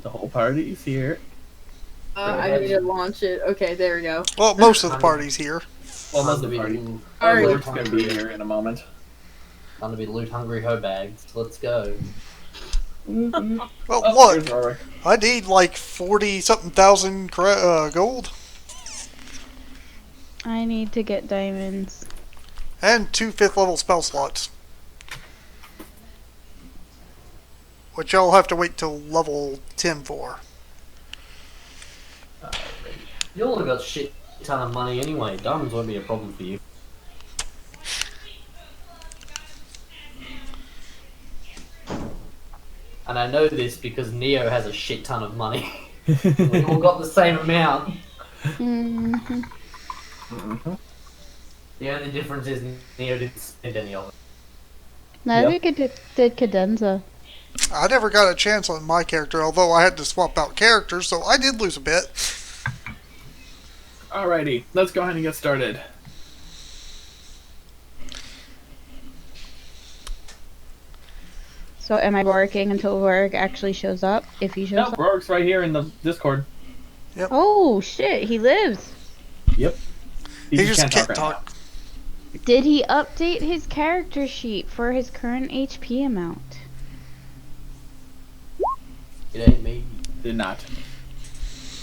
The whole party's here. I need to launch it. Okay, there we go. Well, most of the party's here. Well, most of the party. Alright. Lord's gonna be here in a moment. Time to be loot hungry hoe bags. Let's go. Well, Oh, there's look, Rorik. I need like 40-something thousand gold I need to get diamonds. and 2 5th level spell slots. Which I'll have to wait till level 10 for. You all have got shit ton of money anyway. Diamonds won't be a problem for you. And I know this because Neo has a shit ton of money. We all got the same amount. Mm-hmm. The only difference is Neo didn't spend any of it. Neither did Cadenza. I never got a chance on my character, although I had to swap out characters, so I did lose a bit. Alrighty, let's go ahead and get started. So am I working until Rorik actually shows up? If he shows Nope, up? Rorik's right here in the Discord. Oh shit, he lives. Yep. He just can't right talk. Did he update his character sheet for his current HP amount? It ain't me. now. Did not.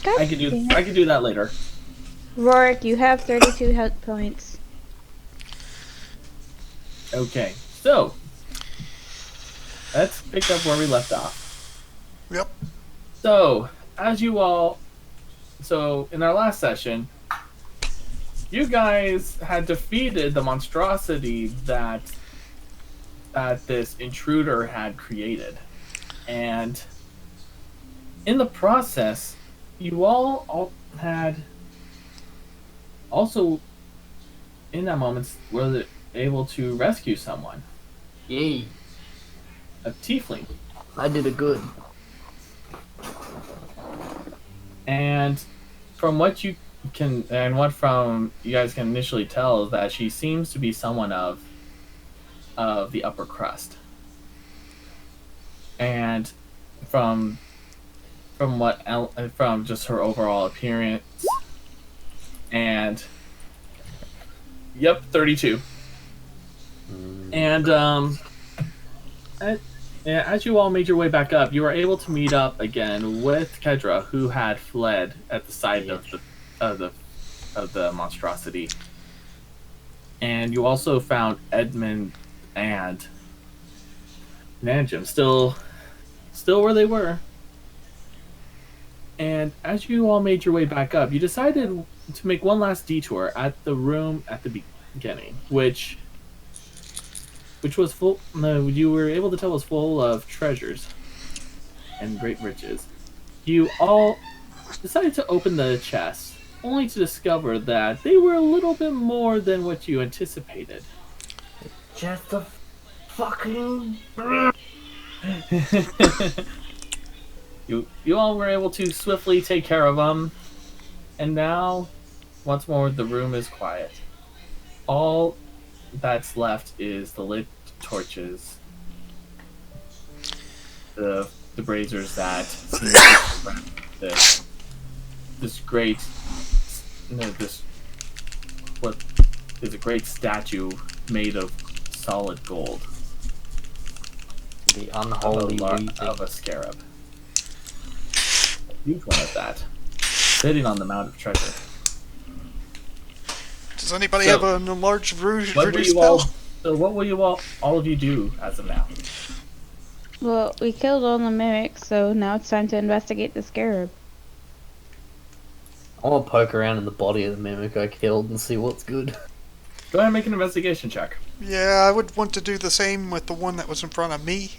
God I could do. damn it. I could do that later. Rorik, you have 32 health points. Okay, so let's pick up where we left off. Yep. So, as you all, in our last session, you guys had defeated the monstrosity that this intruder had created, and in the process, you all had also in that moment were able to rescue someone, Yay. a tiefling. I did it good. And from what you can, and what from you guys can initially tell, is that she seems to be someone of the upper crust. And from from just her overall appearance, and yep, 32. And as you all made your way back up, you were able to meet up again with Kedra, who had fled at the sight of the monstrosity. And you also found Edmund and Nanjum still where they were. And as you all made your way back up, you decided to make one last detour at the room at the beginning, which was full. No, you were able to tell was full of treasures and great riches. You all decided to open the chest, only to discover that they were a little bit more than what you anticipated. Just a fucking... You all were able to swiftly take care of them, and now, once more, the room is quiet. All that's left is the lit torches, the braziers that this great, this what is a great statue made of solid gold The unholy of a scarab. A huge one at that, sitting on the mount of treasure. Does anybody So, have an enlarged What will reduce you all? spell? So what will you all of you do as of now? Well, we killed all the mimics, so now it's time to investigate the scarab. I want to poke around in the body of the mimic I killed and see what's good. Go ahead and make an investigation check. Yeah, I would want to do the same with the one that was in front of me.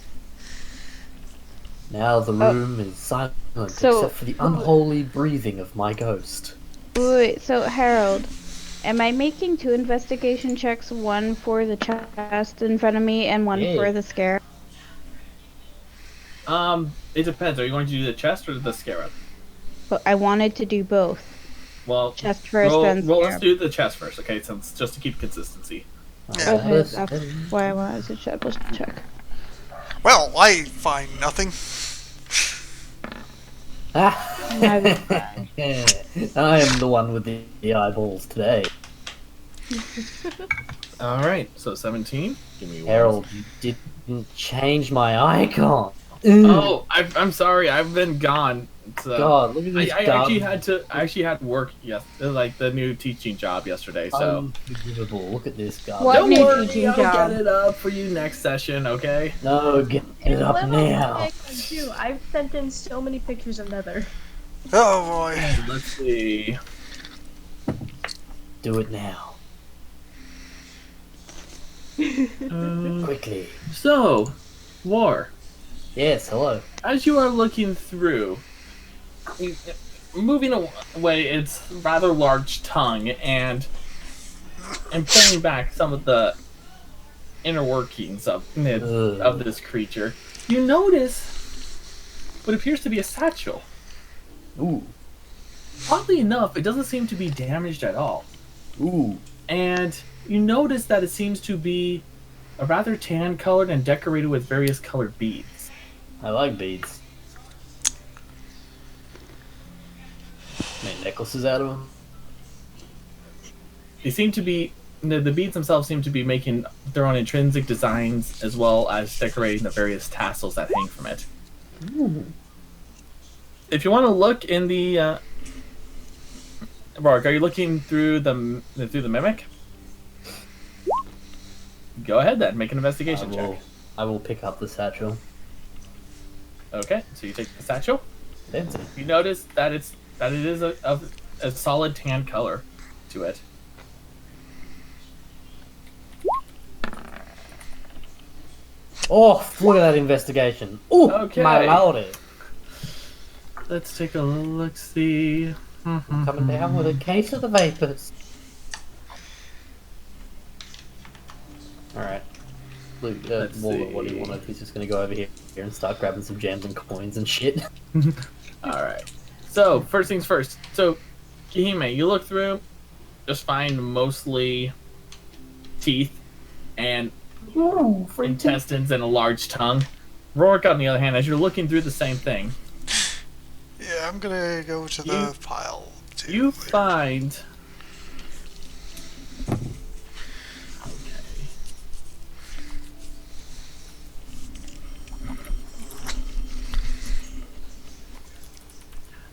Now the room is silent So- except for the unholy breathing of my ghost. Wait, so Harold, am I making 2 investigation checks, one for the chest in front of me and one Yeah. for the scarab? It depends. Are you going to do the chest or the scarab? But I wanted to do both. Well, Chest first, roll, then let's scarab. do the chest first, okay? Since just to keep consistency. Yeah. Okay, that's why I wanted to double check. Well, I find nothing. Neither I am the one with the eyeballs today. All right, so 17. Give me one. Harold, you didn't change my icon. Oh, I'm sorry. I've been gone. So God, look at this I actually had work. Yes, like the new teaching job yesterday. So Unbelievable. Look at this guy. What? don't new worry, teaching I'll job? get it up for you next session. Okay. No, get it up now. I've sent in so many pictures of Nether. Oh boy. Let's see. Do it now. Quickly. So, War. Yes, hello. As you are looking through, moving away its rather large tongue and pulling back some of the inner workings of this creature, you notice what appears to be a satchel. Ooh. Oddly enough, it doesn't seem to be damaged at all. Ooh. And you notice that it seems to be a rather tan colored and decorated with various colored beads. I like beads. Make necklaces out of them. They seem to be the beads themselves seem to be making their own intrinsic designs as well as decorating the various tassels that hang from it. Ooh. If you want to look in the Rourke, are you looking through the mimic? Go ahead then, make an investigation check. I will pick up the satchel. Okay, so you take the satchel. Fancy. You notice that it is a solid tan color to it. Oh, look at that investigation. Ooh, Okay. my lordy. Let's take a look. See. Coming down with a case of the vapors. Alright. Luke, Let's Walter, what do you see. want? He's just gonna go over here and start grabbing some gems and coins and shit. Alright. So, first things first. So, Kihime, you look through, just find mostly teeth and intestines and a large tongue. Rourke, on the other hand, as you're looking through the same thing, Yeah, I'm gonna go to the pile too. you find...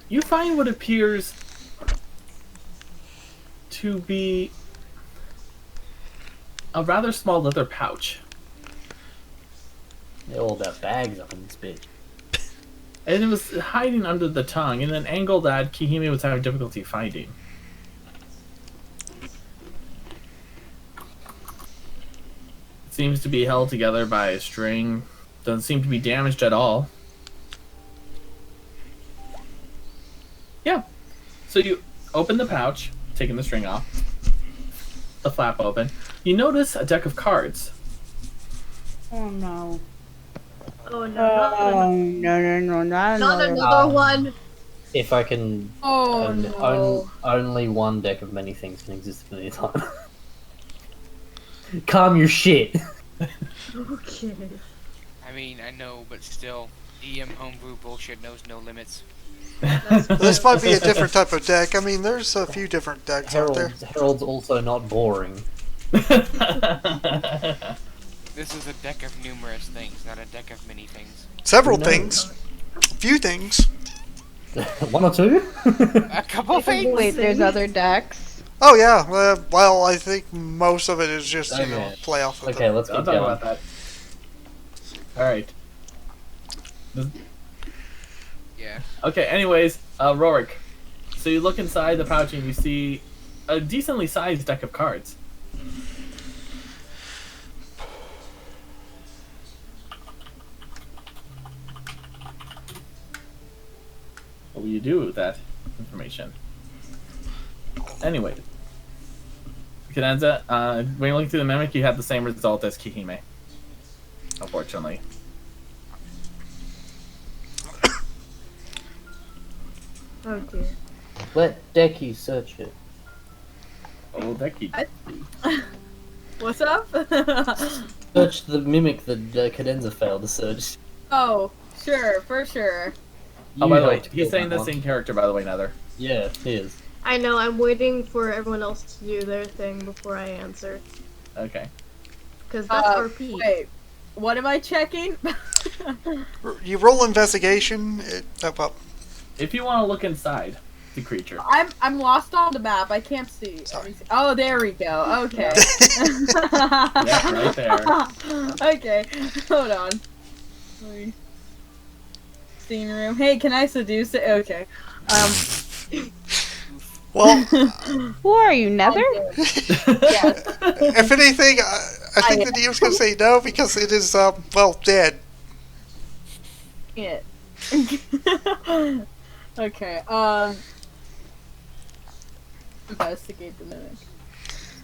You find what appears to be a rather small leather pouch. They're all about bags up in this bitch. And it was hiding under the tongue in an angle that Kihime was having difficulty finding. It seems to be held together by a string. Doesn't seem to be damaged at all. Yeah. So you open the pouch, taking the string off. The flap open. You notice a deck of cards. Oh no. Oh no, No, not not another. another one. If I can... Oh no. only one deck of many things can exist at any time. Calm your shit. Okay. I mean, I know, but still, EM homebrew bullshit knows no limits. This might be a different type of deck. I mean, there's a few different decks out there. Harold's also not boring. This is a deck of numerous things, not a deck of many things. Several No. things. A few things. One or two? A couple things? Wait, there's other decks. Oh yeah. Well, I think most of it is just you know Okay. play off of Okay, let's I'll get talk going. about that. Alright. Yeah. Okay, anyways, Rorik. So you look inside the pouch and you see a decently sized deck of cards. What will you do with that information? Anyway. Cadenza, when you look through the mimic, you have the same result as Kihime. Unfortunately. Oh dear. Let Decky search it. Oh, Becky. What's up? Search the mimic that Cadenza failed to search. Oh, sure, for sure. Oh, by the way, helped he's kill saying that the one. same character, by the way, Nether. Yeah, he is. I know, I'm waiting for everyone else to do their thing before I answer. Okay. Because that's RP. Wait, what am I checking? You roll investigation. Well, If you want to look inside the creature. I'm lost on the map. I can't see. Sorry. Oh, there we go. Okay. Yeah, right there. Okay, hold on. Wait. Scene room. Hey, can I seduce it? Okay. well, Who are you, Nether? Yes. if anything, I think the DM's gonna say no because it is well dead. Yeah. Okay. Investigate the mimic.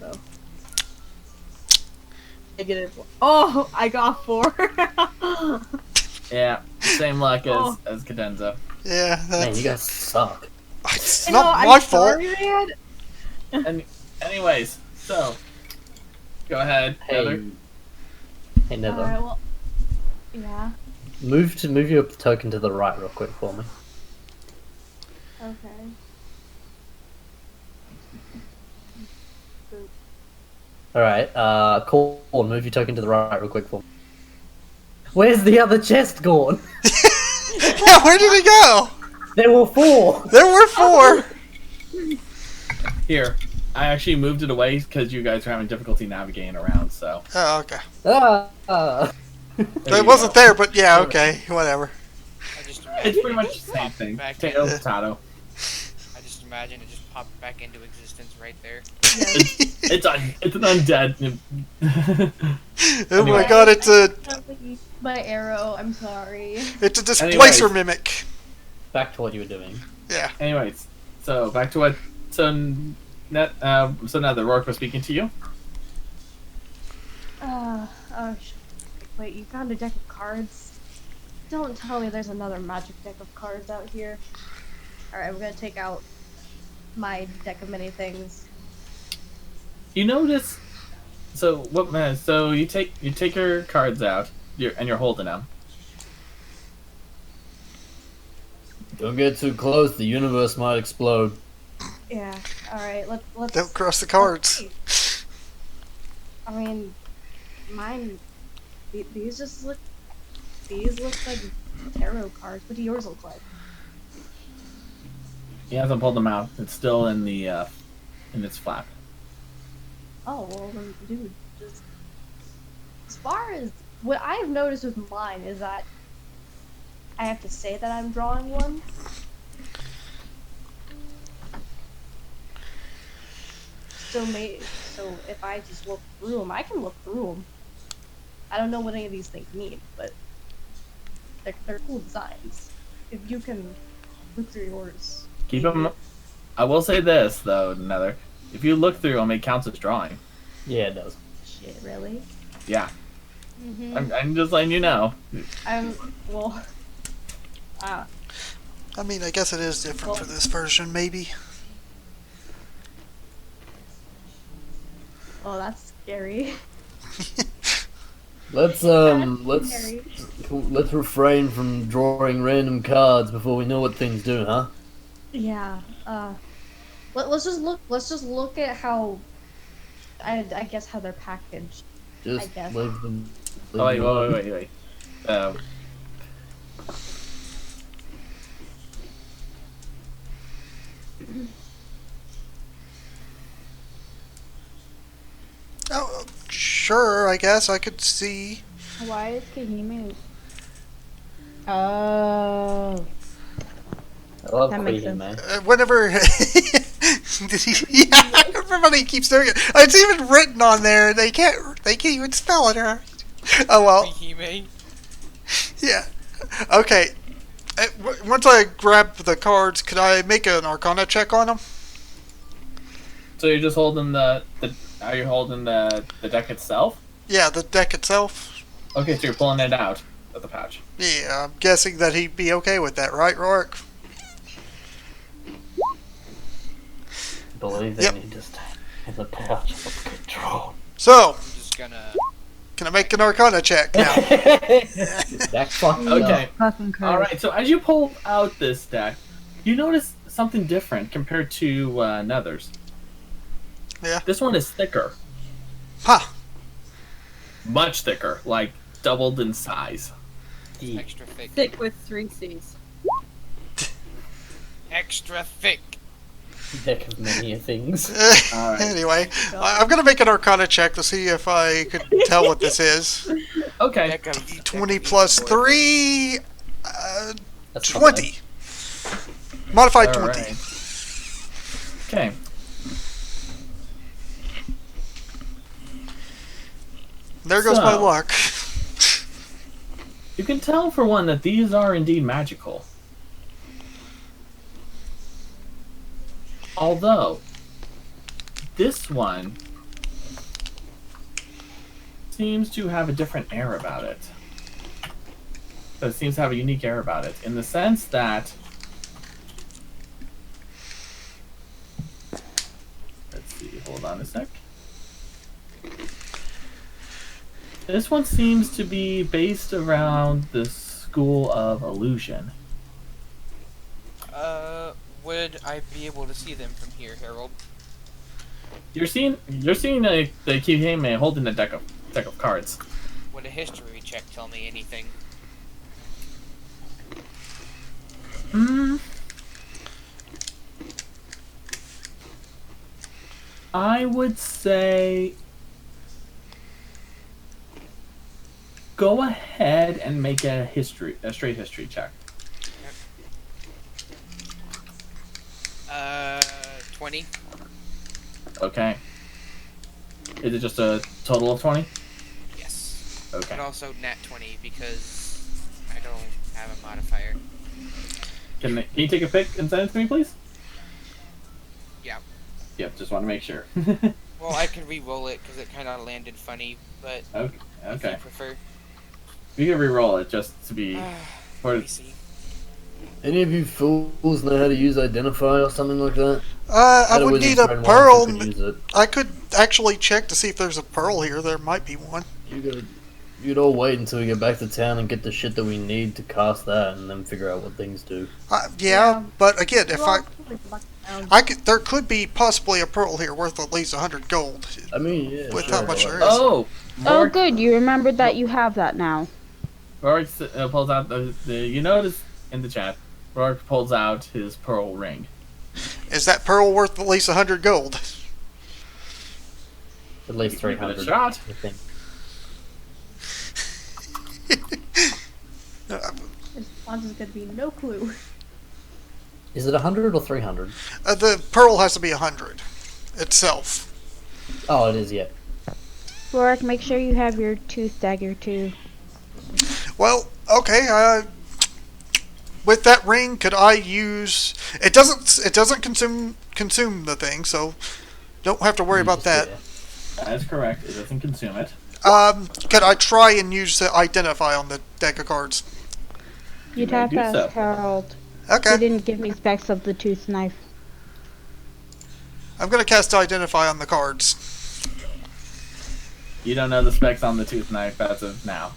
So. Negative. Oh, I got 4. Yeah, same luck Oh. as Cadenza. Yeah, Man, that's you guys suck. it's You know, not I'm my fault. sorry, man. And anyways, so go ahead, Nether. Hey, Nether. Alright, well. Yeah. Move your token to the right real quick for me. Okay. Alright, Corn, move your token to the right real quick for me. Where's the other chest gone? Yeah, where did it go? There were 4! There were 4. Here, I actually moved it away because you guys are having difficulty navigating around. So Oh, okay. Ah! there It you wasn't go. there, but yeah, okay, whatever. I just It's pretty much the same thing. Back Potato, in. potato. I just imagine it just popped back into existence right there. It's an undead. Oh my god, it's a My arrow, I'm sorry. displacer mimic. Back to what you were doing. Yeah. Anyways, so back to what so now the Rourke was speaking to you. Wait, you found a deck of cards? Don't tell me there's another magic deck of cards out here. Alright, I'm gonna take out my deck of many things. You notice. So what? So you take your cards out. You're holding them. Don't get too close, the universe might explode. Yeah, alright, let's... Don't cross the cards. I mean, mine... These just look... These look like tarot cards. What do yours look like? He hasn't pulled them out. It's still in the in its flap. Oh, well then, dude, just... As far as... What I've noticed with mine is that I have to say that I'm drawing one. So if I just look through them, I can look through them. I don't know what any of these things mean, but they're cool designs. If you can look through yours. Keep them. I will say this though, Nether. If you look through them, it counts as drawing. Yeah, it does. Shit, really? Yeah, Mm-hmm. I'm just letting you know. Well... I mean, I guess it is different for this version, maybe. Oh, that's scary. Let's Scary. let's refrain from drawing random cards before we know what things do, huh? Yeah. Let's just look at how. I guess how they're packaged. Just I guess. leave them. Oh wait. Oh, sure, I guess I could see. Why is Kahime? Oh. I love That makes Queenie, sense. man. Whenever. Yeah, everybody keeps doing it. It's even written on there. They can't even spell it right. Oh well. He-May. Yeah. Okay. Once I grab the cards, could I make an Arcana check on them? So you're just holding the are you holding the deck itself? Yeah, the deck itself. Okay, so you're pulling it out of the pouch. Yeah, I'm guessing that he'd be okay with that, right, Rourke? Believe Yep. me, just in the pouch of control. So, I'm just gonna Can I make an Arcana check now? That fucked Okay. Fucking Christ. All right. So as you pull out this deck, you notice something different compared to Nether's. Yeah. This one is thicker, Huh. much thicker, like doubled in size. Extra thick. Thick with 3 C's. Extra thick. Deck of many things. All right. Anyway, I'm going to make an Arcana check to see if I could tell what this is. Okay. Deck of- 20 plus 3... That's not 20. Modified All 20. right. Okay. There goes my So- luck. You can tell for one that these are indeed magical. Although, this one seems to have a different air about it. So it seems to have a unique air about it, in the sense that... Let's see, hold on a sec. This one seems to be based around the school of illusion. Would I be able to see them from here, Harold? You're seeing the Kihime holding a deck of cards. Would a history check tell me anything? I would say go ahead and make a straight history check. 20. Okay. Is it just a total of 20? Yes. Okay. But also nat 20 because I don't have a modifier. Can you take a pick and send it to me, please? Yeah. Yep, just want to make sure. Well, I can re-roll it because it kind of landed funny, but Okay. if you prefer. We can re-roll it just to be... Let me see. Any of you fools know how to use Identify or something like that? I Had would wizard need a friend once pearl. who could use it. I could actually check to see if there's a pearl here. There might be one. You'd all wait until we get back to town and get the shit that we need to cast that, and then figure out what things do. Yeah, but again, if Well, like, back down. I could, there could be possibly a pearl here worth at least 100 gold. I mean, yeah. With sure, how much but- there is. Oh! Oh, Rorik, good. You remembered that you have that now. Rorik pulls out you notice in the chat, Rorik pulls out his pearl ring. Is that pearl worth at least 100 gold? At least Give it a 300. shot. I think. His response is gonna be no clue. Is it 100 or 300? The pearl has to be 100 itself. Oh, it is, yeah. Rorik, make sure you have your tooth dagger too. Well, okay. With that ring, could I use? It doesn't consume the thing, so don't have to worry You about just- that. yeah. That is correct. It doesn't consume it. Could I try and use the identify on the deck of cards? You'd may have do to ask so. Harold. He Okay, didn't give me specs of the tooth knife. I'm gonna cast identify on the cards. You don't know the specs on the tooth knife as of now.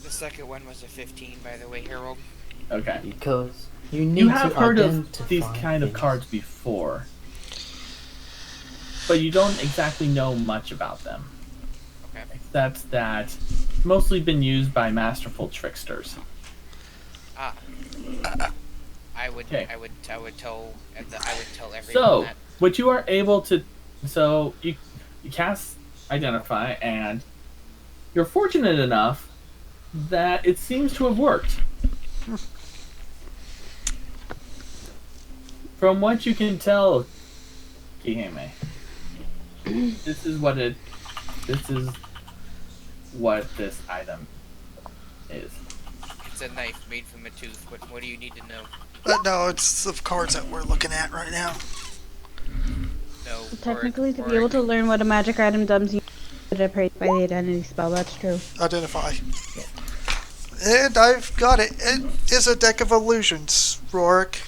The second one was a 15, by the way, Harold. Okay. Because you need You have to heard of identify these kind of things. cards before, but you don't exactly know much about them. Okay. Except that mostly been used by masterful tricksters. I would Okay. tell everyone So, that. what you are able to, so you cast identify, and you're fortunate enough that it seems to have worked. From what you can tell, Kihime, this is what this item is. It's a knife made from a tooth. What do you need to know? No, it's the cards that we're looking at right now. No. Technically, to be able to learn what a magic item does, you need to appraise by the identity spell. That's true. Identify. And I've got it. It is a deck of illusions, Rorik.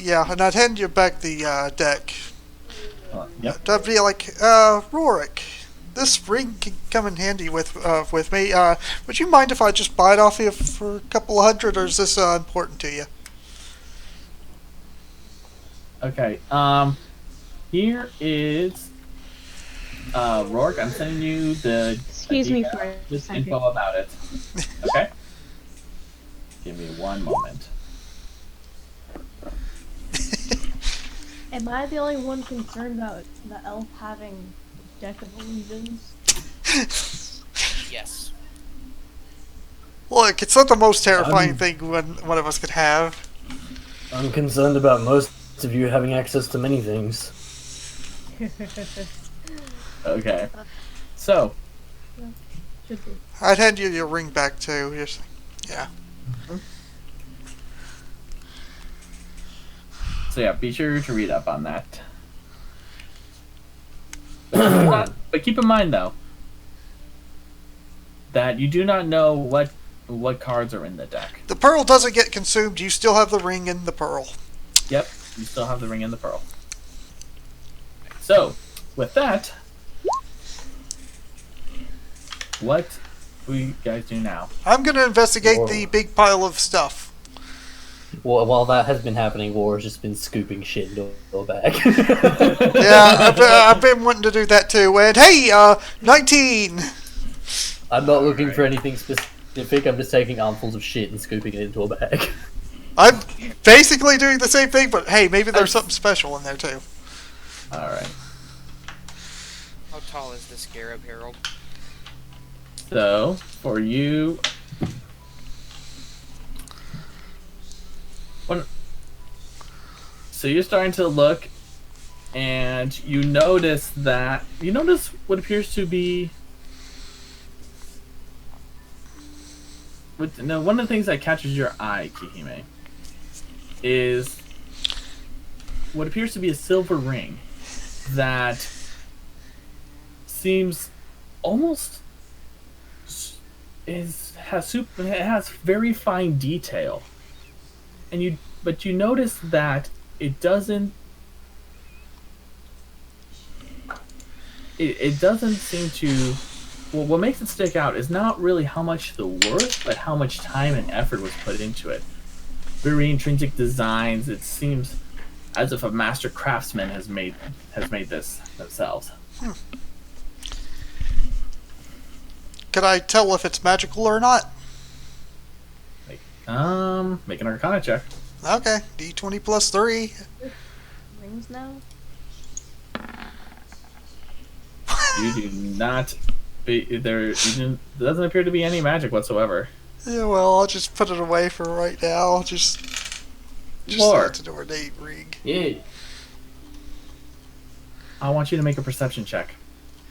Yeah, and I'd hand you back the deck. Yep. I'd be like, Rorik, this ring can come in handy with me. Would you mind if I just buy it off you for a couple of hundred, or is this important to you? Okay. Here is Rourke. I'm sending you the Excuse me for a this second. info about it. Okay. Give me one moment. Am I the only one concerned about the elf having Deck of Illusions? Yes. Look, it's not the most terrifying thing one of us could have. I'm concerned about most of you having access to many things. Okay. So, Should be. I'd hand you your ring back too. Just, yeah. so yeah, be sure to read up on that. But keep in mind though that you do not know what cards are in the deck. The pearl doesn't get consumed. You still have the ring and the pearl. Yep, you still have the ring and the pearl. So, with that, what do you guys do now? I'm gonna investigate Whoa. the big pile of stuff. Well, while that has been happening, War has just been scooping shit into a bag. Yeah, I've been wanting to do that too. And hey, 19. I'm not looking for anything specific. I'm just taking armfuls of shit and scooping it into a bag. I'm basically doing the same thing, but hey, maybe there's something special in there too. Alright. How tall is the Scarab Herald? So, for you... So you're starting to look, and you notice what appears to be... one of the things that catches your eye, Kihime, is what appears to be a silver ring that seems almost it has very fine detail, but you notice that it doesn't seem to. Well, what makes it stick out is not really how much the worth, but how much time and effort was put into it. Very intrinsic designs. It seems as if a master craftsman has made this themselves. Can I tell if it's magical or not? Make an Arcana check. Okay, D20 plus 3. Rings now? You do not. There doesn't appear to be any magic whatsoever. Yeah, well, I'll just put it away for right now. Just Lore. that's an ornate ring. Yeah. I want you to make a perception check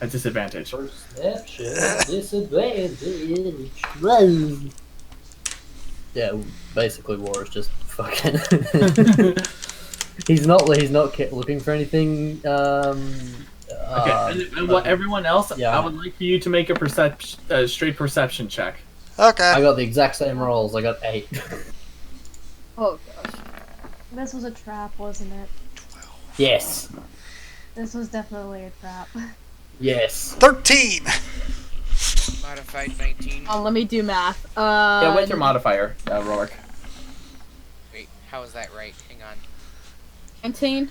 at disadvantage. Perception disadvantage. Yeah, basically, War is just fucking. he's not looking for anything. Okay, and what everyone else, yeah. I would like for you to make a straight perception check. Okay. I got the exact same rolls. I got 8. Oh gosh. This was a trap, wasn't it? Yes. This was definitely a trap. Yes. 13. Modified 19. Let me do math. Yeah, what's your modifier, Rourke? Wait, how is that right? Hang on. 19.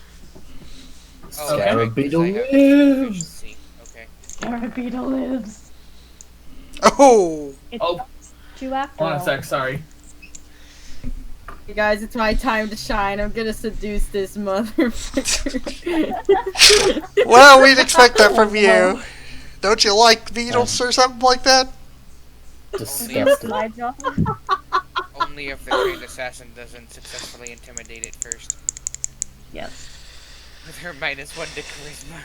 Oh, Okay. right, 'cause Beetle I have lives. proficiency. Okay. Scarabita lives. Oh. It's Oh, 2 after hold on a all. sec, sorry. You guys, it's my time to shine. I'm gonna seduce this motherfucker. Well, we'd expect that from you. Don't you like beetles or something like that? Disgusting. My job. Only if the trained assassin doesn't successfully intimidate it first. Yes. With her -1 to charisma.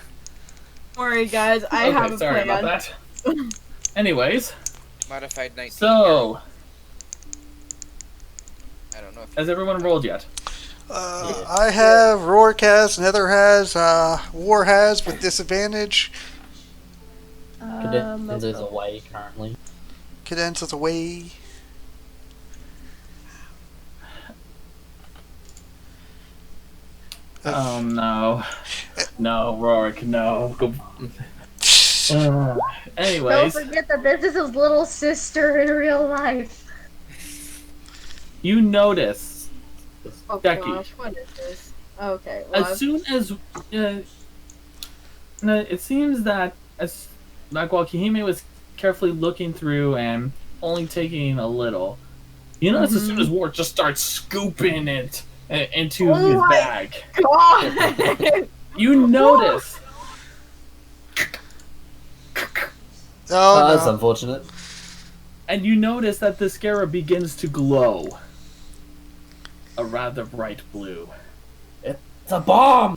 Don't worry, guys. I have a sorry plan. about that. Anyways, Modified 19. so I don't know if has everyone rolled yet? I have, Rourke has, Nether has, War has with disadvantage. Cadenza is away currently. Cadenza's away. Oh no. No, Rourke, no. Go. Don't Anyways, forget that this is his little sister in real life. you notice Oh Becky. gosh, what is this? Okay, well, as soon as it seems that as like while Kahime was carefully looking through and only taking a little, you notice as soon as Ward just starts scooping it into Oh his my bag, God! you notice. Oh, That's no. unfortunate. And you notice that the scarab begins to glow a rather bright blue. It's a bomb!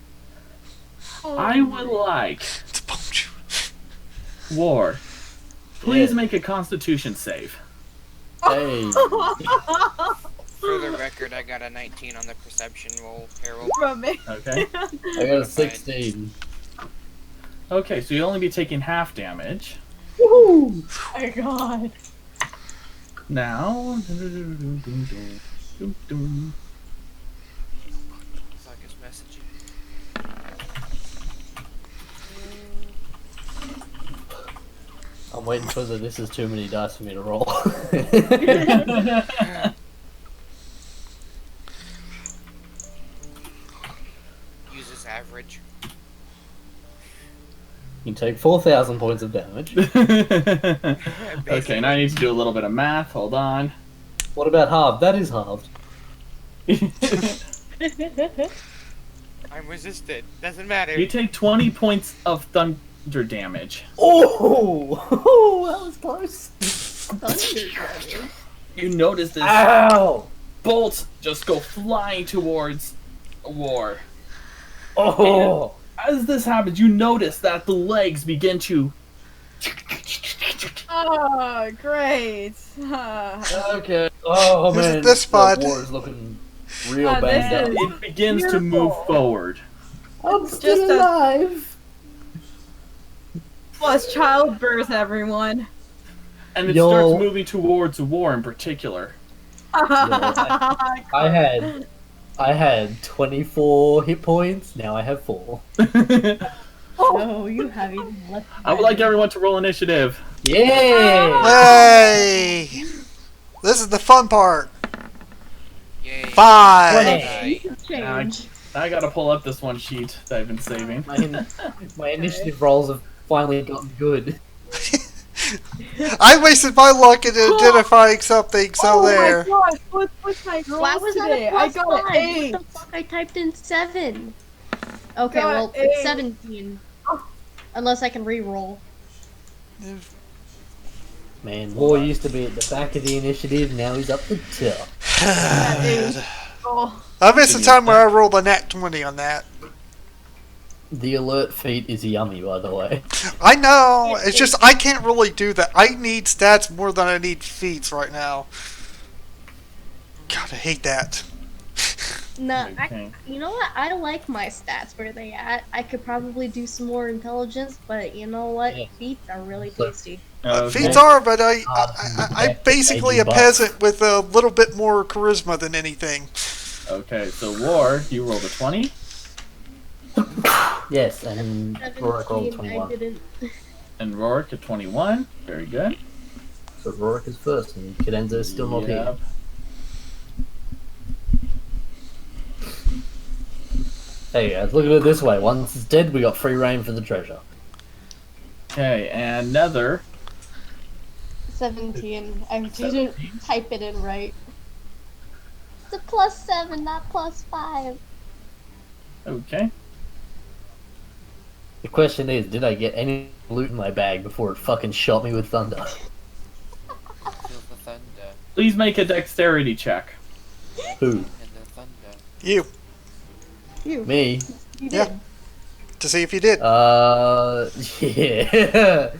I would like It's a bomb shoot. War. Please Yeah. make a Constitution save. Hey. For the record, I got a 19 on the perception roll, Harold. From me. Okay. I got a 16. Okay, so you'll only be taking half damage. Oh my god. Now. Fuck is messaging. I'm waiting for the this is too many dice for me to roll. Use this average. You take 4,000 points of damage. Okay, now I need to do a little bit of math. Hold on. What about halved? That is halved. I'm resisted. Doesn't matter. You take 20 points of thunder damage. Oh! That was close. You notice this Ow! bolt just go flying towards War. Oh! As this happens, you notice that the legs begin to. Oh, great. Okay. Oh Who's man. this spot? The war is looking real Ah, banged this up. is- It begins to move Beautiful. forward. I'm still alive. Plus childbirth, everyone. And it Yo. starts moving towards War in particular. I had 24 hit points. Now I have 4. No, you haven't even left. I would like everyone to roll initiative. Yeah. Hey! This is the fun part. Yay. 5. 20. Change. I gotta pull up this one sheet that I've been saving. My initiative rolls have finally gotten good. I wasted my luck in identifying something, so oh there. my gosh, what's my rolls Why was that today? a I plus got 5? an 8. What the fuck? I typed in 7. Okay, Got well, an it's 8. 17. Unless I can re-roll. Man, War used to be at the back of the initiative, now he's up the top. Oh, I missed the time where I rolled a nat 20 on that. The alert feat is yummy, by the way. I know. It's just I can't really do that. I need stats more than I need feats right now. God, I hate that. No, Okay. you know what? I don't like my stats where they at. I could probably do some more intelligence, but you know what? Yeah. Feats are really tasty. Okay. Feats are, but I'm basically a $80. peasant with a little bit more charisma than anything. Okay, so War, you rolled a 20. Yes, and Rorik rolled 17, I 21. didn't. And Rourke at 21. Very good. So Rorik is first, and Cadenza is still not here. Yep. Hey guys, look at it this way. Once it's dead, we got free reign for the treasure. Okay, and Nether. 17. I didn't type it in right. It's a +7, not +5. Okay. The question is, did I get any loot in my bag before it fucking shot me with thunder? Feel the thunder Please make a dexterity check. Who? and the thunder. You, You. Me? You Yeah. did. to see if you did. Yeah.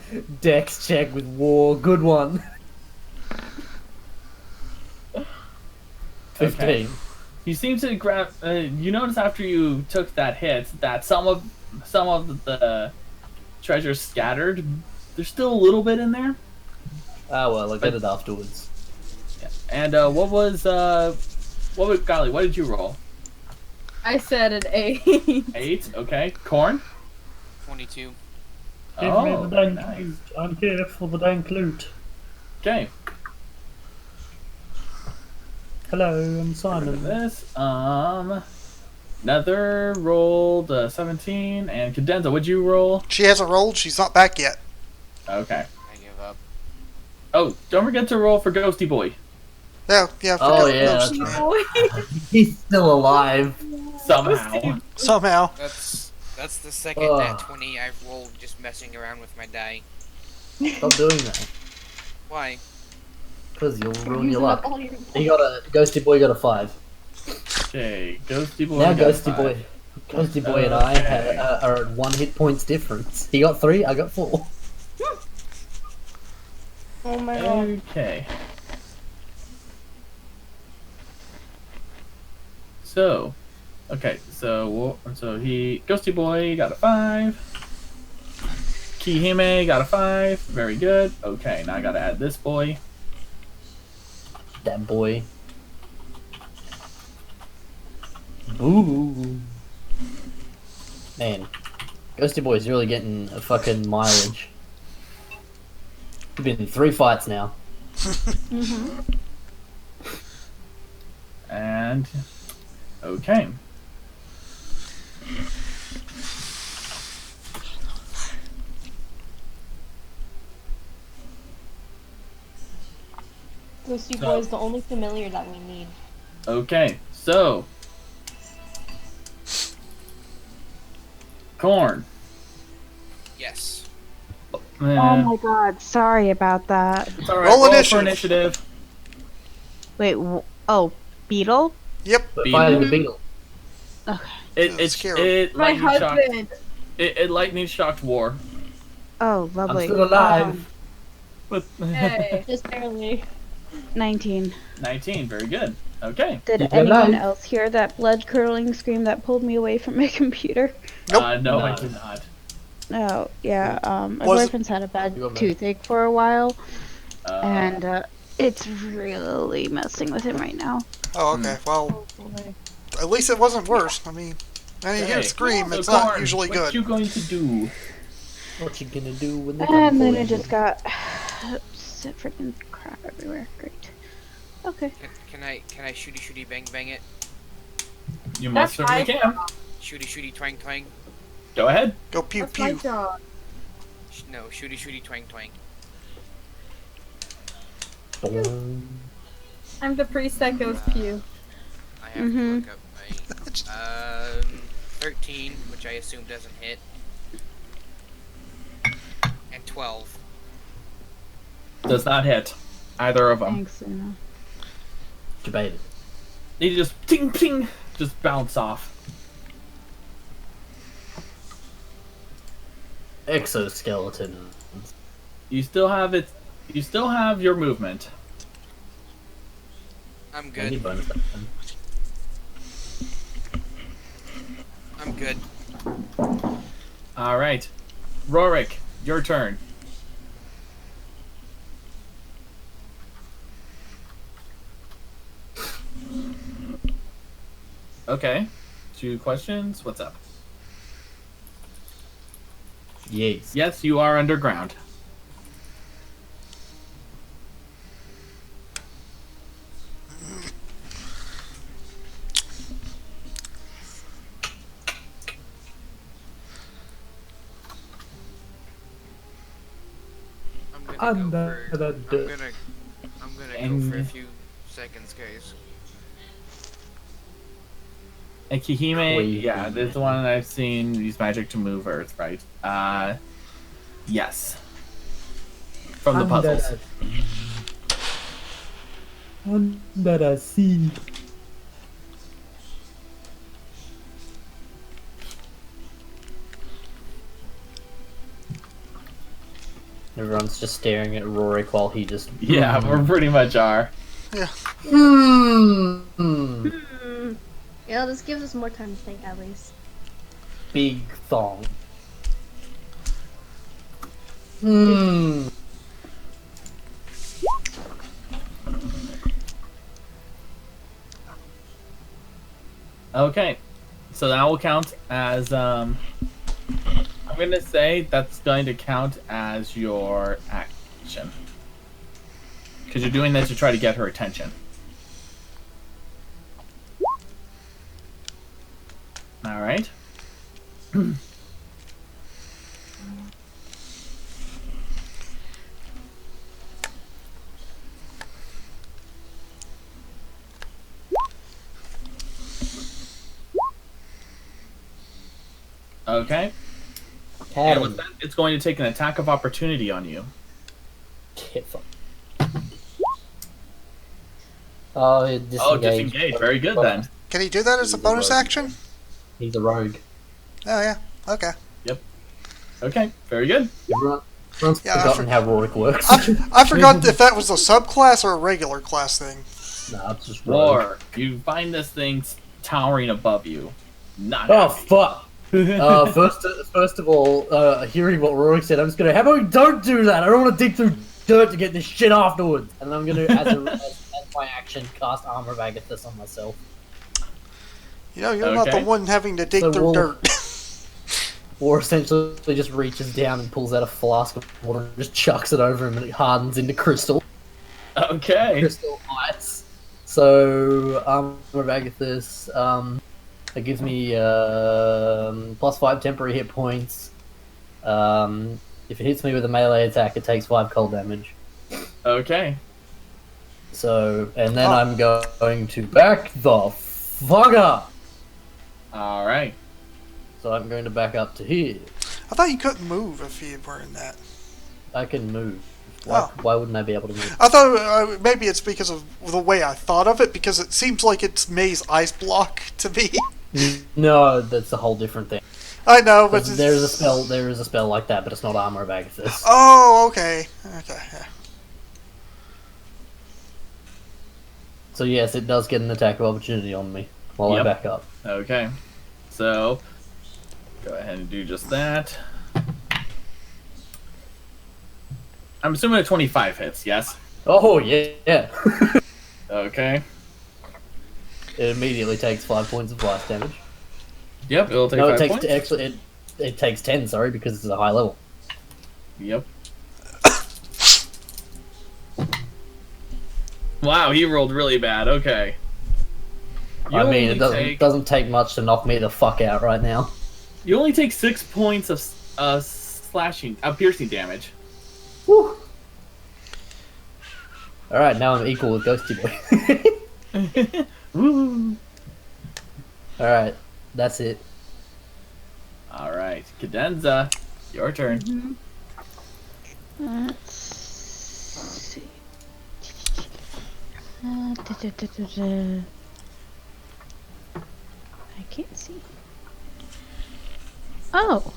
Dex check with War. Good one. 15. Okay. You seem to grab. You notice after you took that hit that some of the treasure scattered. There's still a little bit in there. Ah well, I get it afterwards. And what was Golly? What did you roll? I said an 8. 8. Okay. Corn. 22. Give Oh, me the very dank nice. loot. I'm here for the dank loot. Okay. Hello, I'm Rid of Simon. this. Nether rolled 17, and Cadenza, what'd you roll? She hasn't rolled. She's not back yet. Okay. I give up. Oh, don't forget to roll for Ghosty Boy. Yeah, yeah. I Oh, forgot yeah, Ghost, that's man. He's still alive. Somehow. Somehow. That's the second Ugh. nat 20 I've rolled just messing around with my die. Stop doing that. Why? Because you'll ruin Using your up luck. all your He got a Ghosty Boy got a 5. Okay, Ghosty Boy. Now got a Ghosty 5. Boy, Ghosty Boy and I are at 1 hit points difference. He got 3, I got 4. Oh my god. Okay. So, so Ghosty Boy got a 5. Kihime got a 5. Very good. Okay, now I gotta add this boy. That boy. Ooh. Man, Ghosty Boy's really getting a fucking mileage. We've been in 3 fights now. And okay. Ghosty So- Boy is the only familiar that we need. Okay, so Corn. Yes. Oh my god, sorry about that. It's alright. Roll For initiative. initiative. Wait, oh, Beetle? Yep. But Beat fighting him. the Beagle. It Scarab. My lightning shocked. husband. It lightning shocked War. Oh, I'm lovely. still alive. With Hey. Just barely. 19. 19. Very good. Okay. Did Keep anyone alive. else hear that blood-curdling scream that pulled me away from my computer? Nope. No, I No. did not. Oh, yeah, my Was it- boyfriend's had a bad You got me. toothache for a while, Uh, and it's really messing with him right now. Oh, okay. Well, Oh boy. at least it wasn't worse. I mean, when you hear okay. a scream, So it's not Corn, usually what good. you going to do? What you gonna do when they come And for then you? it just got freaking crap everywhere. Great. Okay. Can I shooty bang bang it? You most That's certainly my can. Shooty twang twang. Go ahead. Go pew That's my pew. job. No, shooty twang twang. Boom. I'm the priest that goes pew. I have to look up my 13, which I assume doesn't hit, and 12. Does not hit either of them. Thanks, Una. Debated. They just ting ting, just bounce off. Exoskeleton. You still have it. You still have your movement. I'm Any good. bonus action. I'm good. All right, Rorik, your turn. Okay, 2 questions. What's up? Yes. Yes, you are underground. I'm gonna Under go for. the I'm dirt. gonna go And- for a few seconds, guys. And Kihime, Wait. yeah, this is the one that I've seen use magic to move Earth, right? Yes. From the puzzles. Under the sea. Everyone's just staring at Rorik while he just. Yeah, we pretty much are. Mm. Yeah, this gives us more time to think at least. Big thong. Hmm. Okay. So that will count as I'm gonna say that's going to count as your action. Because you're doing that to try to get her attention. Alright. Okay. And with that, it's going to take an attack of opportunity on you. Oh, disengage. Very good then. Can he do that as a bonus action? He's a rogue. Oh yeah. Okay. Okay, very good. Everyone's forgotten how Rorik works. I forgot if that was a subclass or a regular class thing. Nah, it's just rogue. Roar. You find this thing towering above you. Not Oh, happy. fuck! First of all, hearing what Rorik said, I'm just gonna, how about we don't do that? I don't want to dig through dirt to get this shit afterwards. And I'm gonna, as my action, cast Armor of Agathis on myself. You know, you're not the one having to dig through dirt. Or essentially just reaches down and pulls out a flask of water and just chucks it over him and it hardens into crystal. Okay. Crystal ice. So, Armor of Agathis, that gives me plus 5 temporary hit points. If it hits me with a melee attack, it takes 5 cold damage. Okay. So, and then I'm going to back the fuck up. Alright. So I'm going to back up to here. I thought you couldn't move if you were in that. I can move. Why wouldn't I be able to move? I thought maybe it's because of the way I thought of it, because it seems like it's May's ice block to me. No, that's a whole different thing. I know, but there is a spell like that, but it's not Armor of Agathis. Oh, okay. Yeah. So yes, it does get an attack of opportunity on me while I back up. Okay. So, go ahead and do just that. I'm assuming a 25 hits, yes? Oh, yeah. Okay. It immediately takes 5 points of blast damage. Yep, it'll take no, 5 it takes points. actually it takes 10. Sorry, because it's a high level. Yep. Wow, he rolled really bad. Okay. I mean, it doesn't take much to knock me the fuck out right now. You only take 6 points of piercing damage. Whew. All right, now I'm equal with Ghosty Boy. Woo! All right, that's it. All right, Cadenza, your turn. Let's see. I can't see. Oh,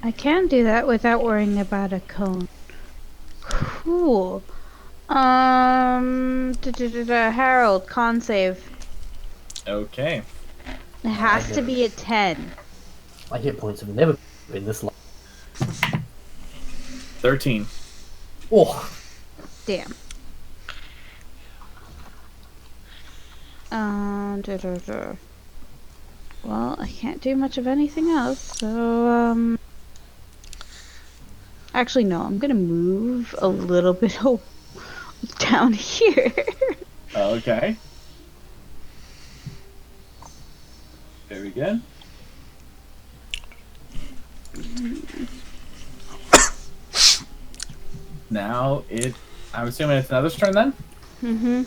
I can do that without worrying about a cone. Cool. Harold, con save. Okay. It has to be a 10. My hit points have never been this low. 13. Oh, Damn. Well, I can't do much of anything else, so, actually, no, I'm gonna move a little bit down here. Okay. Very good. Now I'm assuming it's Nether's turn then? Mm-hmm.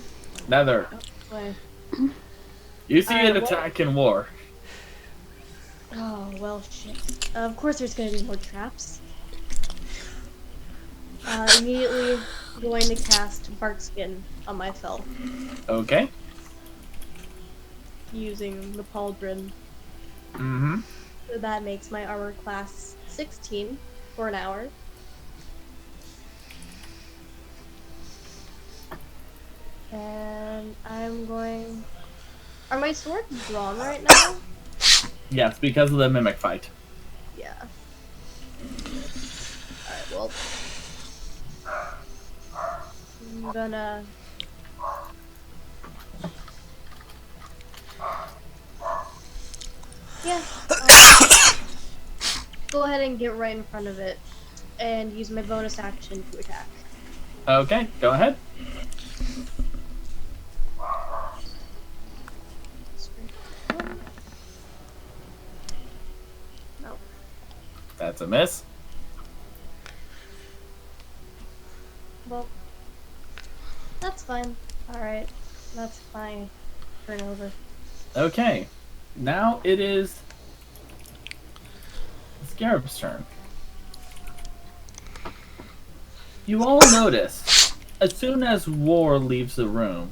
Nether, Wait. you see an attack in war. Oh, well, shit. Of course there's gonna be more traps. Immediately going to cast Barkskin on myself Okay. using the Pauldron. Mm-hmm. So that makes my armor class 16 for an hour. And I'm going... Are my swords drawn right now? Yes, because of the mimic fight. Yeah. Alright, well... I'm gonna... Yeah. Go ahead and get right in front of it, and use my bonus action to attack. Okay, go ahead. No. That's a miss. Well, that's fine. Alright, that's my turn over. Okay, now it is Scarab's turn. You all notice, as soon as War leaves the room,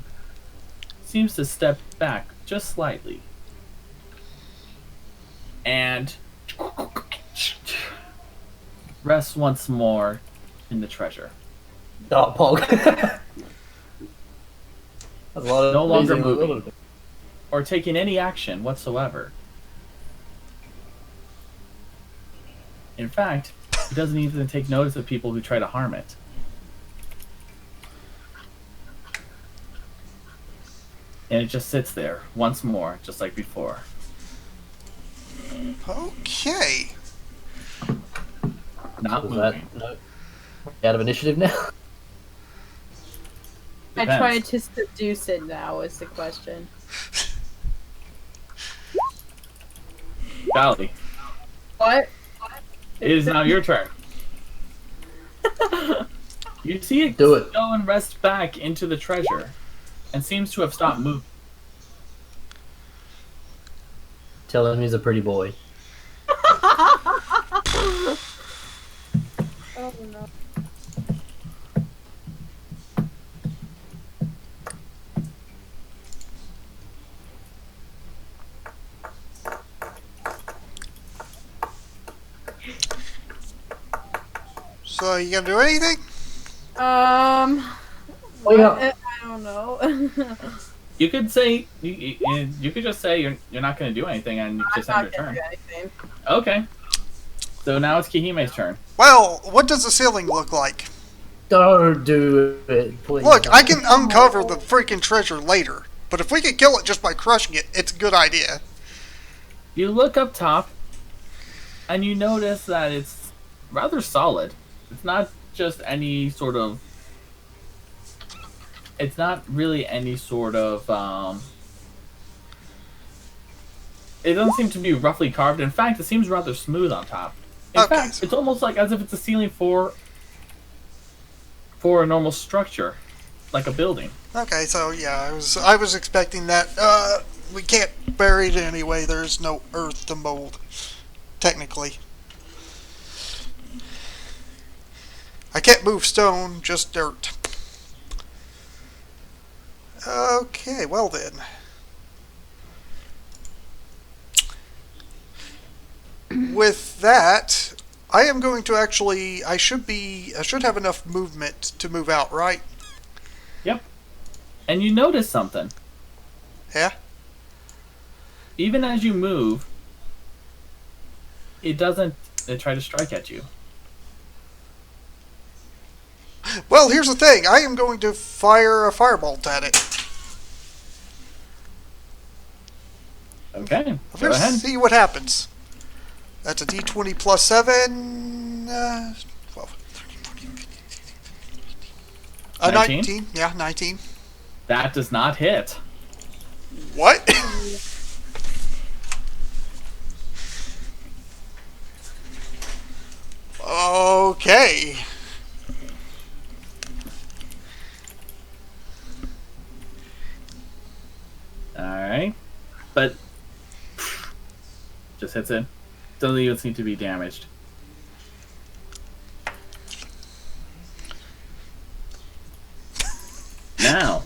seems to step back just slightly. And rests once more in the treasure. Oh, Pog. That's a lot of No longer amazing moving. little- Or taking any action whatsoever. In fact, it doesn't even take notice of people who try to harm it. And it just sits there once more, just like before. Okay. Not Was moving. that no? Out of initiative now? I Depends. tried to seduce it now is the question. Golly, What? it is now your turn. You see it Do it. go and rest back into the treasure, and seems to have stopped moving. Tell him he's a pretty boy. Oh no. So you gonna do anything? Oh yeah. I don't know. You could say you could just say you're not going to do anything and you just end your turn. Anything. Okay. So now it's Kihime's turn. Well, what does the ceiling look like? Don't do it, please. Look, I can uncover the freaking treasure later, but if we can kill it just by crushing it, it's a good idea. You look up top, and you notice that it's rather solid. It's not just any sort of. It's not really any sort of. It doesn't seem to be roughly carved. In fact, it seems rather smooth on top. In Okay. fact, it's almost like as if it's a ceiling for a normal structure, like a building. Okay, so yeah, I was expecting that. We can't bury it anyway. There's no earth to mold, technically. I can't move stone, just dirt. Okay, well then. With that, I am going to actually. I should have enough movement to move out, right? Yep. And you notice something. Yeah. Even as you move, it doesn't try to strike at you. Well, here's the thing. I am going to fire a firebolt at it. Okay, Let's go ahead. see what happens. That's a d20 plus 7. 12, 13, 14, 15, 16, 17, 19? 19. Yeah, 19. That does not hit. What? Okay. Alright. But just hits it. Doesn't even seem to be damaged. Now,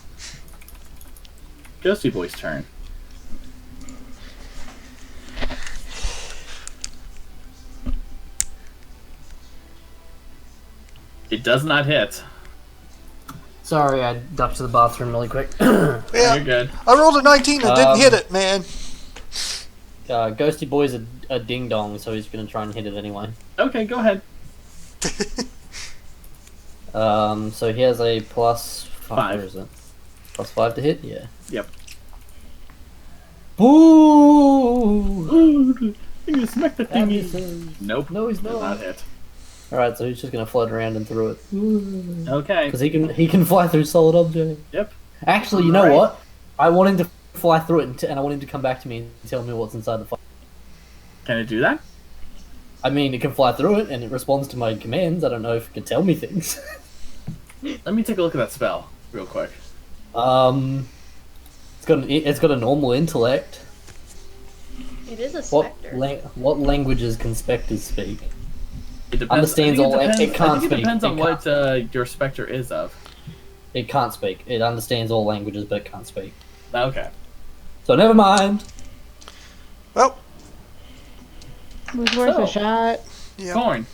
Ghosty Boy's turn. It does not hit. Sorry, I ducked to the bathroom really quick. Yeah, You're good. I rolled a 19 and didn't hit it, man. Ghosty Boy's a ding dong, so he's gonna try and hit it anyway. Okay, go ahead. So he has a plus 5. Where is it? Plus 5 to hit? Yeah. Yep. Boo! Oh, You smack the that thingy. misses. Nope. No, he's Does not not. hit. Alright, so he's just gonna float around and throw it. Okay. Because he can fly through solid objects. Yep. Actually, you know Alright. what? I want him to fly through it, and I want him to come back to me and tell me what's inside the fire. Can it do that? I mean, it can fly through it, and it responds to my commands. I don't know if it can tell me things. Let me take a look at that spell real quick. It's got a normal intellect. It is a What specter. what languages can specters speak? It depends. Understands I think all- It, it depends, can't I think it speak. depends on It what your specter is of. It can't speak. It understands all languages, but it can't speak. Okay. So never mind. Well, It was worth So- a shot. yeah. Corn.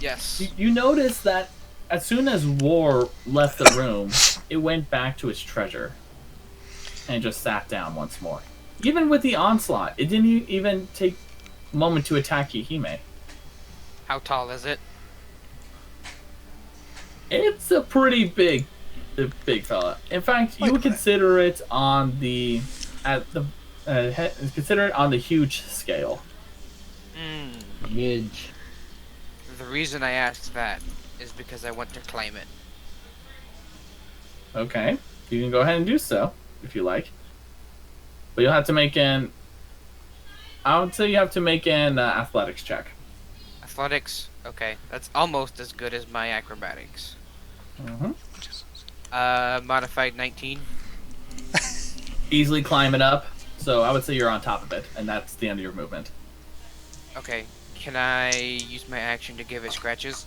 Yes. You notice that as soon as War left the room, it went back to its treasure and just sat down once more. Even with the onslaught, it didn't even take a moment to attack Yahime. How tall is it? It's a pretty big fella. In fact, you Wait a would minute. consider it on the consider it on the huge scale. Midge. The reason I asked that is because I want to claim it. Okay, you can go ahead and do so if you like, but you'll have to make an. I would say you have to make an athletics check. Athletics? Okay, that's almost as good as my acrobatics. Mm-hmm. Modified 19. Easily climb it up, so I would say you're on top of it, and that's the end of your movement. Okay, can I use my action to give it scratches?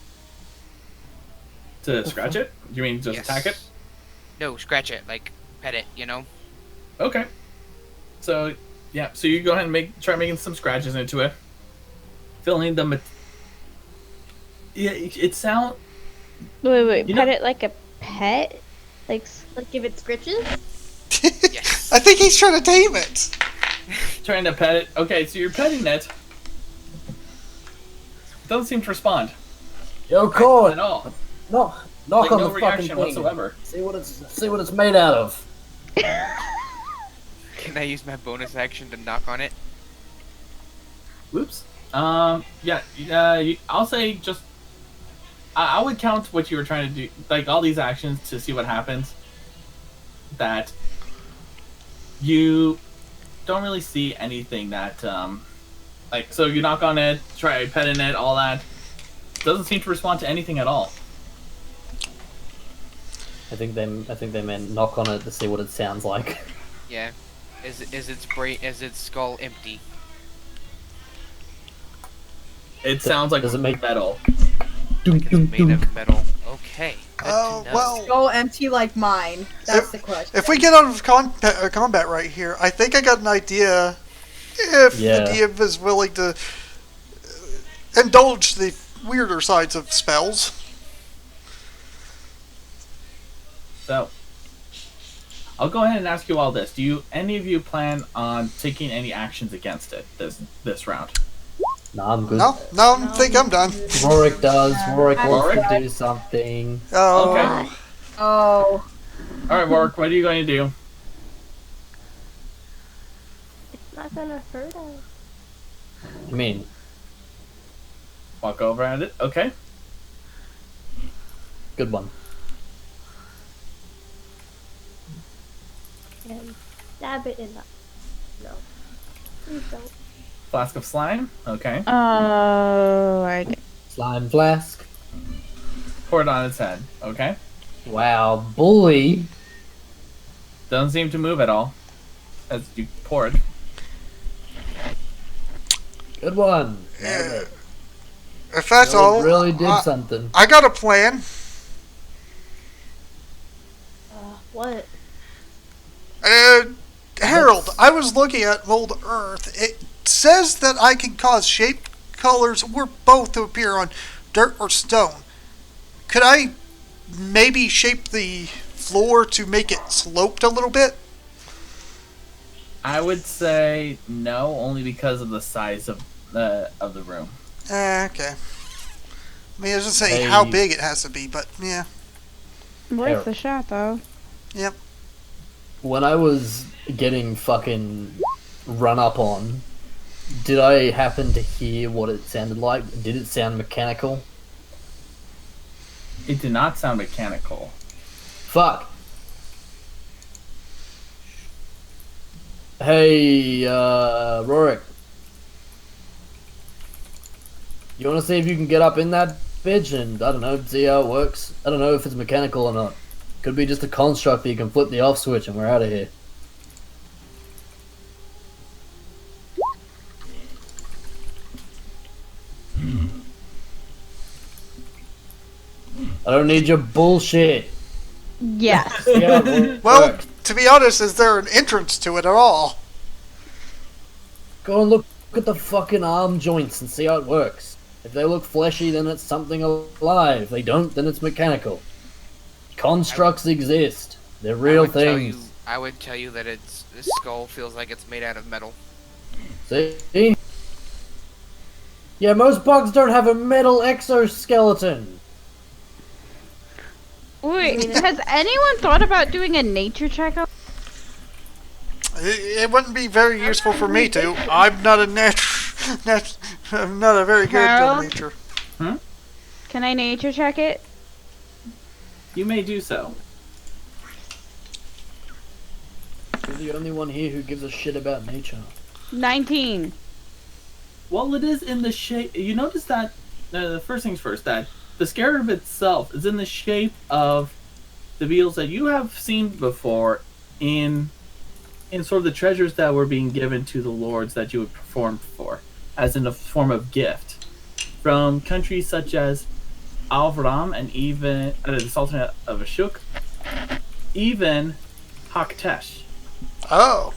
To scratch it? You mean just attack it? No, scratch it, like pet it, you know? Okay. So yeah, so you go ahead and try making some scratches into it, filling them. Yeah, it sound. Wait, You pet know- it like a pet? Like, Like if it scritches? Yes. I think he's trying to tame it. Trying to pet it. Okay, so you're petting it. It doesn't seem to respond Yo, at Corn! all. Knock Like on no the fucking reaction thing. whatsoever. See what it's made out of. Can I use my bonus action to knock on it? Whoops. Yeah. I'll say just. I would count what you were trying to do, like all these actions, to see what happens. That you don't really see anything that, like, so you knock on it, try petting it, all that. Doesn't seem to respond to anything at all. I think they meant knock on it to see what it sounds like. Yeah. Is its skull empty? It sounds like does it make- metal. Like it's made of metal. Okay. Good Oh, to know. well, Go empty like mine. That's the question. if we get out of combat right here, I think I got an idea. If Yeah. the DM is willing to indulge the weirder sides of spells. So, I'll go ahead and ask you all this. Do any of you plan on taking any actions against it this round? Nah, I'm good. No, I think I'm done. Rorik does. Rorik wants Rorik? to do something. Oh, Okay. Oh. All right, Warwick, what are you going to do? It's not gonna hurt us. I mean, Walk over at it. Okay. good one. And stab it in the. No. Please don't. Flask of slime. Okay. oh, I get Slime flask. Pour it on its head. Okay. Wow, bully. Doesn't seem to move at all as you pour it. Good one. yeah. If that's Really, all, really did something. I got a plan. What? Harold, I was looking at Mold Earth. It says that I can cause shape, colors, or both to appear on dirt or stone. Could I maybe shape the floor to make it sloped a little bit? I would say no, only because of the size of the room. Okay. I mean, it doesn't say Hey. how big it has to be, but yeah. worth a shot though. Yep. When I was getting fucking run up on, did I happen to hear what it sounded like? Did it sound mechanical? It did not sound mechanical. Fuck. Hey, Rorik. You want to see if you can get up in that bitch and, I don't know, see how it works? I don't know if it's mechanical or not. Could be just a construct that you can flip the off switch and we're out of here. I don't need your bullshit. Yes. Yeah, it Well, works. to be honest, is there an entrance to it at all? Go and look at the fucking arm joints and see how it works. If they look fleshy, then it's something alive. If they don't, then it's mechanical. Constructs exist. They're real things. I would tell you that this skull feels like it's made out of metal. See? Yeah, most bugs don't have a metal exoskeleton. Wait, has anyone thought about doing a nature checkup? It wouldn't be very useful for me to. I'm not a I'm not a very good Harold? nature. Can I nature check it? You may do so. You're the only one here who gives a shit about nature. 19. Well, it is in the shape. You notice that the first things first, that the scarab itself is in the shape of the beetles that you have seen before in sort of the treasures that were being given to the lords that you had performed for, as in a form of gift, from countries such as Alvaram and even the Sultanate of Ashuk, even Haktesh. Oh.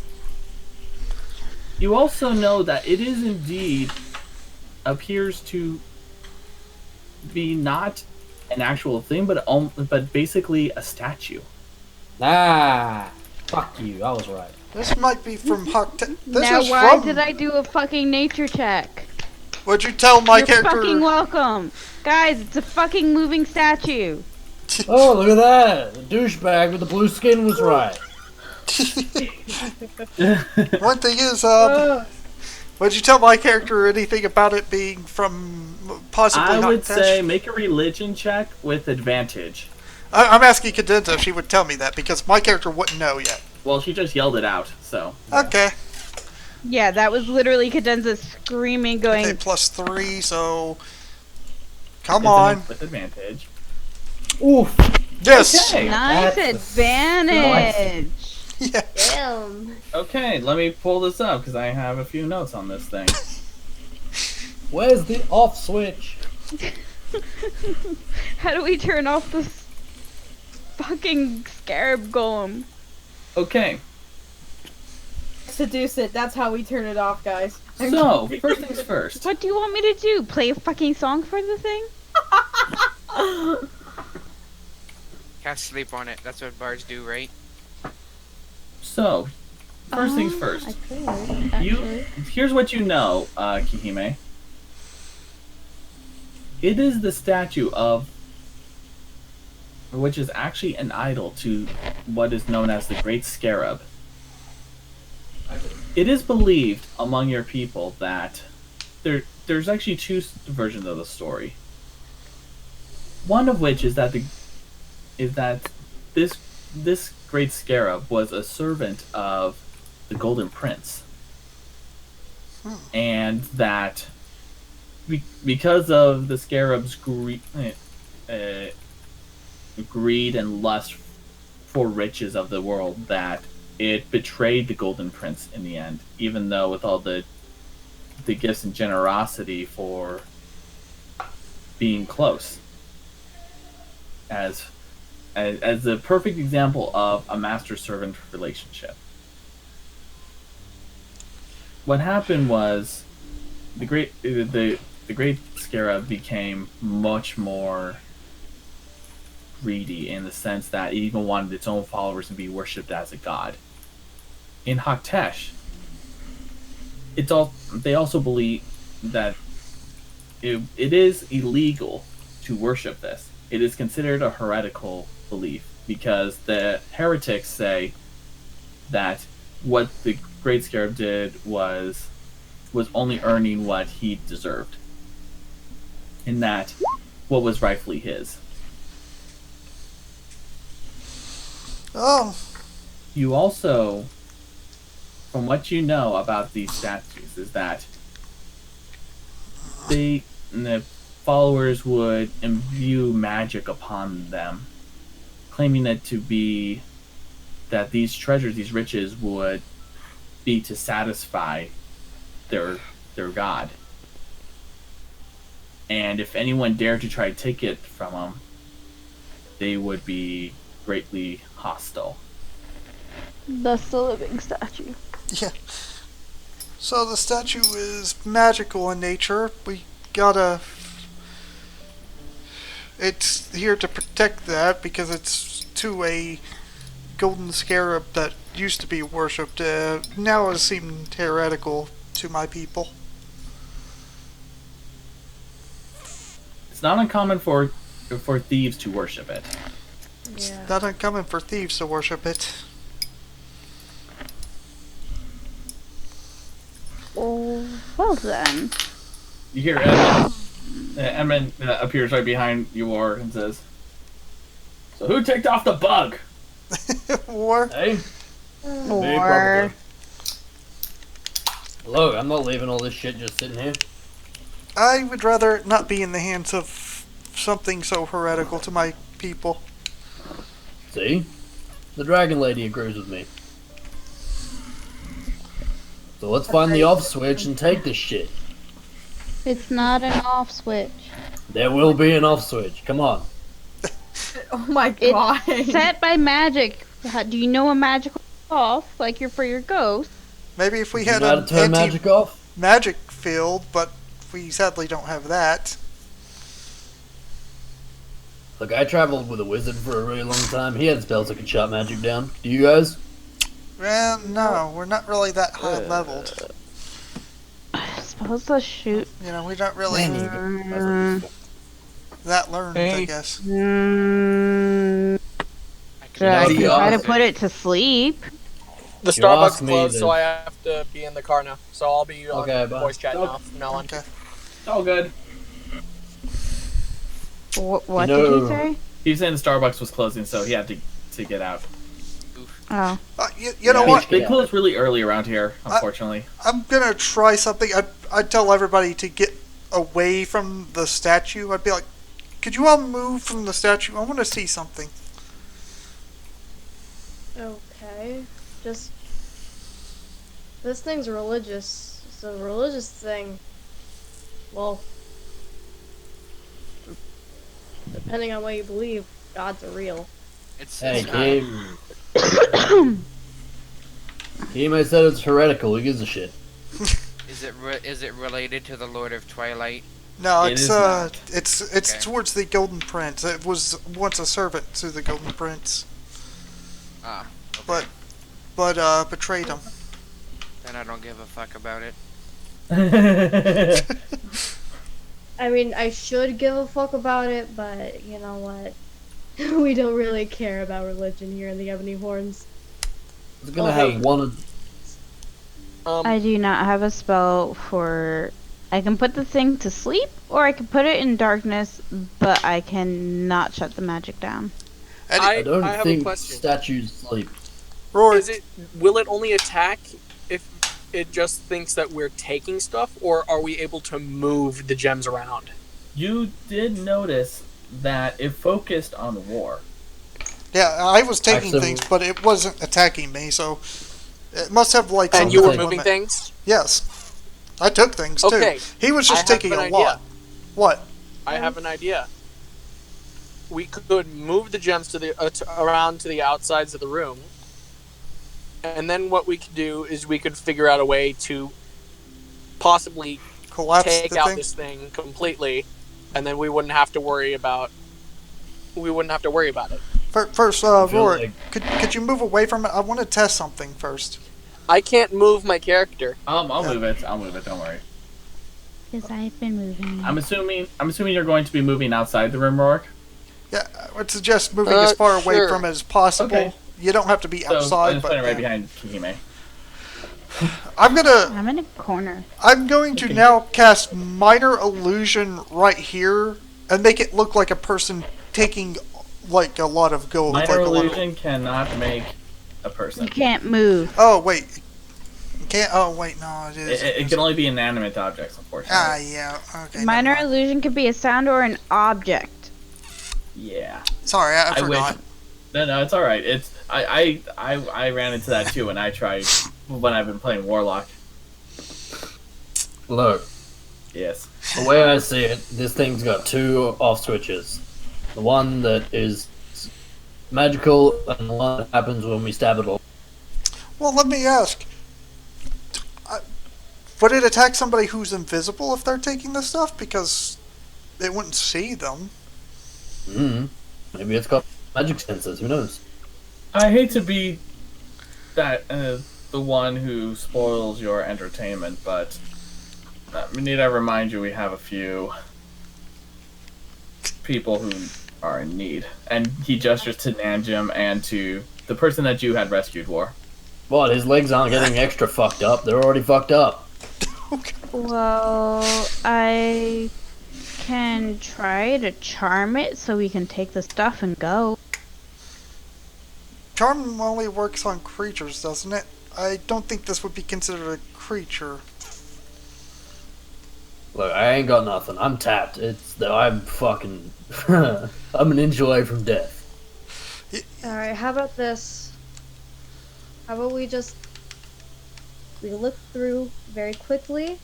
You also know that it is indeed appears to be not an actual thing, but basically a statue. Ah, fuck you. I was right. This might be from This Now is why from... did I do a fucking nature check? Would you tell my You're character... fucking welcome. Guys, it's a fucking moving statue. Oh, look at that. The douchebag with the blue skin was right. One thing is, would you tell my character anything about it being from possibly I would Haktesh? say make a religion check with advantage. I'm asking Cadenza if she would tell me that, because my character wouldn't know yet. Well, she just yelled it out, so. Okay. Yeah, that was literally Cadenza screaming, going, Okay, +3, so... Come It's on. with advantage. Oof. Yes! Okay. nice That's advantage. Yeah. Damn. Okay, let me pull this up because I have a few notes on this thing. Where's the off switch? How do we turn off this fucking scarab golem? Okay, Seduce it. That's how we turn it off, guys. so first things first. What do you want me to do? Play a fucking song for the thing? Cast sleep on it. That's what bards do, right? So, first things first. I could, actually. Here's what you know, Kihime. It is the statue of, which is actually an idol to what is known as the Great Scarab. It is believed among your people that there's actually two versions of the story. One of which is that this Great Scarab was a servant of the Golden Prince, and that because of the Scarab's greed and lust for riches of the world, that it betrayed the Golden Prince in the end, even though with all the gifts and generosity for being close. As a perfect example of a master-servant relationship. What happened was the great Scarab became much more greedy in the sense that it even wanted its own followers to be worshipped as a god. In Haktesh, they also believe that it is illegal to worship this. It is considered a heretical belief because the heretics say that what the Great Scarab did was only earning what he deserved. In that, what was rightfully his. Oh, You also, from what you know about these statues, is that the followers would imbue magic upon them, claiming it to be that these treasures, these riches, would be to satisfy their god. And if anyone dared to try to take it from them, they would be greatly hostile. Thus the living statue. yeah. So the statue is magical in nature. We gotta... It's here to protect that because it's to a golden scarab that used to be worshipped. Now it seemed heretical to my people. It's not uncommon for thieves to worship it. Yeah. Not uncommon for thieves to worship it. Oh, well then. You hear Edmund. Edmund appears right behind Yor and says, "So who ticked off the bug? Or Hey, Me, Or probably. Look, I'm not leaving all this shit just sitting here. I would rather it not be in the hands of something so heretical to my people. See? The Dragon Lady agrees with me. So let's find the off switch and take this shit. it's not an off switch. There will be an off switch. Come on. Oh my god. It's set by magic. Do you know a magical off, like you're for your ghost? Maybe if we You had know how an to turn magic off? anti-magic field, but we sadly don't have that. Look, I traveled with a wizard for a really long time. He had spells that could shut magic down. Do you guys? Well, no, we're not really that high leveled. I suppose let's shoot. You know, we're not really that learned, I Hey. guess. Mm, I can so I do can the try to opposite. put it to sleep. The You Starbucks asked me closed, to- so I have to be in the car now. So I'll be on Okay, bye. voice chat now from now on. Okay. it's all good." What You did know- he say? He was saying Starbucks was closing, so he had to get out. Oh. You know Yeah, what? They close really early around here, unfortunately. I'm gonna try something. I'd tell everybody to get away from the statue. I'd be like, could you all move from the statue? I want to see something. Okay. Just. This thing's religious. It's a religious thing. Well. Depending on what you believe, gods are real. It's, Hey, it's not. Kim. Kim said it's heretical. Who gives a shit? Is it related to the Lord of Twilight? No, It it's is not. it's Okay. towards the Golden Prince. It was once a servant to the Golden Prince, Ah, okay. but betrayed him. Then I don't give a fuck about it. I mean, I should give a fuck about it, but you know what? We don't really care about religion here in the Ebony Horns. It's gonna Oh, have hey. one. I do not have a spell for. I can put the thing to sleep, or I can put it in darkness, but I cannot shut the magic down. And I don't I have a think question. statues sleep. Rory, Will it only attack if it just thinks that we're taking stuff, or are we able to move the gems around? You did notice that it focused on war. yeah, I was taking Actually- things, but it wasn't attacking me, so it must have like. And some you were kind of moving limit. things? Yes, I took things too. Okay, He was I just have taking an a idea. lot. What? I have an idea. We could move the gems to the around to the outsides of the room, and then what we could do is we could figure out a way to possibly Collapse take the out thing? this thing completely, and then we wouldn't have to worry about. We wouldn't have to worry about it. First, feel Rory, like- could you move away from it? I want to test something first. I can't move my character. I'll move it. I'll move it. Don't worry. Because I've been moving. I'm assuming you're going to be moving outside the room, Rourke. Yeah, I would suggest moving as far away sure. from it as possible. Okay. You don't have to be So I'm outside, just but putting it right yeah. behind Kihime. I'm gonna. I'm in a corner. I'm going to now cast Minor Illusion right here and make it look like a person taking like a lot of gold. Minor like a lot of- illusion cannot make a person. You can't move. Oh wait, can't. Oh wait, no, it is. It can only be inanimate objects, unfortunately. Ah, yeah. Okay. Minor never mind. illusion could be a sound or an object. Yeah. Sorry, I I wish. forgot. No, it's all right. It's I ran into that too when I tried when I've been playing Warlock. Look, Yes. the way I see it, this thing's got two off switches. The one that is magical and the one that happens when we stab it all. Well, let me ask. Would it attack somebody who's invisible if they're taking this stuff? Because they wouldn't see them. Maybe it's got magic sensors, who knows? I hate to be that the one who spoils your entertainment, but we need to remind you we have a few people who are in need. And he gestures to Nanjum and to the person that you had rescued, War. What, his legs aren't getting extra fucked up, they're already fucked up. Well, I can try to charm it so we can take the stuff and go. Charm only works on creatures, doesn't it? I don't think this would be considered a creature. Look, I ain't got nothing, I'm tapped. I'm fucking... I'm an inch away from death. Alright, how about this? How about we look through very quickly.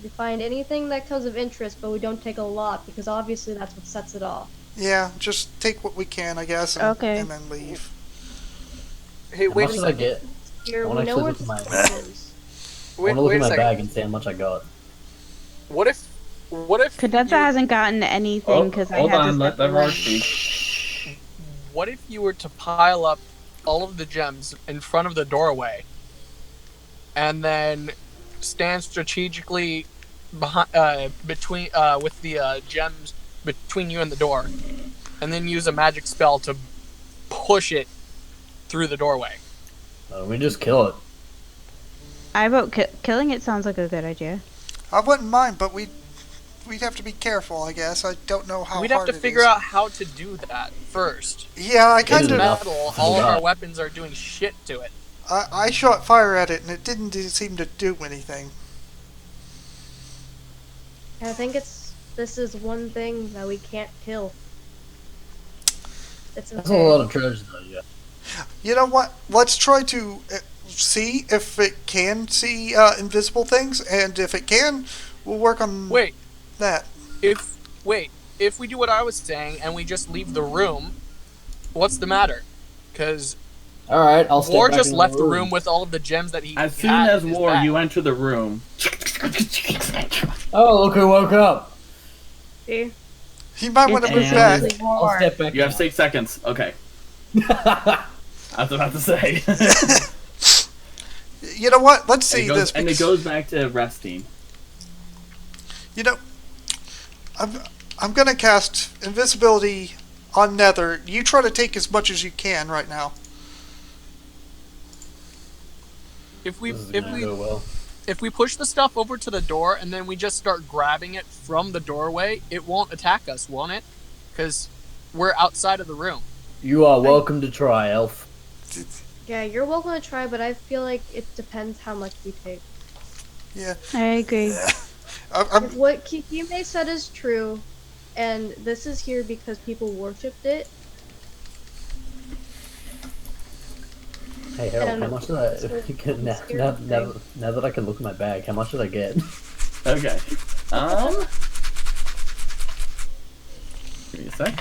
We find anything that comes of interest, but we don't take a lot, because obviously that's what sets it off. Yeah, just take what we can, I guess, and, Okay. and then leave. Hey, How wait much a did I second. get? Here, I we wanna know actually where look at my- this is. I Wait, wanna look wait at a my second. bag and see how much I got. What if Cadenza hasn't gotten anything because I hold had to on, step let them away. speak. what if you were to pile up all of the gems in front of the doorway, and then stand strategically behind, between with the gems between you and the door, and then use a magic spell to push it through the doorway? We just kill it. I vote killing it sounds like a good idea. I wouldn't mind, but we'd have to be careful, I guess. I don't know how We'd have hard to it figure is. out how to do that first. Yeah, I It kind is of... enough. Metal, for all of the our god. weapons are doing shit to it. I shot fire at it, and it didn't seem to do anything. I think this is one thing that we can't kill. It's That's a lot of treasure though, yeah. You know what? Let's try to see if it can see invisible things, and if it can, we'll work on Wait, that. if we do what I was saying and we just leave the room, what's the matter? Because Alright, I'll step War back just in left the room with all of the gems that he As soon had as in his War, bag. you enter the room. Oh, look who woke up! See? He might want to move And- back. I'll step back You have in. 6 seconds. Okay. I was about to say. You know what? Let's see and, it goes, this. and it because- goes back to resting. You know, I'm gonna cast invisibility on Nether. You try to take as much as you can right now. If we This is if gonna we go well. if we push the stuff over to the door and then we just start grabbing it from the doorway, it won't attack us, won't it? Because we're outside of the room. You are welcome to try, Elf. Yeah, you're welcome to try, but I feel like it depends how much we take. Yeah. I agree. I'm, If what Kikime said is true, and this is here because people worshipped it, Hey Harold, And how much did I... so now, scared now that I can look at my bag, how much did I get? Okay. Give me a sec.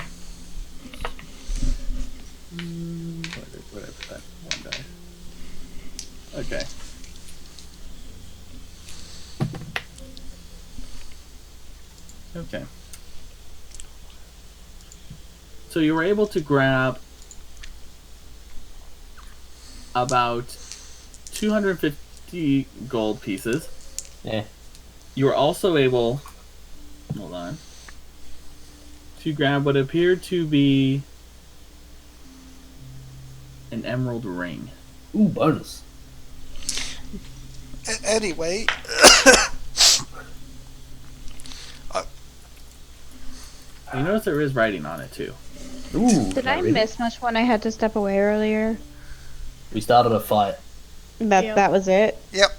Where did I put that one die? Okay. Okay. So you were able to grab about 250 gold pieces. Eh. You were also able, hold on, to grab what appeared to be an emerald ring. Ooh, bonus. Anyway, You notice there is writing on it too. Ooh, Did can I read it? miss much when I had to step away earlier? We started a fight. Yep. That was it. yep.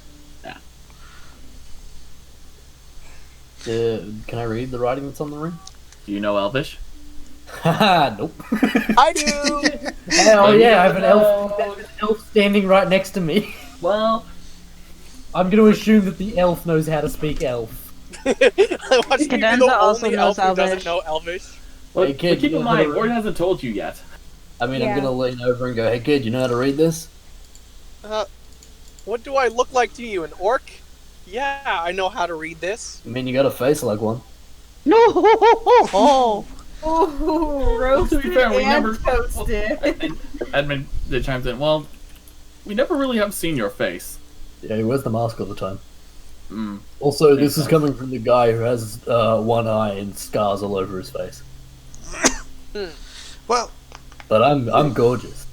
Can I read the writing that's on the ring? Do you know Elvish? Haha, nope. I do. Hell yeah, I have an No. elf standing right next to me. Well, I'm going to assume that the elf knows how to speak elf. Watch you be Cadenza the also only knows elf who doesn't Elvish. know Elvish. well Hey, kid, but keep you in know how to mind, read? Ord hasn't told you yet. I mean, Yeah. I'm going to lean over and go, hey kid, you know how to read this? What do I look like to you, an orc? Yeah, I know how to read this. I mean, you got a face like one. No! Oh! Ooh, roasted be fair, we and never- toasted. And Edmund chimes in. Well, we never really have seen your face. Yeah, he wears the mask all the time. Mm. Also, Makes this is sense. coming from the guy who has one eye and scars all over his face. Well, But I'm gorgeous.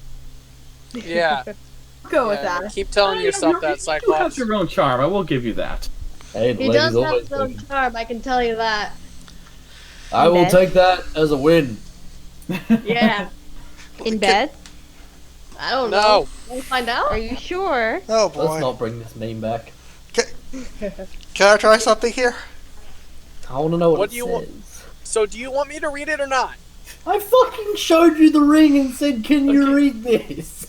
Yeah. Go with yeah, that. keep telling yourself You that, do have Cyclops. your own charm. I will give you that. Hey, the He lady's does always have some joking. charm, I can tell you that. I will bed. take that as a win. Yeah. In bed? I don't No. know. We'll find out. Are you sure? oh Let's boy. not bring this meme back. Can I try something here? I want to know what, What it do you says. want? So do you want me to read it or not? I fucking showed you the ring and said, can you Okay. read this?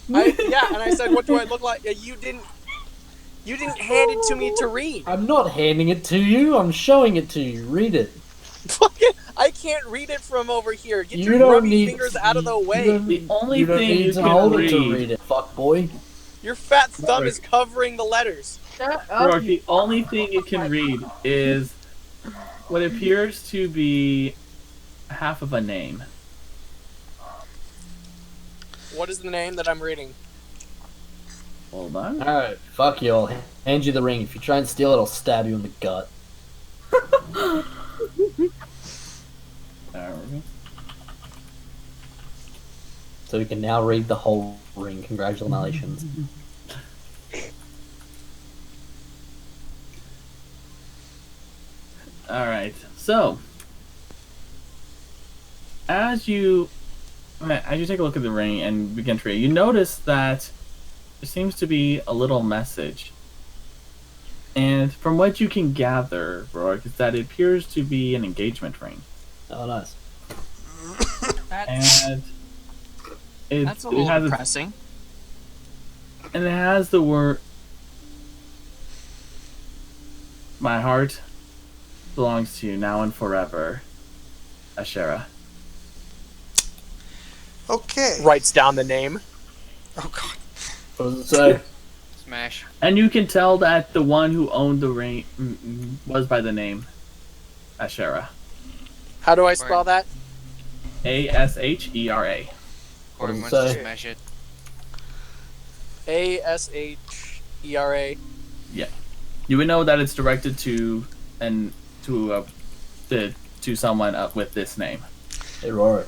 Yeah, and I said, what do I look like? You didn't hand it to me to read. I'm not handing it to you, I'm showing it to you. Read it. Fucking, I can't read it from over here. Get You your don't grubby need fingers out of the you way. don't- The only you don't thing need you to can hold it to read- read it, fuck boy. Your fat thumb is covering the letters. Shut Rourke, up. the only thing you can read is what appears to be half of a name. What is the name that I'm reading? Hold on. Alright, fuck you, I'll hand you the ring. If you try and steal it, I'll stab you in the gut. There we go. So we can now read the whole ring. Congratulations. Alright, so as you take a look at the ring and begin to read, you notice that there seems to be a little message. And from what you can gather, Rourke, is that it appears to be an engagement ring. Oh, nice. And That's a little has depressing. and it has the word, "My heart belongs to you now and forever, Ashera." Okay. Writes down the name. Oh god. What does it say? Smash. And you can tell that the one who owned the ring was by the name Ashera. How do I spell that? Ashera. What does Corey it wants say? to smash it. Ashera. You would know that it's directed to someone with this name. Hey, Rory.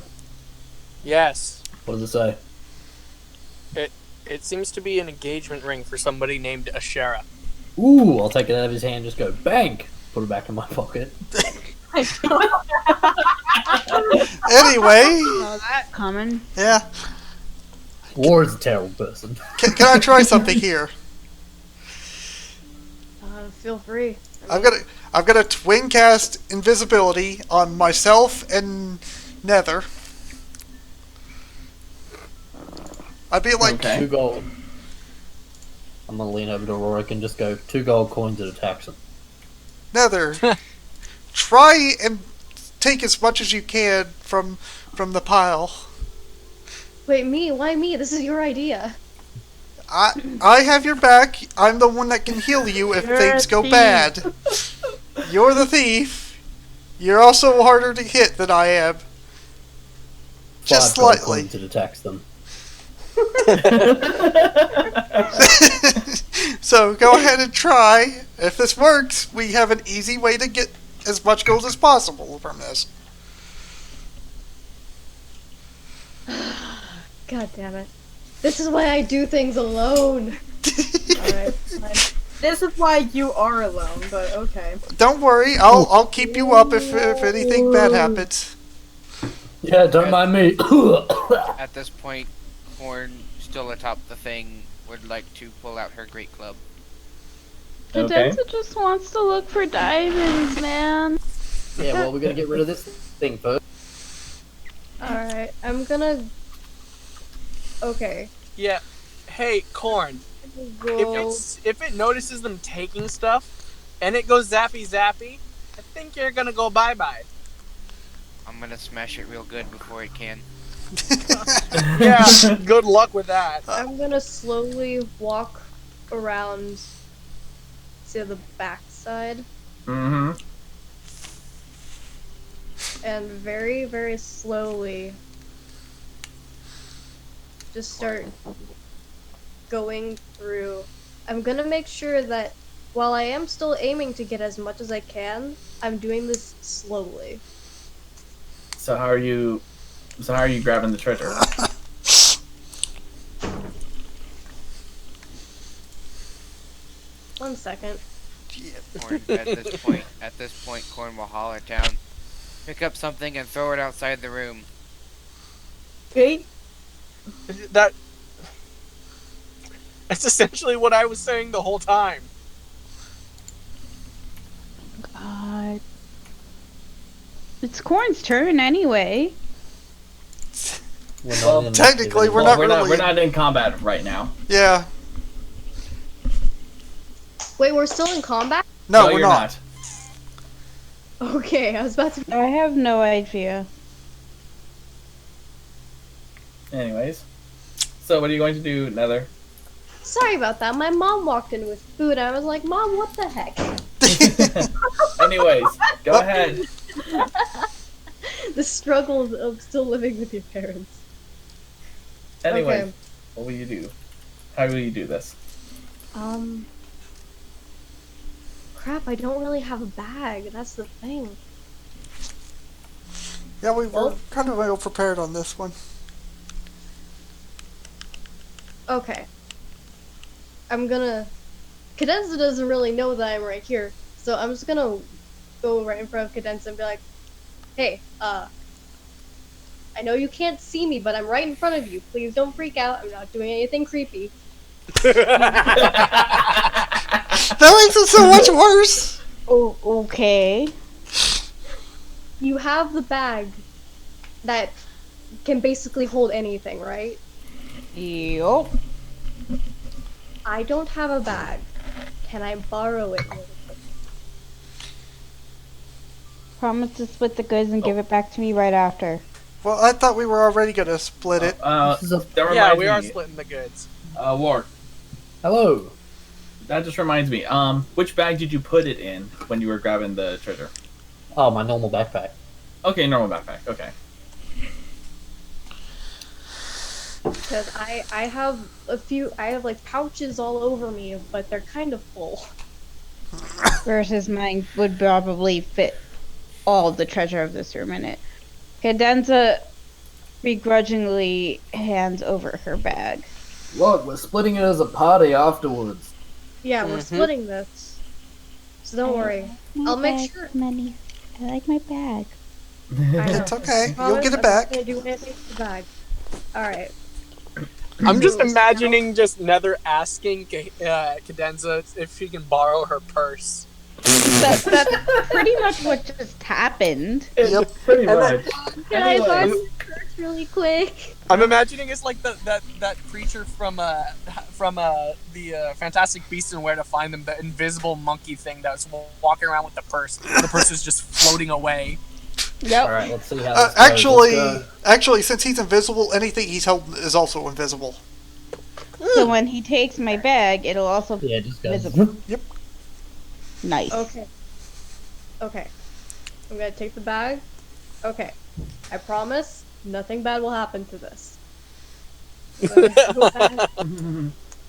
Yes. What does it say? It seems to be an engagement ring for somebody named Ashera. Ooh, I'll take it out of his hand, just go bang! Put it back in my pocket. Anyway, Common. yeah. War is a terrible person. Can I try something here? Feel free. I've got a twin cast invisibility on myself and Nether. I'd be like, Okay. 2 gold. I'm gonna lean over to Rorik and just go 2 gold coins at attacks him. Nether, try and take as much as you can from the pile. Wait, me? Why me? This is your idea. I have your back. I'm the one that can heal you if You're things a go thief. bad. You're the thief. You're also harder to hit than I am. 5 Just gold slightly. coins at attacks them. So go ahead and try. If this works, we have an easy way to get as much gold as possible from this. God damn it. This is why I do things alone. Alright, fine. This is why you are alone, but okay. Don't worry, I'll keep you up if anything bad happens. Yeah, don't mind me. At this point, Horn, still atop the thing, would like to pull out her great club. Okay. Cadenza just wants to look for diamonds, man. Yeah, well, we're gonna get rid of this thing first. Alright, I'm gonna. Okay. Yeah. Hey, Corn. Go. If it notices them taking stuff, and it goes zappy zappy, I think you're gonna go bye bye. I'm gonna smash it real good before it can. Yeah. Good luck with that. I'm gonna slowly walk around to the backside Mm-hmm. and very, very slowly just start going through. I'm gonna make sure that while I am still aiming to get as much as I can, I'm doing this slowly. So how are you grabbing the treasure? One second. Corn, at this point, Corn will holler down, pick up something and throw it outside the room. Okay. That's essentially what I was saying the whole time. God. It's Corn's turn anyway. Well, technically, we're not we're really. not in combat right now. Yeah. Wait, we're still in combat? No, we're you're not. Okay, I was about to. I have no idea. Anyways. So what are you going to do, Nether? Sorry about that. My mom walked in with food. I was like, Mom, what the heck? Anyways, go ahead. The struggles of still living with your parents. Anyways, Okay. what will you do? How will you do this? Crap, I don't really have a bag. That's the thing. Yeah, we were kind of ill prepared on this one. Okay. I'm gonna. Cadenza doesn't really know that I'm right here, so I'm just gonna go right in front of Cadenza and be like, "Hey, I know you can't see me, but I'm right in front of you. Please don't freak out. I'm not doing anything creepy." That makes it so much worse. Oh, okay. You have the bag that can basically hold anything, right? Yup. I don't have a bag. Can I borrow it? Really quick? Promise to split the goods and give it back to me right after. Well, I thought we were already gonna split it. That Yeah, reminds we are me. splitting the goods. Ward. Hello. That just reminds me. Which bag did you put it in when you were grabbing the treasure? Oh, my normal backpack. Okay, normal backpack. Okay. Because I have like pouches all over me, but they're kind of full. Versus mine would probably fit all the treasure of this room in it. Cadenza begrudgingly hands over her bag. Look, we're splitting it as a party afterwards. Yeah, we're splitting this. So don't worry. I'll make sure. Money. I like my bag. I know. It's okay. You'll Promise get it I'm back. not gonna do anything to the bag. Alright. I'm just imagining just Nether asking Cadenza if she can borrow her purse. That's pretty much what just happened. Yep. Pretty And then- much. Can I Anyways. borrow your purse really quick? I'm imagining it's like that creature from the Fantastic Beasts and Where to Find Them, the invisible monkey thing that's walking around with the purse. The purse is just floating away. Yep. Alright, let's see how this goes. Actually, since he's invisible, anything he's holding is also invisible. So when he takes my bag, it'll also be Yeah, just go. visible. Yep. Nice. Okay. Okay. I'm gonna take the bag. Okay. I promise nothing bad will happen to this.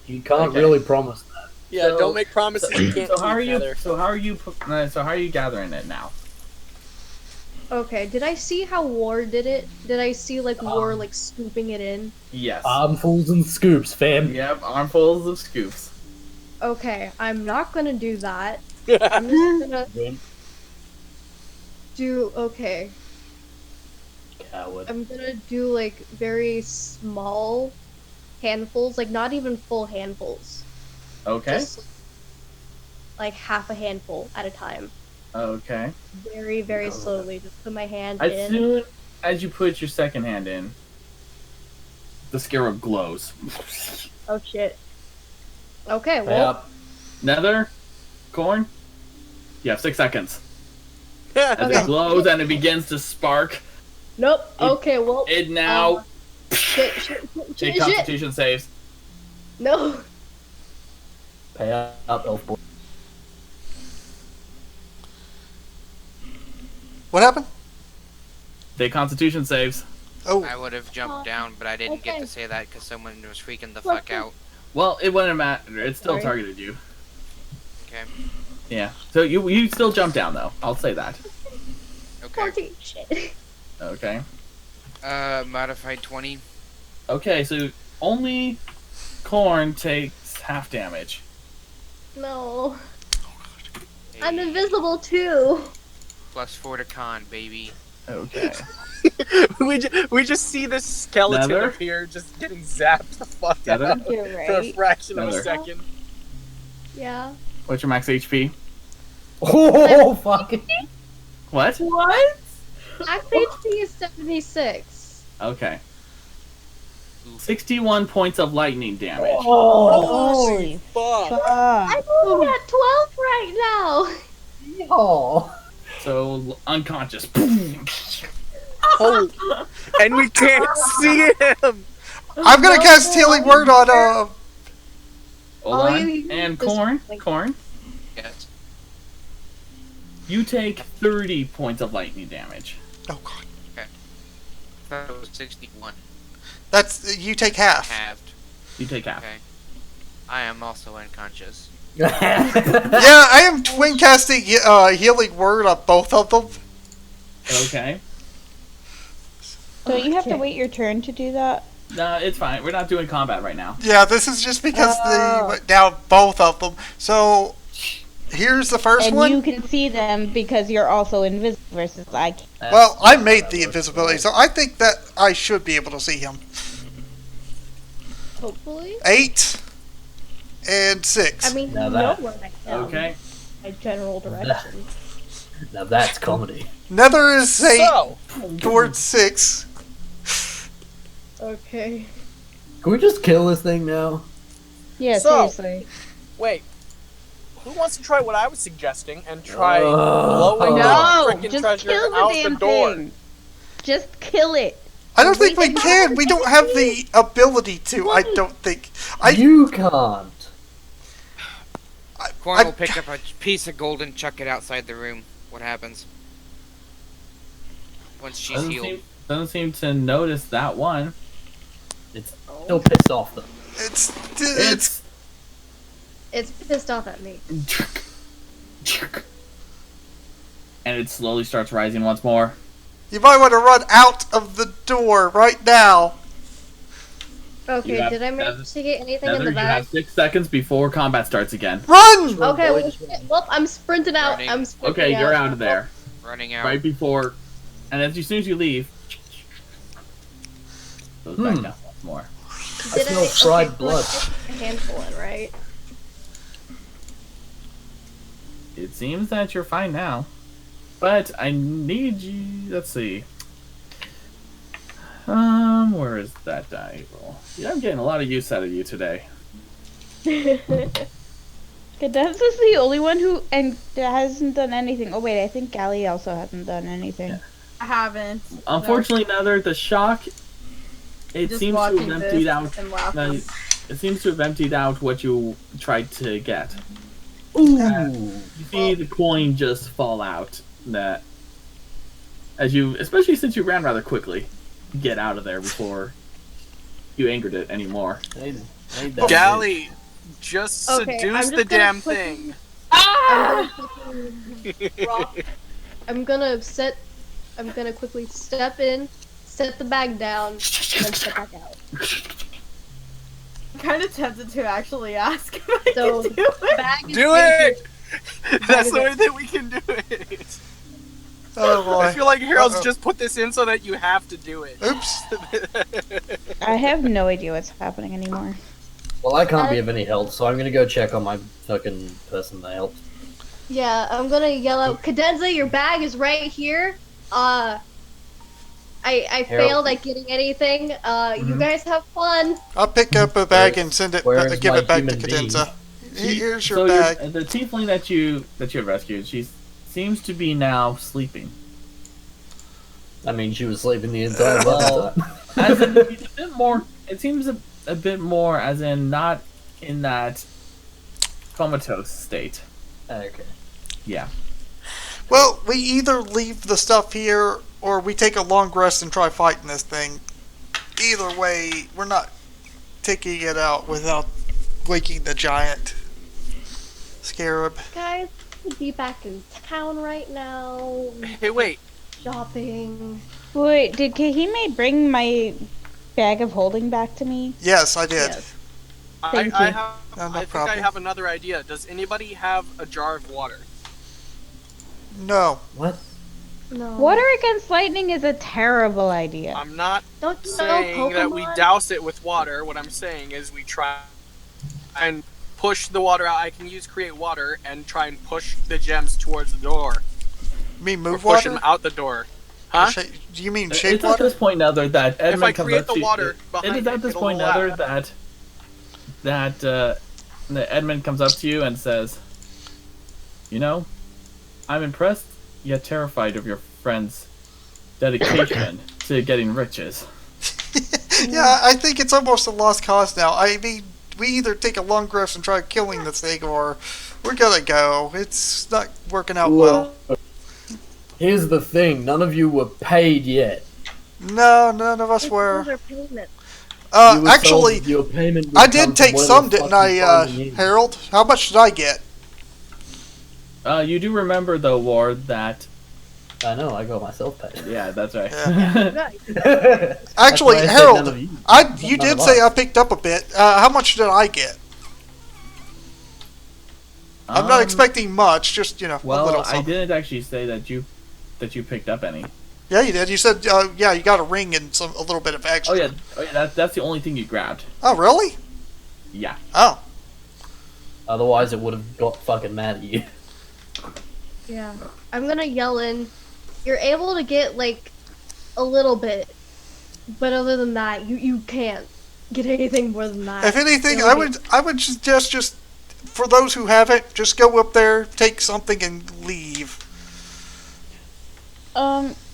You can't Okay. really promise that. Yeah, So- don't make promises you can't So how are keep, you? Nether. So how are you gathering it now? Okay, did I see how War did it? Did I see like War like scooping it in? Yes. Armfuls and scoops, fam. Yep. Armfuls of scoops. Okay, I'm not gonna do that. I'm just gonna Win. do okay. Coward. I'm gonna do like very small handfuls, like not even full handfuls. Okay. Just like half a handful at a time. Okay. Very, very slowly. Just put my hand As in. soon as you put your second hand in, the scarab glows. Oh shit. Okay, Pay well, up. Nether, Corn, you have 6 seconds. As Okay. it glows and it begins to spark, nope. Okay, well, it now shit, take Constitution saves. No. Pay up, elf boy. What happened? Take Constitution saves. Oh, I would have jumped down, but I didn't get okay. to say that because someone was freaking the fuck out. Well, it wouldn't matter. It still Sorry. targeted you. Okay. Yeah. So you still jump down though. I'll say that. Okay. 14. Shit. Okay. Modified 20. Okay. So only Corn takes half damage. No. Hey, I'm invisible too. +4 to con, baby. Okay. we just see this skeleton Nether? appear, just getting zapped the fuck Nether? out You're for a right. fraction of a Nether. second. Yeah. What's your max HP? Oh, fuck. What? What? Max HP is 76. Okay. 61 points of lightning damage. Holy Fuck. fuck. I'm only at 12 right now. Oh. So unconscious. Oh, and we can't see him. I'm gonna cast Healing Word on Hold All on. you And just, Corn, like- Corn, Yes. you take 30 points of lightning damage. Oh god, I thought it was 61. that's you take half. Halved. You take half. Okay. I am also unconscious. Yeah, I am twin casting Healing Word on both of them. Okay. Don't you have to wait your turn to do that? No, it's fine. We're not doing combat right now. Yeah, this is just because Oh. they went down both of them. So here's the first And one. you can see them because you're also invisible versus I can't. Well, I made the invisibility, so I think that I should be able to see him. Hopefully. 8 and 6. I mean, Now you that- know where I am. Okay. My general direction. Now that's comedy. Nether is 8 So, towards 6. Okay. Can we just kill this thing now? Yeah, So- seriously. wait. Who wants to try what I was suggesting and try Oh. blowing No, the freaking just treasure kill the out damn the door? thing. Just kill it. I don't think we can. We don't have the ability to. I don't think. You can't. Corn will pick up a piece of gold and chuck it outside the room. What happens? Once she's healed. Doesn't seem to notice that one. It's still pissed off though. It's It's pissed off at me. And it slowly starts rising once more. You might want to run out of the door right now. Okay, You have- did I manage to get anything in Nether, the you bag? have 6 seconds before combat starts again. Run! Okay, well, shit. Well, I'm sprinting out. Running. I'm sprinting Okay, out. you're out of there. Running out. Right before. And as soon as you leave, goes back down once more. I smell fried blood. A handful in, right? It seems that you're fine now. But I need you. Let's see. Where is that die roll? Yeah, I'm getting a lot of use out of you today. Cadence is the only one who and hasn't done anything. Oh wait, I think Gally also hasn't done anything. I haven't. Unfortunately, Nether, the shock. It Just seems to have watching emptied this out. and laughing. It seems to have emptied out what you tried to get. Ooh. You see the coin just fall out. That, as you, especially since you ran rather quickly, get out of there before you angered it anymore. Made that Gally, just Okay, seduce I'm just the gonna damn put- thing. I'm gonna quickly step in, set the bag down, and then step back out. kind of tempted to actually ask if I So can do it. bag is Do right it! That's the way that we can do it. Oh boy. I feel like Harold's Uh-oh. just put this in so that you have to do it. Oops. I have no idea what's happening anymore. Well, I can't be of any help, so I'm gonna go check on my fucking person that helped. Yeah, I'm gonna yell out, Cadenza, your bag is right here. I Harold. failed at getting anything. You guys have fun. I'll pick up a bag and send it. Where's Give my it back to human being? Cadenza. Here's your So bag. the tiefling that you have rescued, she seems to be now sleeping. I mean, she was sleeping the entire Well, time. As in, it's a bit more. It seems a bit more, as in not in that comatose state. Okay. Yeah. Well, we either leave the stuff here or we take a long rest and try fighting this thing. Either way, we're not taking it out without waking the giant scarab. Guys, we'll be back in town right now. Hey, wait. Shopping. Wait, did Kahime bring my bag of holding back to me? Yes, I did. Yes. Thank I you. have. No, no I think problem. I have another idea. Does anybody have a jar of water? No. What? No. Water against lightning is a terrible idea. I'm not Don't you know saying that we Pokemon? douse it with water. What I'm saying is we try and push the water out. I can use create water and try and push the gems towards the door. You mean Or move push water? them out the door. Huh? Do you mean shape It's at water? this point now that Edmund I comes create up the to water it behind is it, at this it'll point now allow- that Edmund comes up to you and says, "You know, I'm impressed yet terrified of your friend's dedication to getting riches." Yeah, I think it's almost a lost cause now. I mean, we either take a long rest and try killing this thing, or we're gonna go. It's not working out well. Here's the thing: none of you were paid yet. No, none of us Those were. are payments. You were Actually, told your payment would I come did from take whatever some, fuck didn't you I, find in you. Harold? How much did I get? You do remember though, Ward, that I know. I got myself paid. yeah, that's right. Yeah. Nice. Actually, That's why I said Harold, none of you. you None did of say I us. picked up a bit. How much did I get? I'm not expecting much, just, a Well, little I something. didn't actually say that you picked up any. Yeah, you did. You said, yeah, you got a ring and a little bit of Oh extra. yeah, that's the only thing you grabbed. Oh, really? Yeah. Oh. Otherwise, it would have got fucking mad at you. Yeah. I'm gonna yell in. You're able to get, like, a little bit. But other than that, you can't get anything more than that. If anything, It'll I would suggest just, for those who haven't, just go up there, take something, and leave.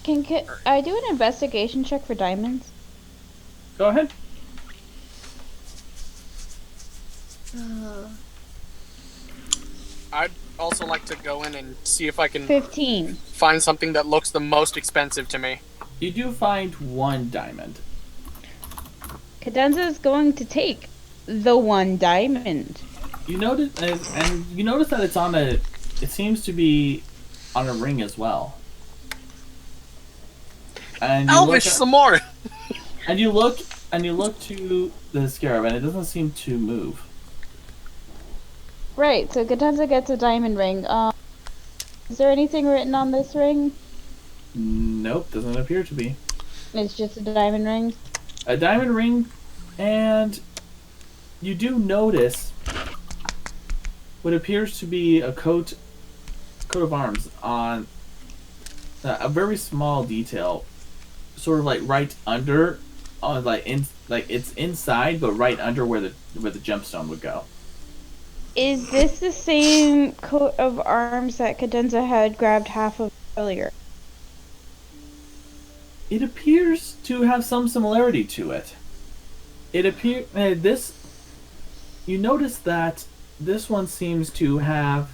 Can I do an investigation check for diamonds? Go ahead. I'd also like to go in and see if I can 15. find something that looks the most expensive to me. You do find one diamond. Cadenza is going to take the one diamond. You notice, and you notice that it's on a. It seems to be on a ring as well. And you Elvish some more! and you look to the scarab, and it doesn't seem to move. Right, so Cadenza gets a diamond ring. Is there anything written on this ring? Nope, doesn't appear to be. It's just a diamond ring. A diamond ring, and you do notice what appears to be a coat of arms on a very small detail, sort of like right under, it's inside, but right under where the gemstone would go. Is this the same coat of arms that Cadenza had grabbed half of earlier? It appears to have some similarity to it. You notice that this one seems to have,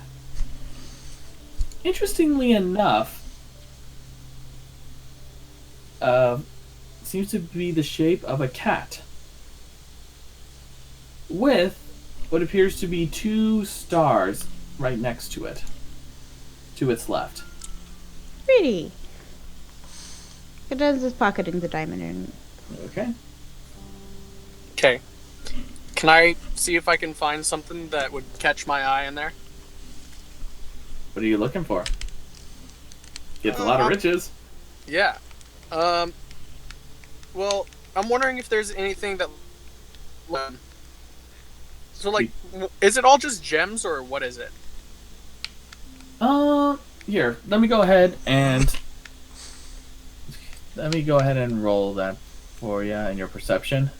interestingly enough, seems to be the shape of a cat with what appears to be 2 stars right next to it, to its left. Pretty. Cadenza's pocketing the diamond ring. Okay. Okay. Can I see if I can find something that would catch my eye in there? What are you looking for? Gets a lot of riches. Yeah. Well, I'm wondering if there's anything that. So, like, is it all just gems or what is it? Here, let me go ahead and roll that for you in your perception.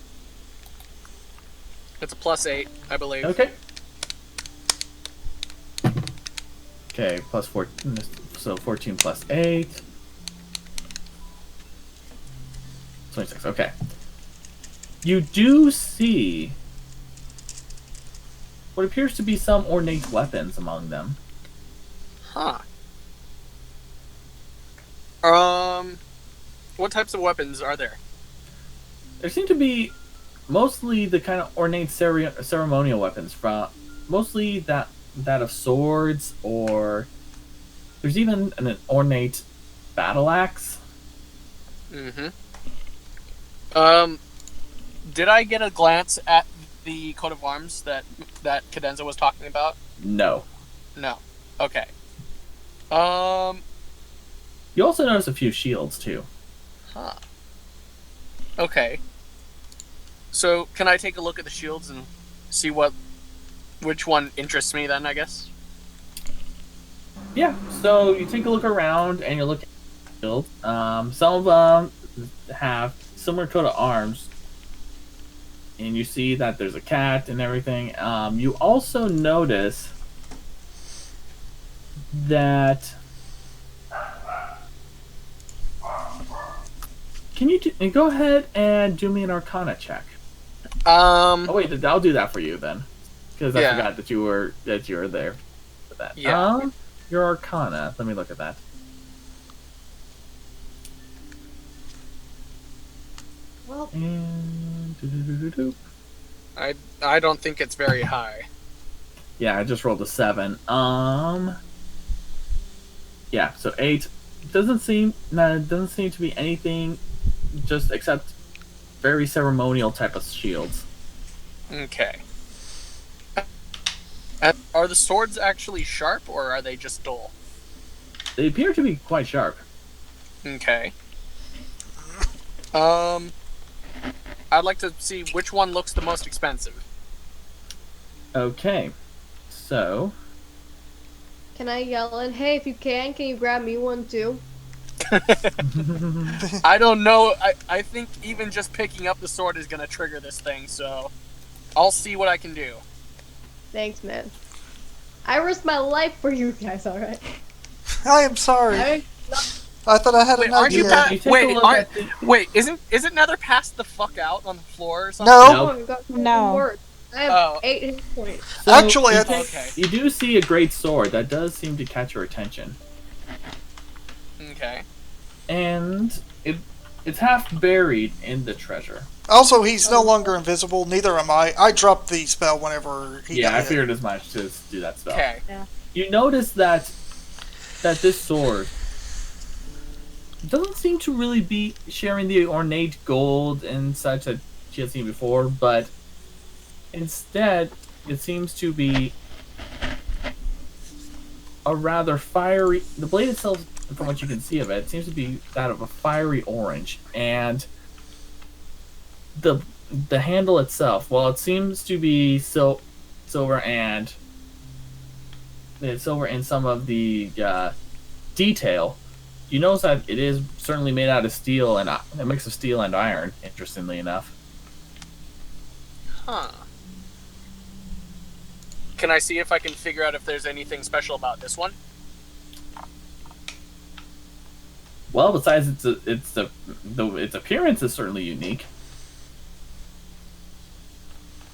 It's a +8, I believe. Okay. Okay, plus 4, so 14 plus 8. 26, okay. You do see what appears to be some ornate weapons among them. Huh. What types of weapons are there? There seem to be mostly the kind of ornate ceremonial weapons, from mostly that of swords, or there's even an ornate battle axe. Mm-hmm. Did I get a glance at the coat of arms that Cadenza was talking about? No. No. Okay. You also notice a few shields too. Huh. Okay. So, can I take a look at the shields and see which one interests me then, I guess? Yeah, so you take a look around and you look at the shield. Some of them have similar coat of arms, and you see that there's a cat and everything. You also notice that. Can you go ahead and do me an Arcana check? Oh wait, I'll do that for you then, because I forgot that you were there for that. Yeah. Your Arcana. Let me look at that. Well, And I don't think it's very high. yeah, I just rolled a 7. Yeah, so 8. Doesn't seem to be anything, just except very ceremonial type of shields. Okay. Are the swords actually sharp, or are they just dull? They appear to be quite sharp. Okay. I'd like to see which one looks the most expensive. Okay, so can I yell in, hey, if you can you grab me one too? I don't know. I think even just picking up the sword is going to trigger this thing, so I'll see what I can do. Thanks, man. I risked my life for you guys, alright? I am sorry. I thought I had an Aren't you idea. wait, isn't Nether passed the fuck out on the floor or something? No. No. I have 8 hit points. So Actually, you do see a great sword that does seem to catch your attention. Okay. And it's half buried in the treasure. Also, he's no longer invisible. Neither am I. I dropped the spell whenever he got I hit. figured as much to do that spell. Okay. Yeah. You notice that this sword doesn't seem to really be sharing the ornate gold and such that she had seen before, but instead it seems to be a rather fiery. The blade itself, from what you can see of it, seems to be that of a fiery orange, and the handle itself, while it seems to be silver and some of the detail, you notice that it is certainly made out of steel and a mix of steel and iron, interestingly enough. Huh. Can I see if I can figure out if there's anything special about this one? Well, besides its appearance is certainly unique.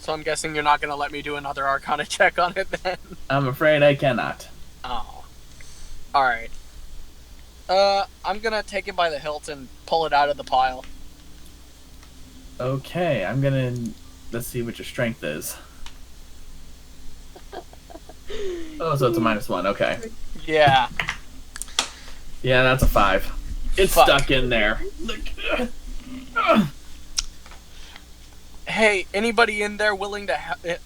So I'm guessing you're not going to let me do another Arcana check on it then? I'm afraid I cannot. Oh. Alright. I'm going to take it by the hilt and pull it out of the pile. Okay, let's see what your strength is. Oh, so it's a -1, okay. Yeah. Yeah, that's a 5. It's Fuck. stuck in there. Hey, anybody in there willing to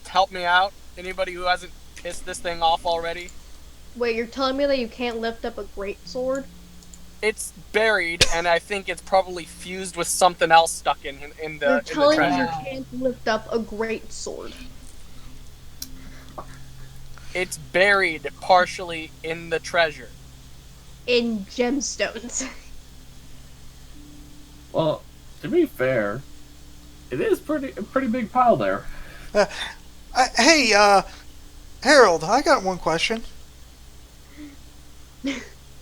help me out? Anybody who hasn't pissed this thing off already? Wait, you're telling me that you can't lift up a great sword? It's buried, and I think it's probably fused with something else stuck in You're the telling me treasure. you can't lift up a great sword. It's buried partially in the treasure. In gemstones. Well, to be fair, it is a pretty big pile there. Hey, Harold, I got one question.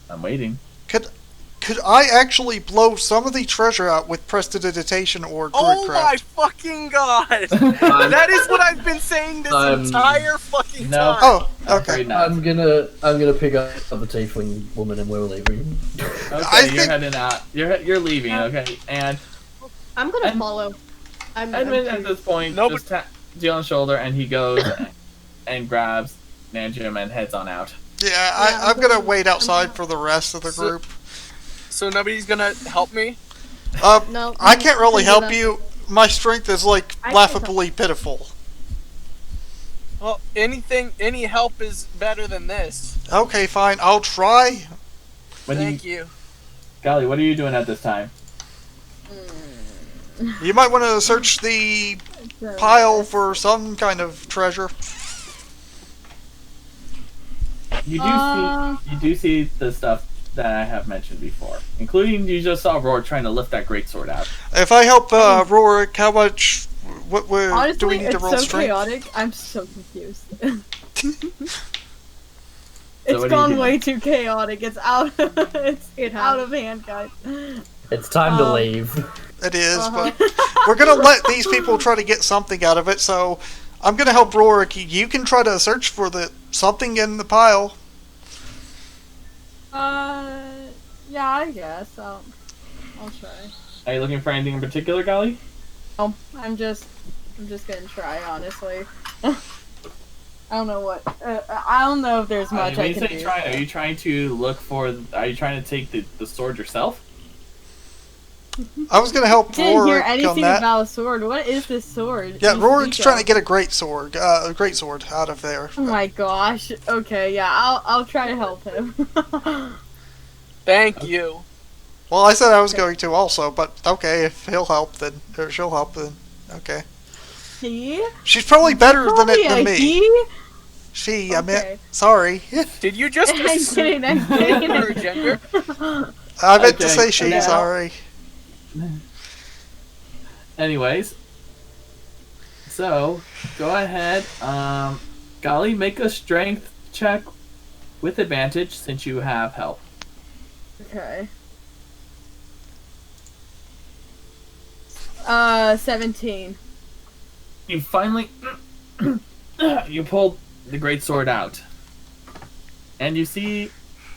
I'm waiting. Could I actually blow some of the treasure out with prestidigitation or Oh druidcraft? my fucking god! That is what I've been saying this entire fucking No. time. Oh, I'm okay. afraid not. I'm gonna pick up the tiefling woman and we're leaving. Okay, you're heading out. You're leaving. Okay, and I'm gonna And- follow. Edmund at this point just taps you on the shoulder, and he goes and grabs Nanjum and heads on out. Yeah, I'm gonna wait outside for the rest of the group. So nobody's gonna help me? No, I can't really you can do help you. My strength is like I can laughably pitiful. Well, any help is better than this. Okay, fine. I'll try. Thank you. Golly, what are you doing at this time? You might want to search the pile for some kind of treasure. You do see the stuff that I have mentioned before, including you just saw Roar trying to lift that greatsword out. If I help Rorik, how much? What Honestly, do we need to it's roll so strength? chaotic. I'm so confused. So It's what do you gone do? way too chaotic. It's out. It's out of hand, guys. It's time to leave. It is, Uh-huh. but we're gonna let these people try to get something out of it. So I'm gonna help Rorik. You can try to search for the something in the pile. Yeah, I guess. I'll try. Are you looking for anything in particular, Golly? Oh, I'm just gonna try, honestly. I don't know what. I don't know if there's much when I you can say do. try, are you trying to look for? Are you trying to take the sword yourself? I was gonna help Didn't hear Rorik on anything that. about a sword. What is this sword? Yeah, you Rorik's speak trying to of? get a great sword out of there. Oh my gosh. Okay, yeah, I'll try to help him. Thank you. Well, I said I was going to also, but okay, if he'll help, then or she'll help, then okay. He? She's probably better than Probably than a me. he? She, I Okay. meant sorry. Did you just I'm assume kidding. I'm kidding. her gender? I meant to Okay, say she. okay. Sorry. Anyways, so go ahead, Golly, make a strength check with advantage since you have help. Okay. 17. You finally you pulled the great sword out, and you see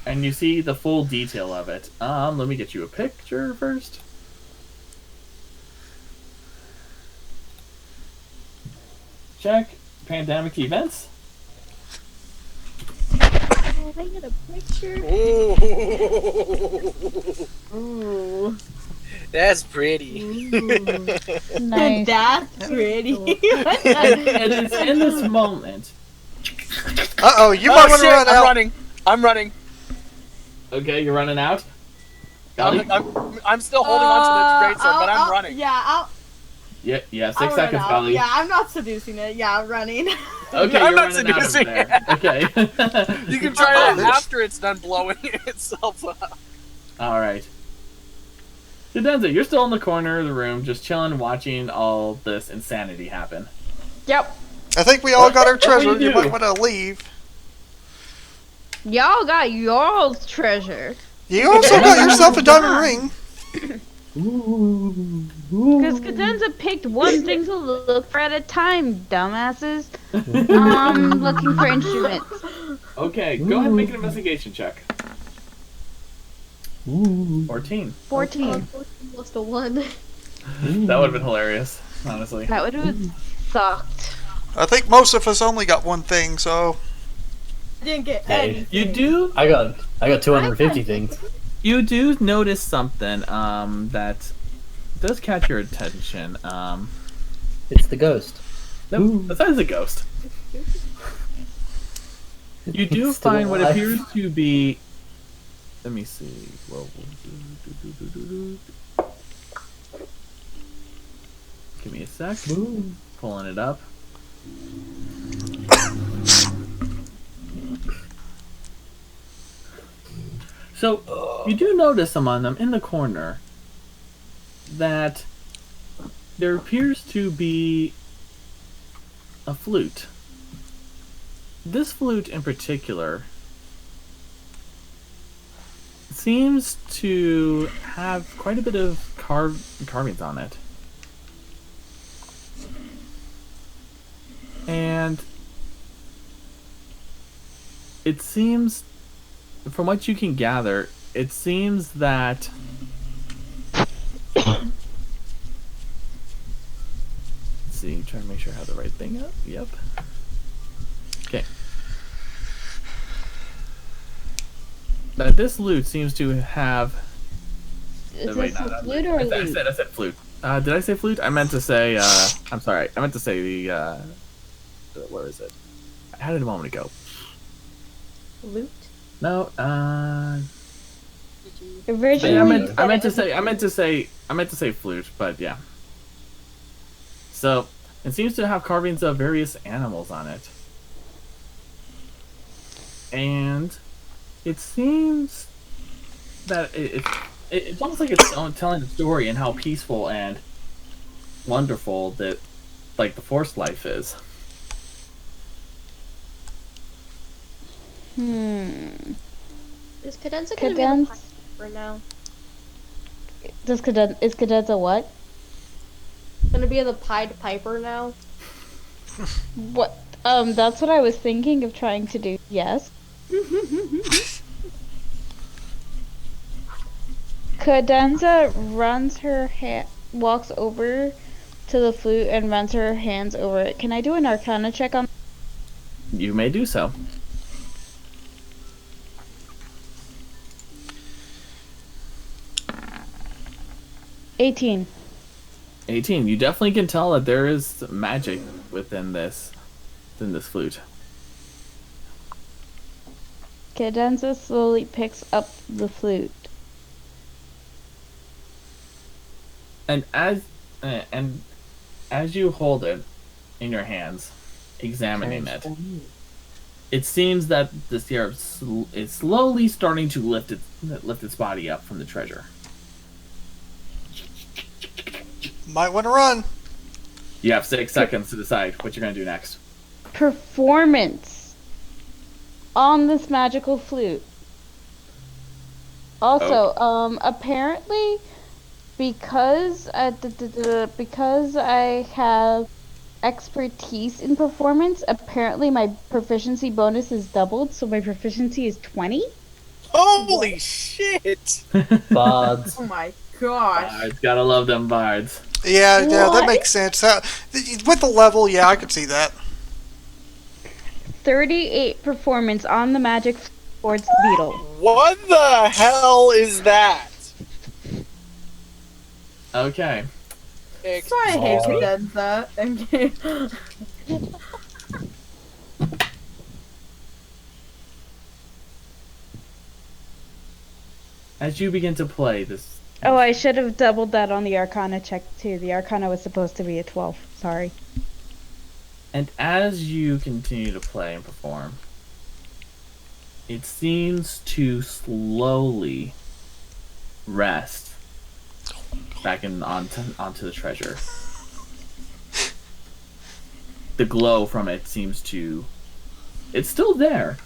the full detail of it. Let me get you a picture first. Check pandemic events. Oh, I get a picture. Ooh. That's pretty. Nice. That's pretty. And it's in this moment. You might want to shit, run out. I'm running. Okay, you're running out. Golly? I'm still holding on to the greatsword, but I'm running. Yeah, Yeah, I'll 6 run seconds, out. Golly. Yeah, I'm not seducing it. Yeah, I'm running. Okay, I'm you're not running out of seducing there. Okay. You can try that after it's done blowing itself up. All right. Cadenza, you're still in the corner of the room, just chilling, watching all this insanity happen. Yep. I think we all got our What do you treasure. You do? might want to leave. Y'all got y'all's treasure. You also got yourself a diamond ring. Because Cadenza picked one thing to look for at a time, dumbasses. Looking for instruments. Okay, go ahead and make an investigation check. 14. 14. What's the one? That would have been hilarious, honestly. That would have sucked. I think most of us only got one thing, so Didn't get Hey. anything. I got 250 things. You do notice something that does catch your attention. It's the ghost. Nope, besides the ghost. You do It's still find what alive. appears to be. Let me see. Whoa. Give me a sec. Pulling it up. So, you do notice among them in the corner that there appears to be a flute. This flute in particular seems to have quite a bit of carvings on it. And it seems, from what you can gather, it seems that let's see, trying to make sure I have the right thing up. Yep. Okay. That this lute seems to have. Is wait, this no, a not flute lute. or a I lute? said flute. Did I say flute? I meant to say. I'm sorry. I meant to say the. Where is it? I had it a moment ago. Loot? No. Originally, Yeah, I meant to say flute, but yeah. So it seems to have carvings of various animals on it, and it seems that it's almost like it's telling a story and how peaceful and wonderful that, like, the forest life is. Is Cadenza gonna be on the for now? is Cadenza what? Gonna be the Pied Piper now? What? That's what I was thinking of trying to do. Yes. Cadenza walks over to the flute and runs her hands over it. Can I do an Arcana check on? You may do so. $18. 18. You definitely can tell that there is magic within this flute. Cadenza slowly picks up the flute. And as you hold it in your hands, examining it, it seems that the syrup is slowly starting to lift its body up from the treasure. Might want to run. You have 6 seconds to decide what you're going to do next. Performance on this magical flute. Also, apparently, because I have expertise in performance, apparently my proficiency bonus is doubled, so my proficiency is 20. Holy shit! Bards. Oh my gosh. Bards, gotta love them bards. Yeah, that What? makes sense. With the level, yeah, I could see that. 38 performance on the magic towards the beetle. What the hell is that? Okay. So I hate Cadenza. Okay. As you begin to play this, Oh, I should have doubled that on the Arcana check too. The Arcana was supposed to be a 12. Sorry. and as you continue to play and perform, it seems to slowly rest back onto the treasure. The glow from it seems to... It's still there,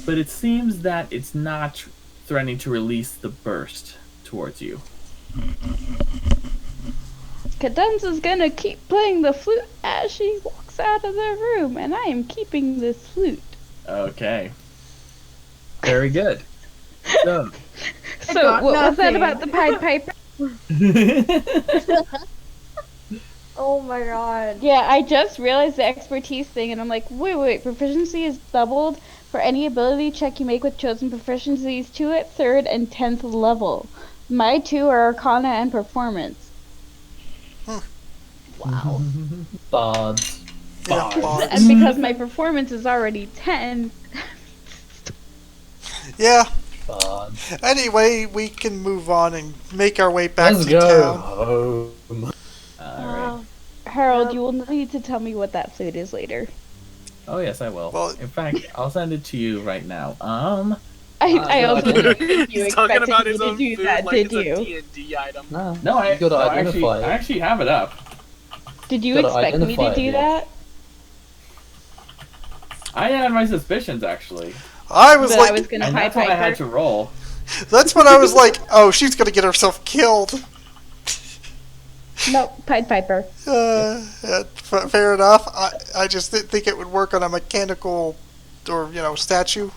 but it seems that it's not threatening to release the burst towards you. Cadenza's gonna keep playing the flute as she walks out of the room, and I am keeping this flute. Okay. Very good. So, So, got what was that nothing. about the Pied Piper? Oh my god. Yeah, I just realized the expertise thing, and I'm like, wait, proficiency is doubled for any ability check you make with chosen proficiencies 2 at 3rd and 10th level. My 2 are Arcana and Performance. Wow. Bards. Yeah, Bards. bards. And because my performance is already 10, Yeah. Bards. Anyway, we can move on and make our way back Let's to go town. home. Alright. Harold, Yep. you will need to tell me what that food is later. Oh yes, I will. Well- In fact, I'll send it to you right now. I also I didn't- didn't you He's talking expected about me his to own do food that, like did it's a you? D&D item. No, no, you gotta I identify it. actually have it up. Did you Gotta expect me identify to it, do yeah. that? I had my suspicions actually. I was But like, I was gonna And Pied that's why I had Piper. to roll. that's when I was like, oh, she's gonna get herself killed. Nope, Pied Piper. Fair enough. I just didn't think it would work on a mechanical or, statue.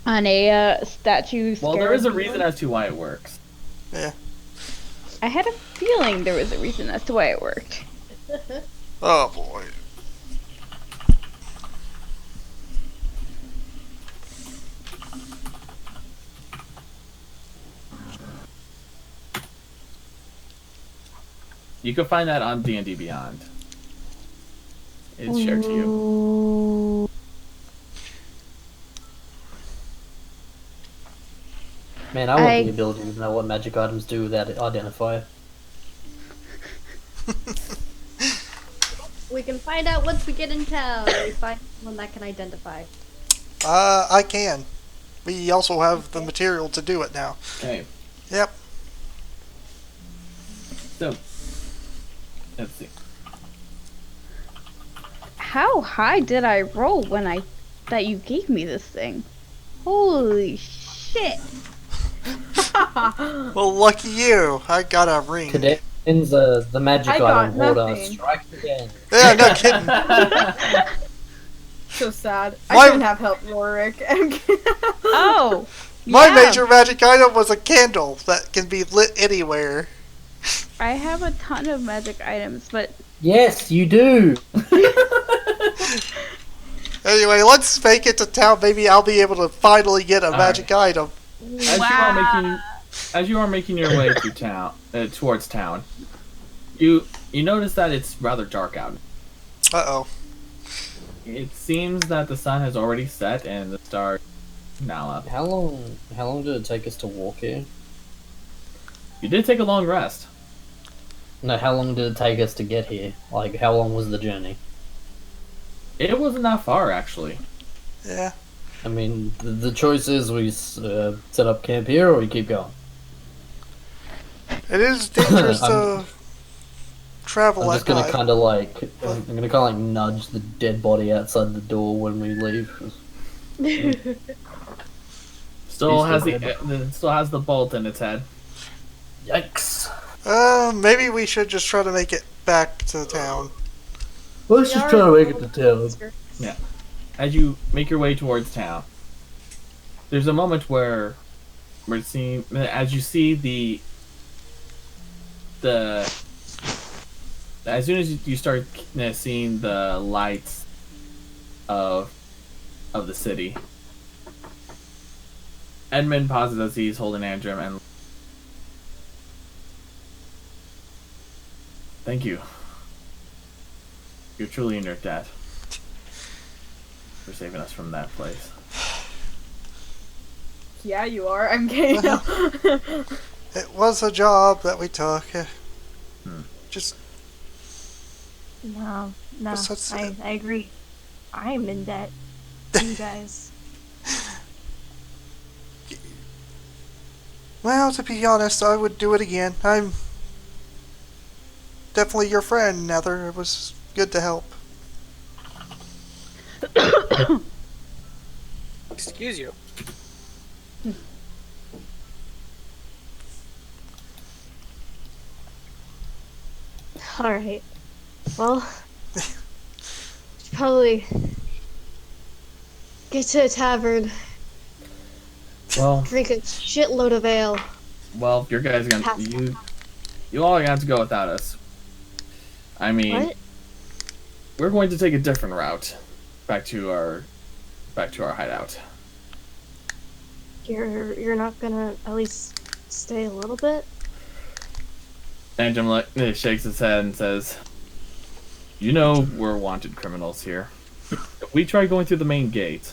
On a statue. Well, there is a scarab reason board. as to why it works. Yeah. I had a feeling there was a reason as to why it worked. Oh, boy. You can find that on D&D Beyond. It's shared to you. Man, I want I- the ability to know what magic items do with that identifier. We can find out once we get in town. We find one that can identify. I can. We also have the material to do it now. Okay, Yep. so let's see. How high did I roll when that you gave me this thing? Holy shit! Well, lucky you. I got a ring. Today ends the magic I got item order. nothing. Strike again. Yeah, no kidding. So sad. My- I couldn't have helped Rorik. Oh, My yeah. major magic item was a candle that can be lit anywhere. I have a ton of magic items, but Yes, you do. Anyway, let's make it to town. Maybe I'll be able to finally get a magic item. As you are making your way through town, towards town, you notice that it's rather dark out. Uh-oh. It seems that the sun has already set and the stars now up. How long did it take us to walk here? You did take a long rest. No, how long did it take us to get here? Like, how long was the journey? It wasn't that far, actually. Yeah. I mean, the choice is we set up camp here or we keep going. It is dangerous to travel I'm at just gonna night. kind of like, I'm gonna kind of like nudge the dead body outside the door when we leave. Still has He's still has the bolt in its head. Yikes! Maybe we should just try to make it back to town. Let's just try to make it to town. As you make your way towards town, there's a moment where we're seeing, as you see as soon as you start seeing the lights of the city, Edmund pauses as he's holding Andrew and thank you. You're truly in your debt for saving us from that place. Yeah, you are. I'm kidding. It was a job that we took. Just No, Besides- I agree. I'm in debt. You guys. well, to be honest, I would do it again. I'm definitely your friend, Nether. It was good to help. Excuse you. Alright. Well, should probably get to a tavern, Well, drink a shitload of ale. you guys are Pass. gonna you all are gonna have to go without us. I mean, What? we're going to take a different route back to our hideout. You're not gonna at least stay a little bit? Phantom shakes his head and says, "You know we're wanted criminals here. If we try going through the main gate,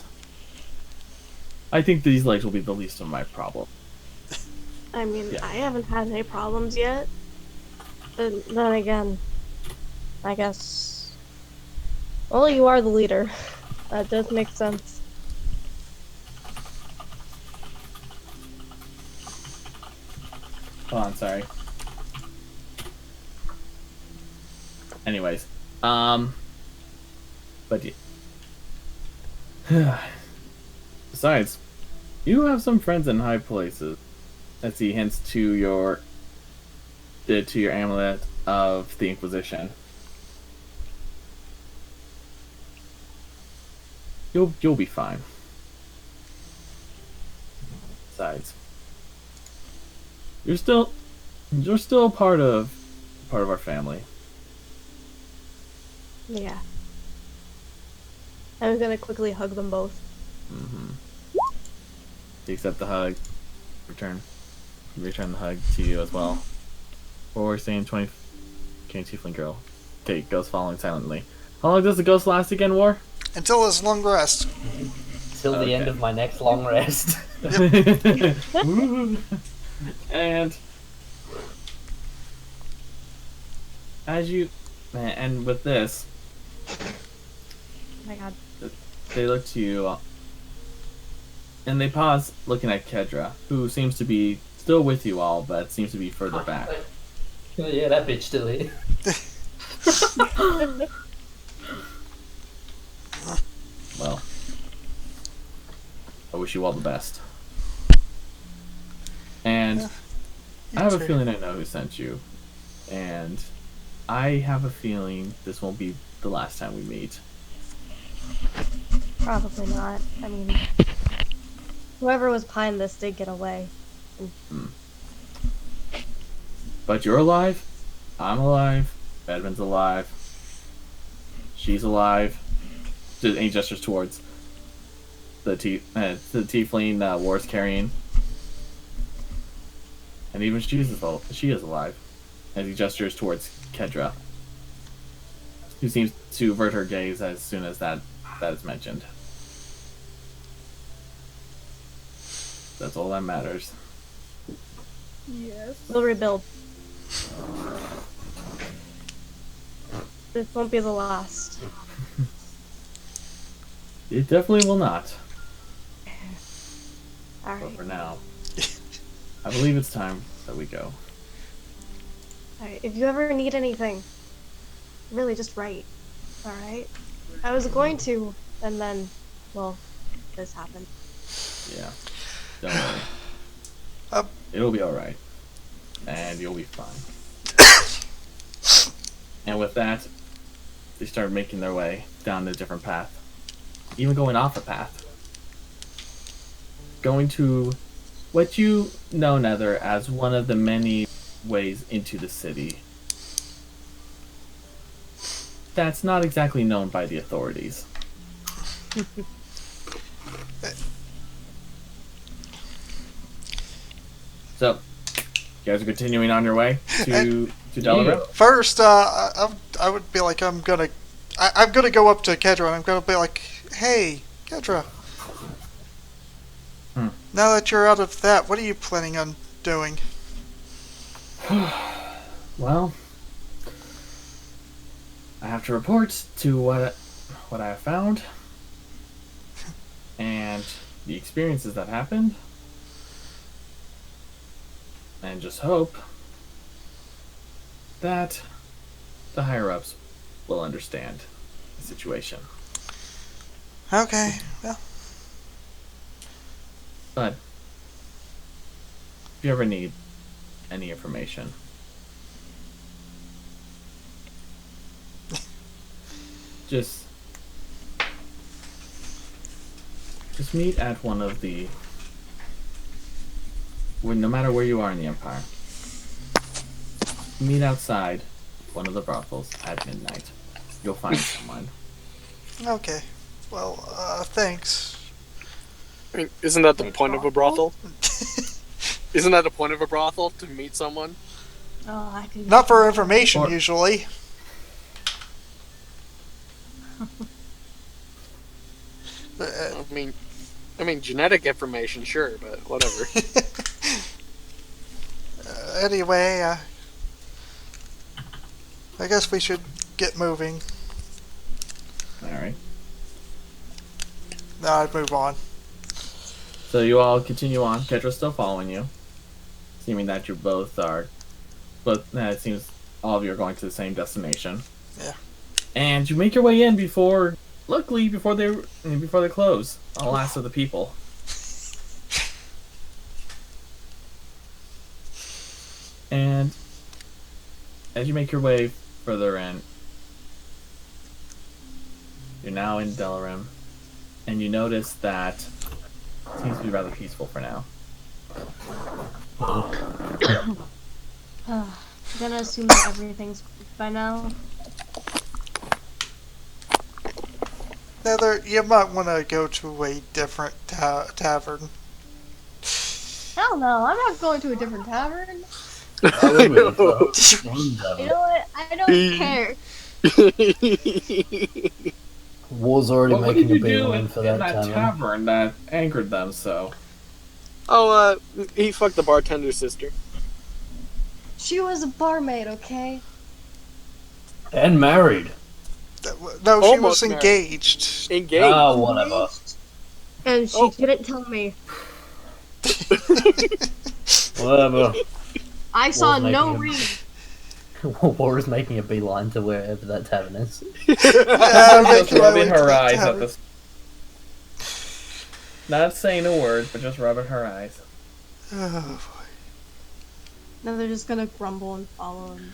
I think these legs will be the least of my problem." I mean, Yeah. I haven't had any problems yet. But then again, I guess. Well, you are the leader. That does make sense. Oh, I'm sorry. Anyways, but besides, you have some friends in high places. As he hints to your amulet of the Inquisition. You'll be fine. Besides, you're still part of our family. Yeah. I'm gonna quickly hug them both. Mm-hmm. You accept the hug. Return the hug to you as well. Or we're saying 20 tiefling girl. Okay, ghost following silently. How long does the ghost last again, War? Until his long rest. Till the end of my next long rest. And as you and with this, Oh my god. they look to you and they pause, looking at Kedra, who seems to be still with you all, but seems to be further back. Yeah, that bitch still here. Well, I wish you all the best. And I have a feeling I know who sent you. And I have a feeling this won't be the last time we meet. Probably not. I mean, whoever was behind this did get away. But you're alive, I'm alive, Edmund's alive, she's alive. And he gestures towards the tiefling War's carrying. And even she is alive. As he gestures towards Kedra, who seems to avert her gaze as soon as that is mentioned. That's all that matters. Yes. We'll rebuild. This won't be the last. It definitely will not. But Alright. for now, I believe it's time that we go. Alright, if you ever need anything, really just write. Alright? I was going to, and then, well, this happened. Yeah. Don't worry. It'll be alright. And you'll be fine. And with that, they start making their way down a different path. Even going off a path. Going to what you know, Nether, as one of the many ways into the city. That's not exactly known by the authorities. So, you guys are continuing on your way to Delaware? First, I would be like, I'm gonna go up to Kedra and I'm gonna be like, hey, Kedra. Now that you're out of that, what are you planning on doing? Well, I have to report to what I have found and the experiences that happened, and just hope that the higher-ups will understand the situation. Okay, well. But if you ever need any information, just meet at one of the, no matter where you are in the Empire, meet outside one of the brothels at midnight. You'll find someone. Okay. Well, thanks. I mean, isn't that the point of a brothel? Isn't that the point of a brothel? To meet someone? Oh, I can. Not for information, Or- usually. I mean, genetic information, sure, but whatever. Anyway, I guess we should get moving. Alright. No, I'd move on. So you all continue on. Ketra's still following you. Seeming that you both are... But it seems all of you are going to the same destination. Yeah. And you make your way in before... Luckily, before they close. The last of the people. And as you make your way further in, you're now in Delarim, and you notice that it seems to be rather peaceful for now. I'm gonna assume that everything's by now. Nether, you might want to go to a different tavern. Hell no, I'm not going to a different tavern. I would move, though. You know what? I don't care. War's already What making did a you do beeline in for that that tavern that angered them so? Oh, he fucked the bartender's sister. She was a barmaid, okay? And married. No, she was Almost married. engaged. Engaged. Ah, whatever. And she didn't tell me. Whatever. I saw War's no making reason. War is making a beeline to wherever that tavern is. Yeah, Just making my way rubbing to her that eyes at tavern. this. Not saying a word, but just rubbing her eyes. Oh, No, they're just gonna grumble and follow him.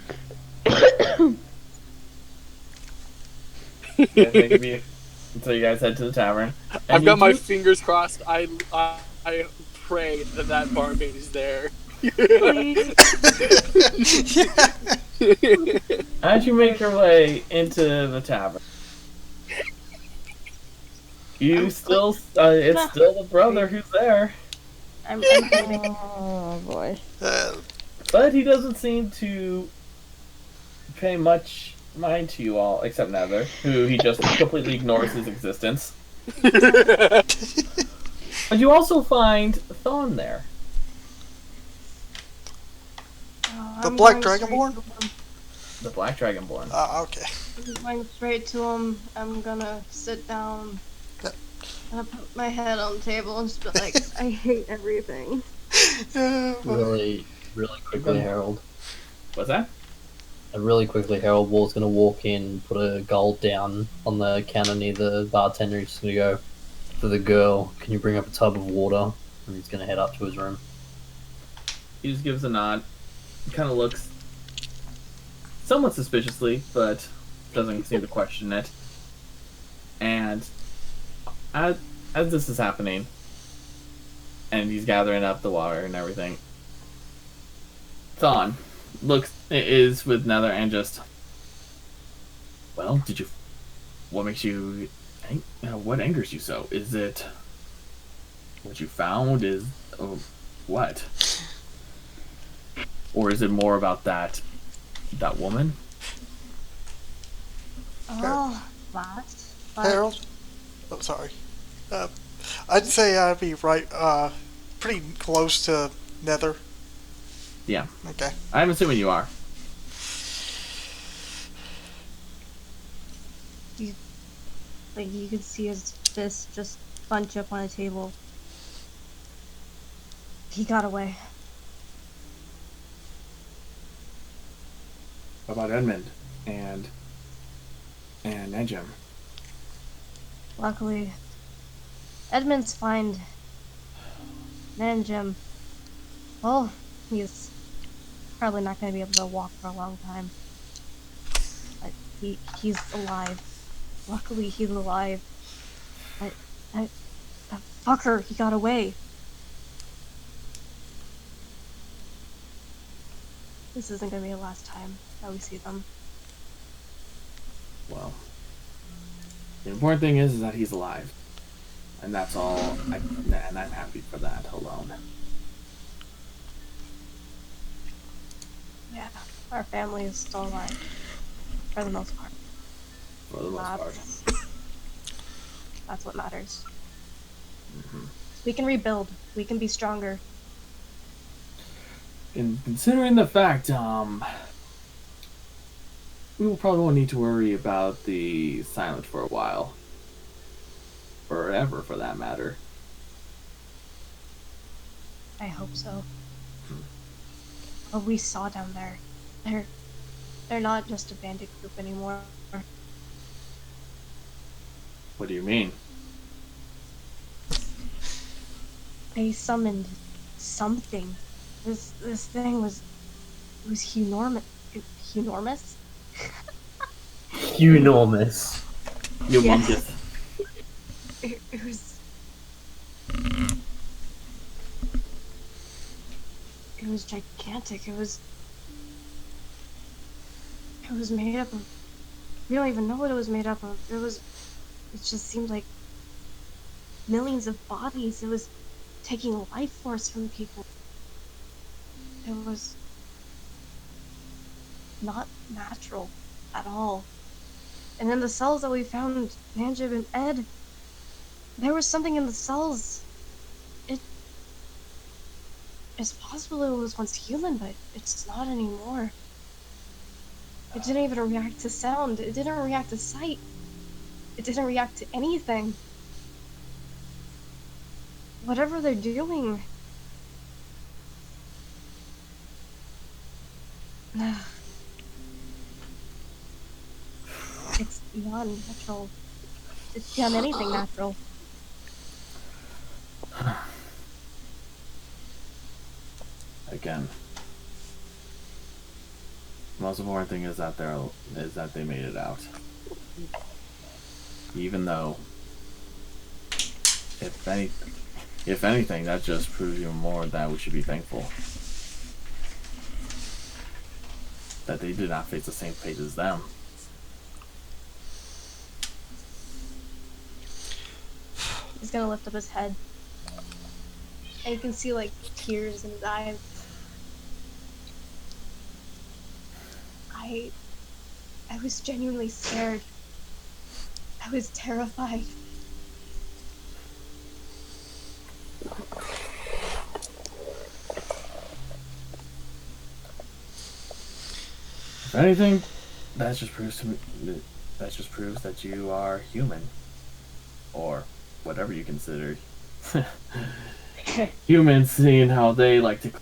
So you guys head to the tavern. I've got my fingers crossed. I pray that that barmaid is there. Please. As you make your way into the tavern, it's still the brother who's there, I'm kidding. Oh boy. but he doesn't seem to pay much mind to you all, except Nether, who he just completely ignores his existence. But you also find Thawne there. The I'm Black going straight Dragonborn? to him. The Black Dragonborn. Okay. I'm going straight to him. I'm gonna sit down. Yep. I'm gonna put my head on the table and just be like, I hate everything. Really quickly, Harold. What's that? Really quickly, Harold War's gonna walk in, put a gold down on the counter near the bartender. He's gonna go, for the girl, can you bring up a tub of water? And he's gonna head up to his room. He just gives a nod. Kind of looks somewhat suspiciously, but doesn't seem to question it. And as this is happening, and he's gathering up the water and everything, Thawne is with Nether and just, well, what makes you, what angers you so? Is it what you found? What? Or is it more about that woman? Oh, what? Harold? Oh, sorry. I'd say I'd be right, pretty close to Nether. Yeah. Okay. I'm assuming you are. Like, you could see his fist just bunch up on a table. He got away. What about Edmund and Nejim? Luckily, Edmund's fine. Jim, well, he's probably not going to be able to walk for a long time. But he's alive. Luckily, he's alive. That fucker, he got away. This isn't going to be the last time that we see them. Well, the important thing is that he's alive, and that's all. And I'm happy for that alone. Yeah, our family is still alive. For the most part. For the most part. That's what matters. Mm-hmm. We can rebuild. We can be stronger. And considering the fact, we will probably won't need to worry about the silent for a while. Forever, for that matter. I hope so. What we saw down there, they're not just a bandit group anymore. What do you mean? They summoned something. This thing was enormous. Enormous? Enormous. Humongous. It was. It was gigantic. It was made up of. We don't even know what it was made up of. It just seemed like millions of bodies. It was taking life force from people. It was not natural at all. And in the cells that we found, Nanjib and Ed, there was something in the cells. It's possible it was once human, but it's not anymore. It didn't even react to sound. It didn't react to sight. It didn't react to anything. Whatever they're doing. It's beyond natural. It's beyond anything natural. Again, the most important thing is that they made it out. Even though, if anything, that just proves even more that we should be thankful that they did not face the same fate as them. He's gonna lift up his head. And you can see, like, tears in his eyes. I was genuinely scared. I was terrified. If anything, that just proves that you are human, or whatever you consider humans, seeing how they like to.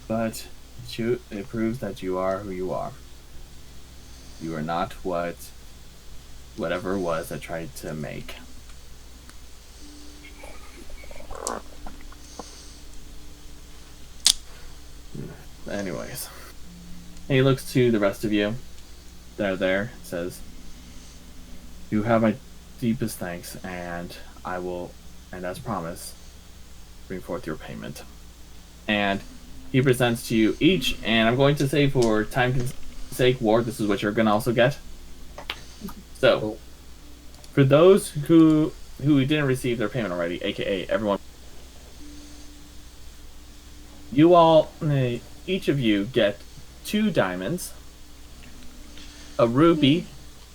But it proves that you are who you are. You are not whatever it was that tried to make. Anyways. And he looks to the rest of you that are there, says, "You have my deepest thanks, and I will, and as promised, bring forth your payment." And he presents to you each, and I'm going to say for time's sake, Ward, this is what you're going to also get. So, for those who didn't receive their payment already, aka everyone, you all, each of you get 2 diamonds, a ruby,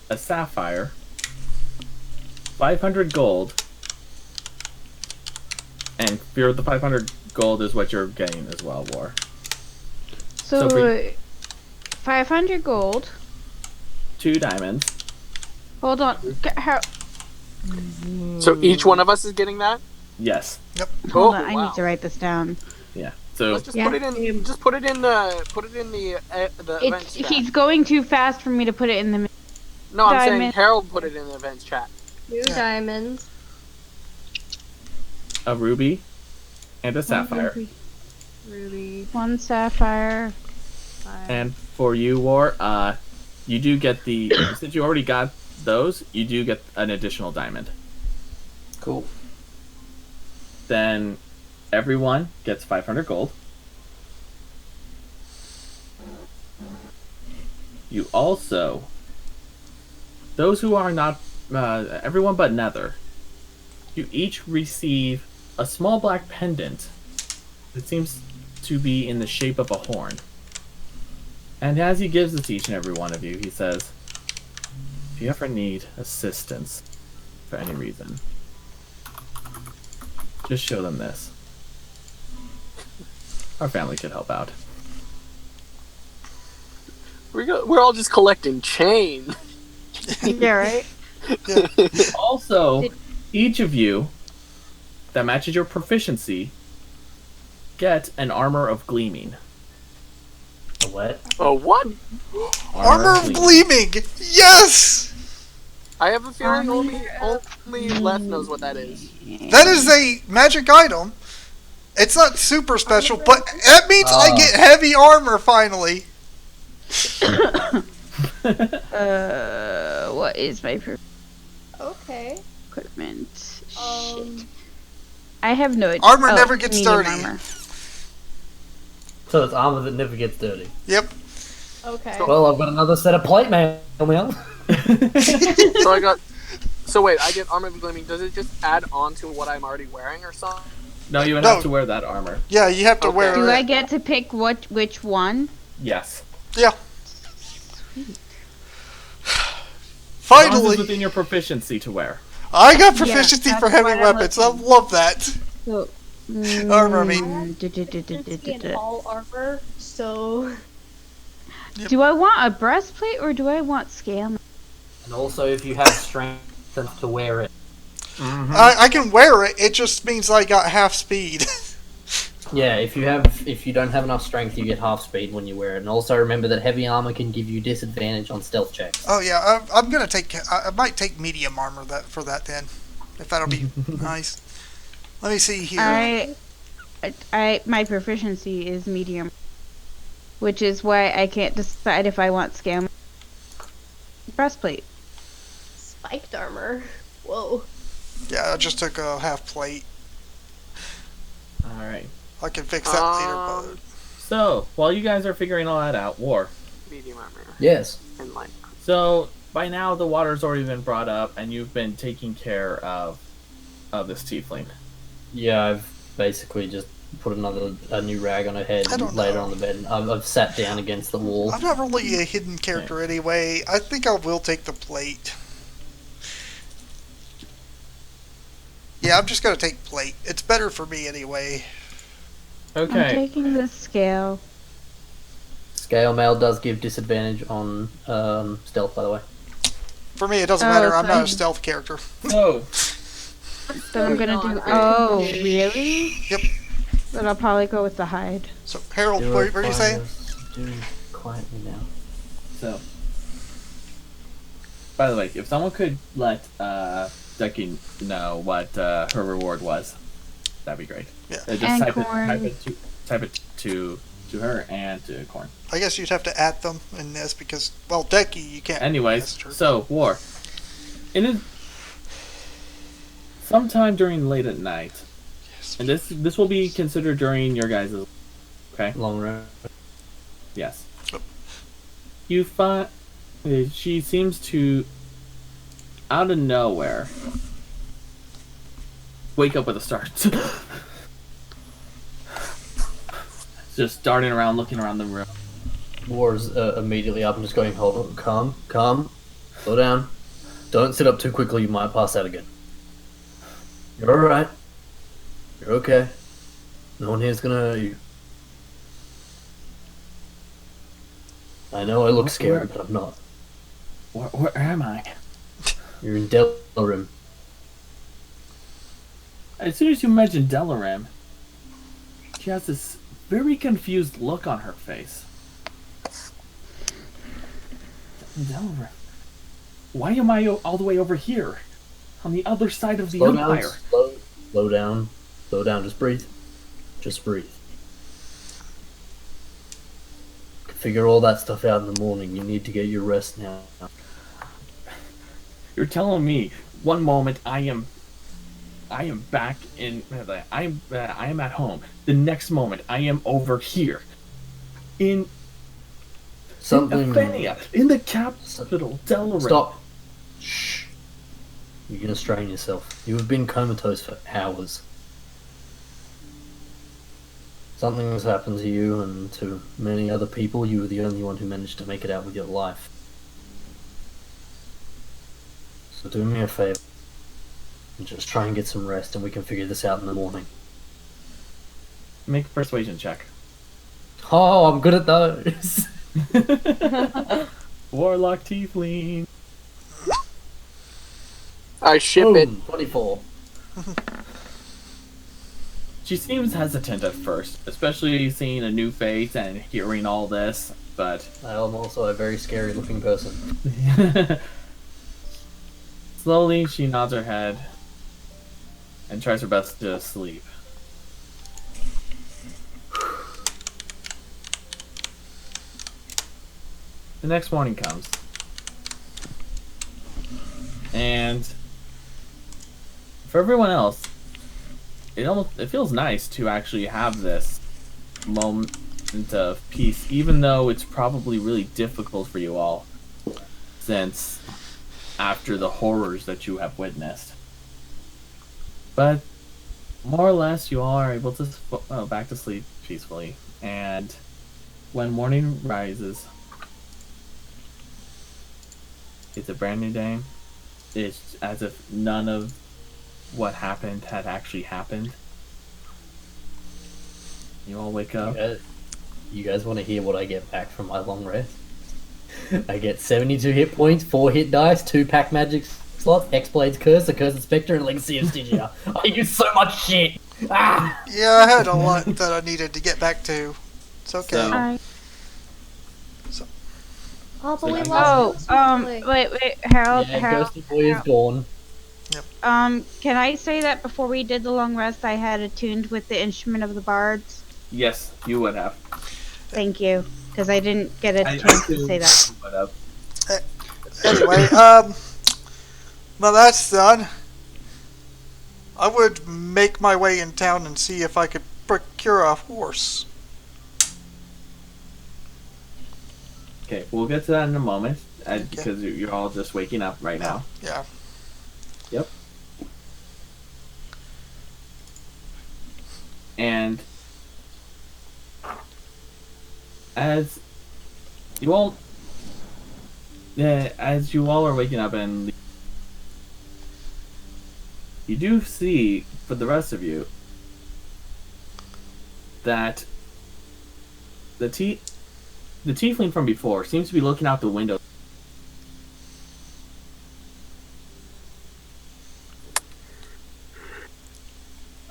a sapphire, 500 gold, and for the 500 gold is what you're getting as well, War. So 500 gold. 2 diamonds. Hold on. How? So each one of us is getting that? Yes. Yep. Hold on. I need to write this down. Yeah. So let's just put it in. Just put it in the events chat. He's going too fast for me to put it in the. No, I'm saying Harold put it in the events chat. 2 diamonds. A ruby and a sapphire. Ruby. 1 sapphire. 5. And for you, War, you do get the since you already got those, you do get an additional diamond. Cool. Then everyone gets 500 gold. You also, those who are not, everyone but Nether, you each receive a small black pendant. It seems to be in the shape of a horn. And as he gives this to each and every one of you, he says, if you ever need assistance for any reason, just show them this. Our family could help out. We're all just collecting chain. Yeah, right? Also, each of you that matches your proficiency get an armor of gleaming. A what? Oh, what? Armor of Gleaming! Yes! I have a feeling only Leth knows what that is. That is a magic item. It's not super special, but that means I get heavy armor finally. What is my Okay. equipment? Shit. I have no idea. Armor never gets medium dirty. armor. So it's armor that never gets dirty. Yep. Okay. Well, I've got another set of plate mail. So I got. So wait, I get armor of gleaming. Does it just add on to what I'm already wearing or something? No, you would No. have to wear that armor. Yeah, you have to wear Do it. I get to pick which one? Yes. Yeah. As long as Finally, it's within your proficiency to wear. I got proficiency that's for heavy what I'm weapons. I love that. So, Armor, I mean. Proficiency in all armor, so Do I want a breastplate or do I want scale? And also, if you have strength enough to wear it. I can wear it. It just means I got half speed. Yeah, if you don't have enough strength, you get half speed when you wear it. And also remember that heavy armor can give you disadvantage on stealth checks. Oh yeah, I'm gonna take. I might take medium armor for that then, if that'll be nice. Let me see here. My proficiency is medium, which is why I can't decide if I want scale breastplate. spiked armor. Whoa. Yeah, I just took a half plate. Alright. I can fix that later, but So, while you guys are figuring all that out, War. Medium armor. Yes. And light. So, by now the water's already been brought up and you've been taking care of this tiefling. Yeah, I've basically just put a new rag on her head I don't and laid her know. on the bed. I've sat down against the wall. I'm not really a hidden character anyway. I think I will take the plate. Yeah, I'm just gonna take plate. It's better for me anyway. I'm Okay. taking the scale. Scale mail does give disadvantage on stealth, by the way. For me, it doesn't Oh, matter. I'm not a fine. stealth character. So, So I'm gonna do. not. Oh, really? Yep. But I'll probably go with the hide. So, Harold, what are you saying? Do quietly now. So, by the way, if someone could let Ducky know what her reward was, that'd be great. Yeah. Just And type Corn. it to her and to Corn. I guess you'd have to add them in this because, well, Decky, you can't. Anyways, That's true. so War. Sometime during late at night, and this will be considered during your guys' okay. Long road. Yes. Yep. You find she seems to, out of nowhere, wake up with a start. Just darting around, looking around the room. War's immediately up and just going, hold on, calm, slow down. Don't sit up too quickly, you might pass out again. You're alright. You're okay. No one here's gonna hurt you. I know I look scary, but I'm not. Where am I? You're in Delarim. As soon as you mentioned Delaram, she has this very confused look on her face. Delaram? Why am I all the way over here? On the other side of the Slow down, Empire? slow down, just breathe. Just breathe. Figure all that stuff out in the morning. You need to get your rest now. You're telling me one moment I am back in I am at home. The next moment I am over here in Something. Aphenia, in the capital, Delaram. Stop. Shh. You're gonna strain yourself. You have been comatose for hours. Something has happened to you and to many other people. You were the only one who managed to make it out with your life. So do me a favor and just try and get some rest, and we can figure this out in the morning. Make a persuasion check. Oh, I'm good at those. Warlock Tiefling. I ship it. 24. She seems hesitant at first, especially seeing a new face and hearing all this, but I am also a very scary looking person. slowly she nods her head and tries her best to sleep. The next morning comes, and for everyone else, it feels nice to actually have this moment of peace, even though it's probably really difficult for you all, since after the horrors that you have witnessed. But more or less, you all are able to go back to sleep peacefully, and when morning rises, it's a brand new day. It's as if none of what happened had actually happened. You all wake up. You guys want to hear what I get back from my long rest? I get 72 hit points, 4 hit dice, 2 pack magic slots, X-Blade's Curse, a Cursed Spectre, and Legacy of Stygia. I use so much shit! Ah! Yeah, I had a lot that I needed to get back to. It's okay. Oh, but we So- lost Wait, Harold, Yeah, Harold. Ghosty Boy is gone. Can I say that before we did the long rest, I had attuned with the instrument of the bards? Yes, you would have. Thank you, because I didn't get a I chance to assumed say that. you would have. Anyway, well, that's done. I would make my way in town and see if I could procure a horse. Okay, we'll get to that in a moment, because you're all just waking up right now. Yeah. Yep. And as you all are waking up, and you do see, for the rest of you, that the tiefling from before seems to be looking out the window.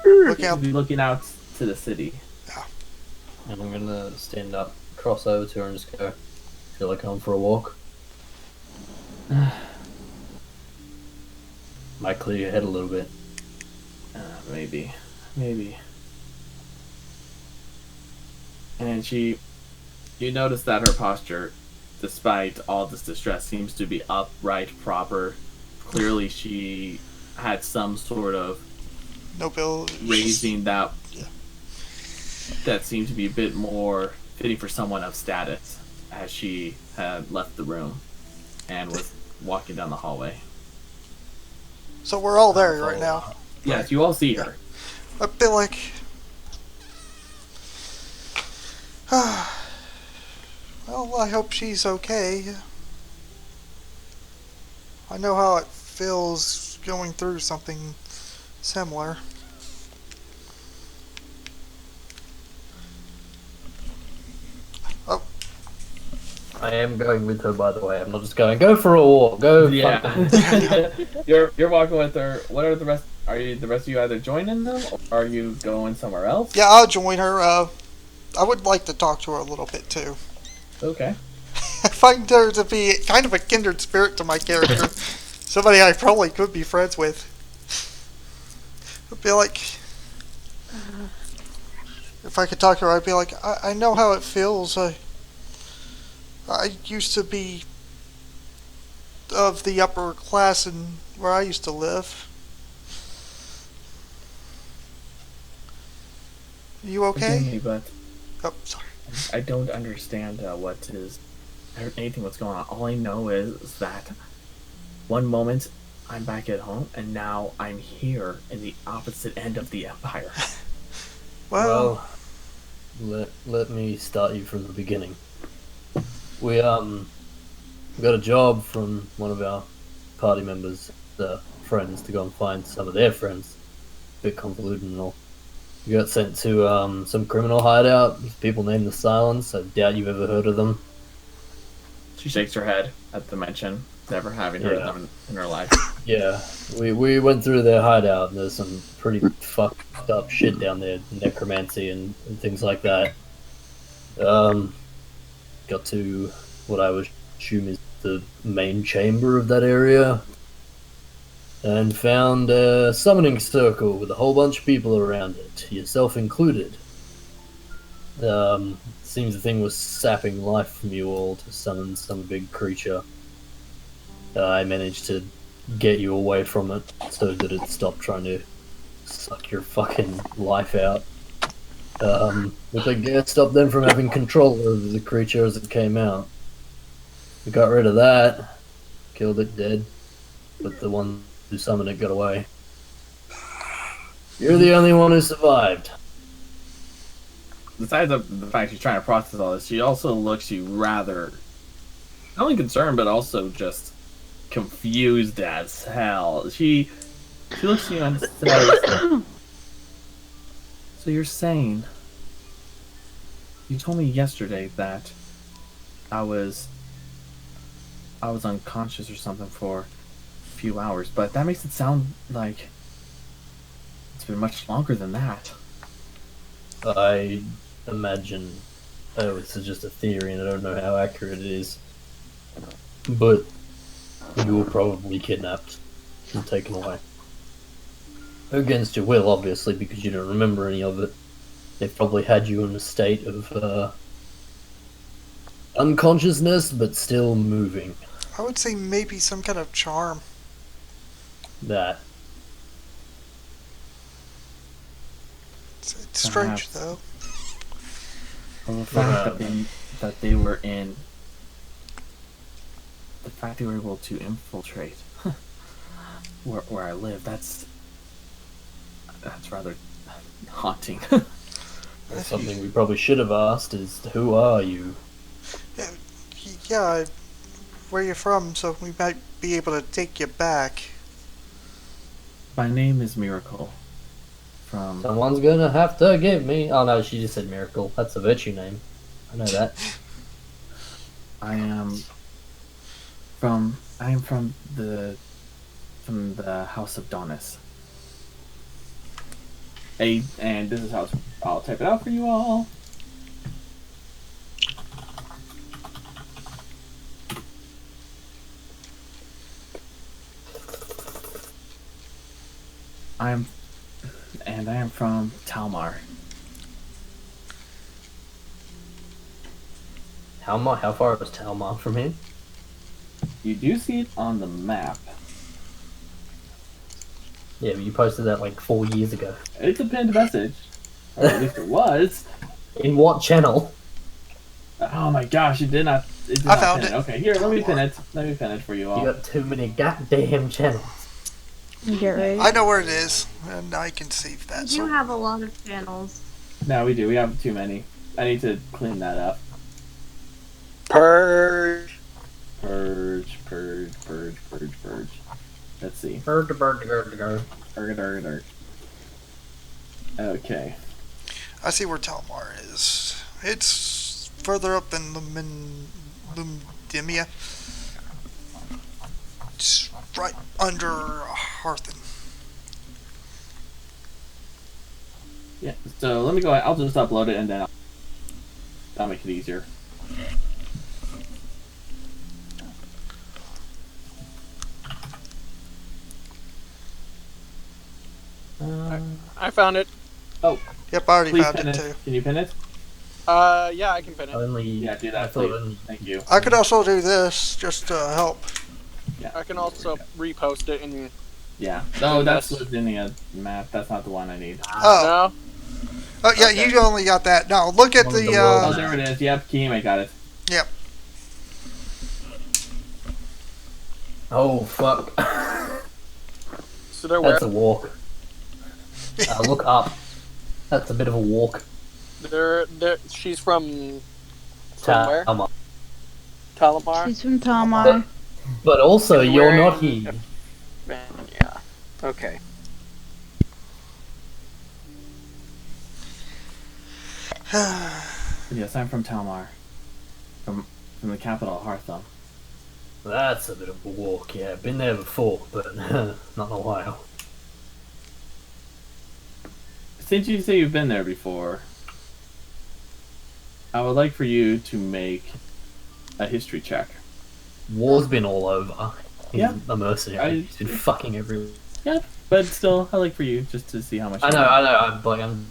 Look out. To be looking out to the city. And I'm gonna stand up, cross over to her, and just go, feel like I'm for a walk. Might clear your head a little bit. Maybe. And you notice that her posture, despite all this distress, seems to be upright, proper. Clearly she had some sort of Nobility. raising that Yeah. that seemed to be a bit more fitting for someone of status, as she had left the room and was walking down the hallway. So we're all there right now. Yes, you all see her. I feel like. Well, I hope she's okay. I know how it feels going through something similar. Oh, I am going with her, by the way. I'm not just going, go for a walk, go. Yeah. fuck them." You're walking with her. What are the rest? Are you the rest of you either joining them, or are you going somewhere else? yeah, I'll join her. I would like to talk to her a little bit too. Okay. I find her to be kind of a kindred spirit to my character. Somebody I probably could be friends with. I'd be like, if I could talk to her, I'd be like, I know how it feels. I used to be of the upper class in where I used to live. You okay? Forgive me, but Oh, sorry. I don't understand anything what's going on. All I know is that one moment I'm back at home, and now I'm here in the opposite end of the empire. Well, let me start you from the beginning. We got a job from one of our party members, friends, to go and find some of their friends. A bit convoluted and all. We got sent to some criminal hideout. These people named the Silence. I doubt you've ever heard of them. She shakes her head at the mention, never having heard of them in her life. Yeah, we went through their hideout, and there's some pretty fucked up shit down there, necromancy and things like that. Got to what I would assume is the main chamber of that area, and found a summoning circle with a whole bunch of people around it, yourself included. Seems the thing was sapping life from you all to summon some big creature. I managed to get you away from it so that it stopped trying to suck your fucking life out. Which I guess stopped them from having control over the creature as it came out. We got rid of that, killed it dead, but the one who summoned it got away. You're the only one who survived. Besides the fact she's trying to process all this, she also looks you rather not only concerned, but also just confused as hell. She looks at you and says, "So you're saying you told me yesterday that I was unconscious or something for a few hours, but that makes it sound like it's been much longer than that." I imagine, this is just a theory and I don't know how accurate it is, but you were probably kidnapped and taken away. Against your will, obviously, because you don't remember any of it. They probably had you in a state of unconsciousness, but still moving. I would say maybe some kind of charm. That. It's strange, Perhaps. though. Well, the fact that they were in, the fact they were able to infiltrate where I live, that's rather haunting. That's something we probably should have asked is, who are you? Yeah, where you from, so we might be able to take you back. My name is Miracle. From Someone's gonna have to give me... Oh no, she just said Miracle. That's a virtue name. I know that. I am from the House of Donis. And this is how I'll type it out for you all. I am from Talmar. Talmar? How far was Talmar from here? You do see it on the map. Yeah, but you posted that like 4 years ago. It's a pinned message. Or at least it was. In what channel? Oh my gosh, it did not. I found pin it. Okay, here, let me pin it. Let me pin it for you all. You got too many goddamn channels. Get ready. I know where it is, and I can save that. You So have a lot of channels. No, we do. We have too many. I need to clean that up. Purge. Purge. Let's see. Okay. I see where Talmar is. It's further up in Lumdimia. It's right under Harthen. Yeah, so let me go ahead. I'll just upload it and then that'll make it easier. I found it. Oh, Yep, I already please found pin it it. too. Can you pin it? Yeah, I can pin it. Only... Yeah, do that, I thought please. only... Thank you. I could also do this just to help. I can also repost it and Yeah. No, that's the Zinnia map. That's not the one I need. Oh, no. oh yeah, Okay. you only got that. No, look at One of the. the Oh, roads. there it is. Yep, Kihime got it. Yep. Oh, fuck. So they're where? That's a walk. Look up. That's a bit of a walk. She's from where? Talmar. Talamar? She's from Talmar. But also, And you're wearing not here. Yeah. Okay. Yes, I'm from Talmar. From the capital, Heartham. That's a bit of a walk, yeah. Been there before, but not in a while. Since you say you've been there before, I would like for you to make a history check. War's been all over. He's Yeah. a mercenary. He's been fucking everywhere. Yeah, but still, I like for you just to see how much. I know. I'm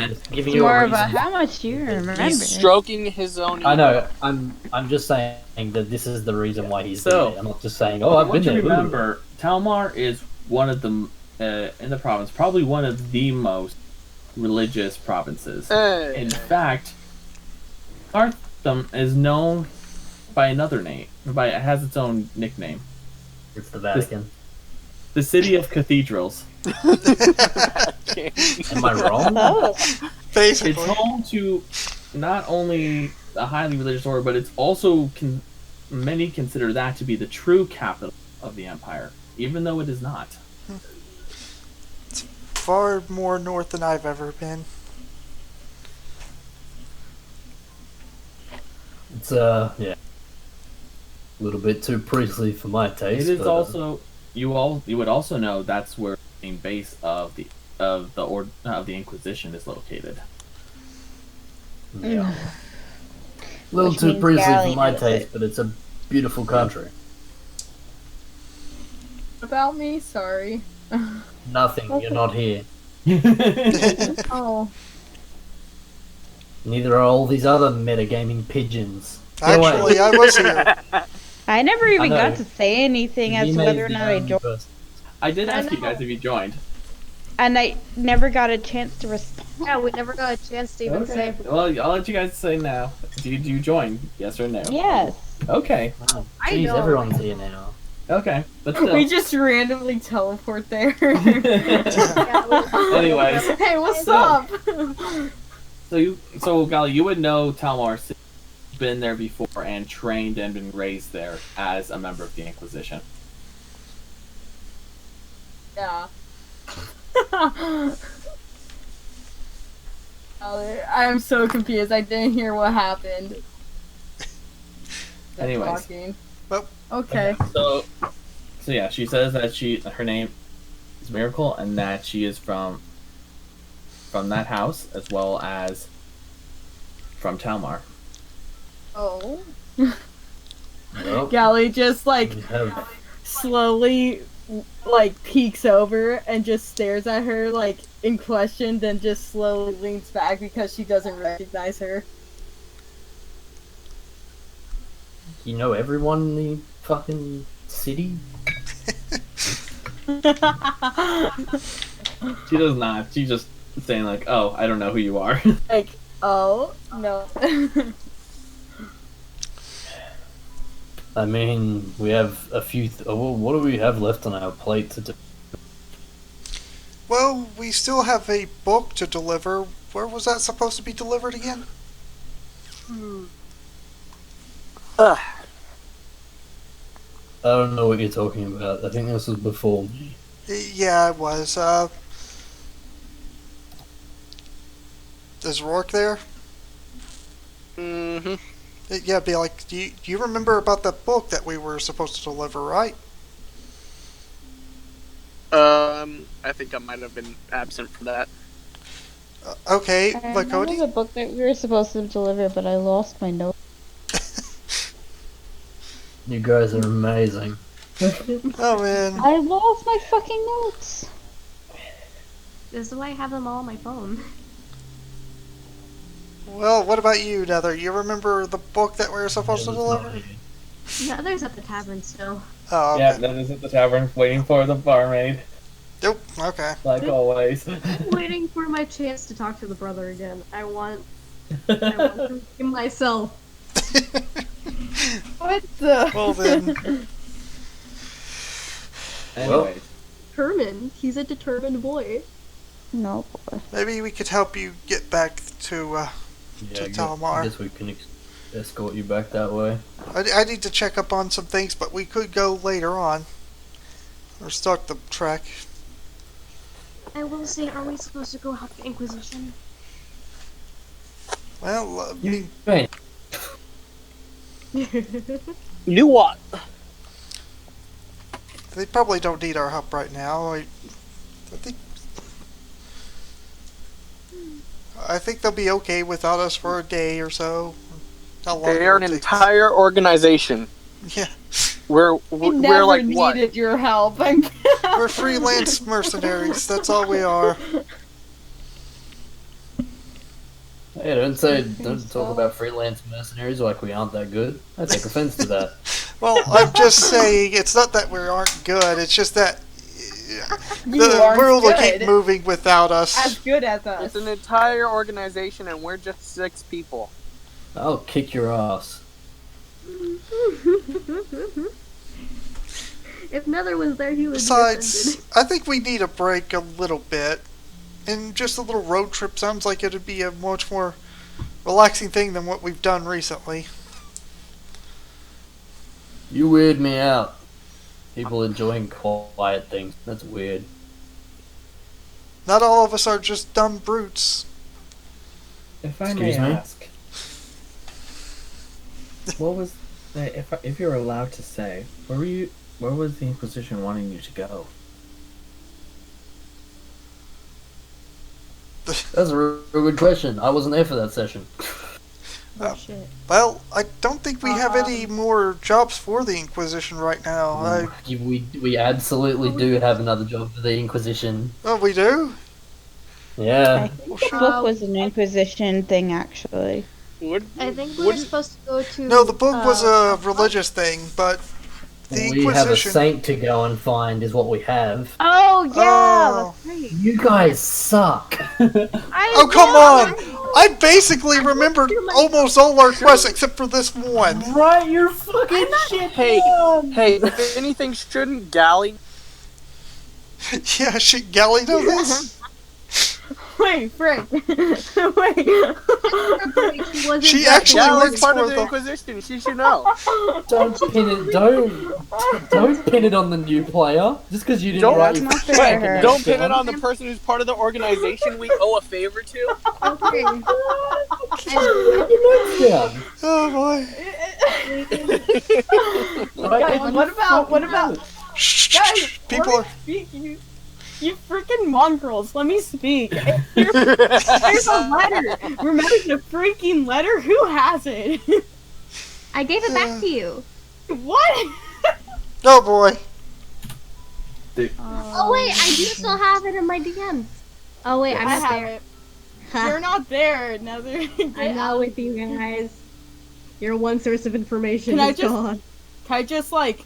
just giving you a More reason. about how much do you remember? He's stroking his own. I know. I'm just saying that this is the reason why he's So, there. I'm not just saying, oh, I've I been want you there. to remember, Talmar is one of the in the province, probably one of the most religious provinces. Hey. In fact, Heartham is known by another name. It has its own nickname. It's the Vatican. The city of cathedrals. Am I wrong? Basically. It's home to not only a highly religious order, but it's also many consider that to be the true capital of the empire, even though it is not. Far more north than I've ever been. It's yeah, a little bit too priestly for my taste. It is but, also you would also know that's where the main base of the Inquisition is located. yeah, a little Which too means priestly Gally for my knows taste, it. but it's a beautiful country. About me? Sorry. Nothing. You're not here. Oh. Neither are all these other metagaming pigeons. Get away. Actually, I was here. I never even I know. got to say anything as You to may whether or be not the I only joined, person. I did I ask you know. guys if you joined. and I never got a chance to respond. Yeah, we never got a chance to even say. Well, I'll let you guys say now. Do you join? Yes or no? Yes. Okay. Oh, I jeez, know. everyone's here now. Okay. But still. We just randomly teleport there. Anyways, Hey, what's So- up? so Gali, you would know Talmar, been there before and trained and been raised there as a member of the Inquisition. Yeah. I'm so confused. I didn't hear what happened. They're Anyways. talking. Well- Okay. So yeah, she says that her name is Miracle and that she is from that house as well as from Talmar. Oh. Well, Gally just like we have slowly like peeks over and just stares at her like in question, then just slowly leans back because she doesn't recognize her. you know everyone in the fucking city. She does not. She's just saying like, "Oh, I don't know who you are." Like, oh no. I mean, we have a few. Well, what do we have left on our plate to do? Well, we still have a book to deliver. Where was that supposed to be delivered again? I don't know what you're talking about. I think this was before me. Yeah, it was. Is Rourke there? Mm-hmm. Yeah, be like, do you remember about that book that we were supposed to deliver, right? I think I might have been absent from that. Okay, I but remember Cody? the book that we were supposed to deliver, but I lost my note. You guys are amazing. Oh man. I lost my fucking notes. This is why I have them all on my phone. Well, what about you, Nether? You remember the book that we were supposed to deliver? The others at the tavern still. Oh, okay. Yeah, that is at the tavern waiting for the barmaid, Nope, okay. like always. Waiting for my chance to talk to the brother again. I want to see myself. What the? Well then. Anyways, Determined. He's a determined boy. No boy. Maybe we could help you get back to Yeah, I Talamar. guess we can escort you back that way. I need to check up on some things, but we could go later on. Or start the trek. I will say, are we supposed to go help the Inquisition? Well, I mean, Right. You what? they probably don't need our help right now. I think they'll be okay without us for a day or so. How long They are an it'll take. entire organization. Yeah, We're Never like needed what? your help. we're freelance mercenaries. That's all we are. Hey, don't talk about freelance mercenaries like we aren't that good. I take offense to that. Well, I'm just saying, it's not that we aren't good. It's just that You the aren't world will good. keep moving without us. As good as us. It's an entire organization, and we're just 6 people. I'll kick your ass. If Nether was there, he would be Besides, offended. I think we need a break a little bit. And just a little road trip sounds like it'd be a much more relaxing thing than what we've done recently. You weird me out. People enjoying quiet things. That's weird. Not all of us are just dumb brutes. If I may Excuse me? ask, what was if you're allowed to say, where was the Inquisition wanting you to go? That's a real good question. I wasn't there for that session. Oh, shit. Well, I don't think we have any more jobs for the Inquisition right now. We absolutely do have another job for the Inquisition. Oh, we do? Yeah. The book was an Inquisition thing, actually. I think we're supposed to go to. No, the book was a religious thing, but the We have a Inquisition. saint to go and find is what we have. Oh yeah, Oh. that's right. You guys suck. Oh, come on! I basically remembered almost all our quests except for this one. Right, you're fucking shit. Hey, if anything, shouldn't Galley? Yeah, shit, Galley know this? Wait, Frank. Wait. She actually Galley's works part for of the the... Inquisition. She should know. Don't pin it on the new player. Just because you didn't Don't- write That's your not fair. fucking Don't pin down. it on the person who's part of the organization we owe a favor to. Okay. Yeah. Oh, boy. Guys, what about Shh, guys, shh, people let are... me speak, you freaking mongrels, let me speak. There's a letter. Remember the freaking letter? Who has it? I gave it back to you. What? Oh, boy. Oh wait, I do still have it in my DMs. Oh wait, I'm I not have there. it. You're not there, Nether. I'm not with you guys. Your one source of information Can I is just- gone. Can I just like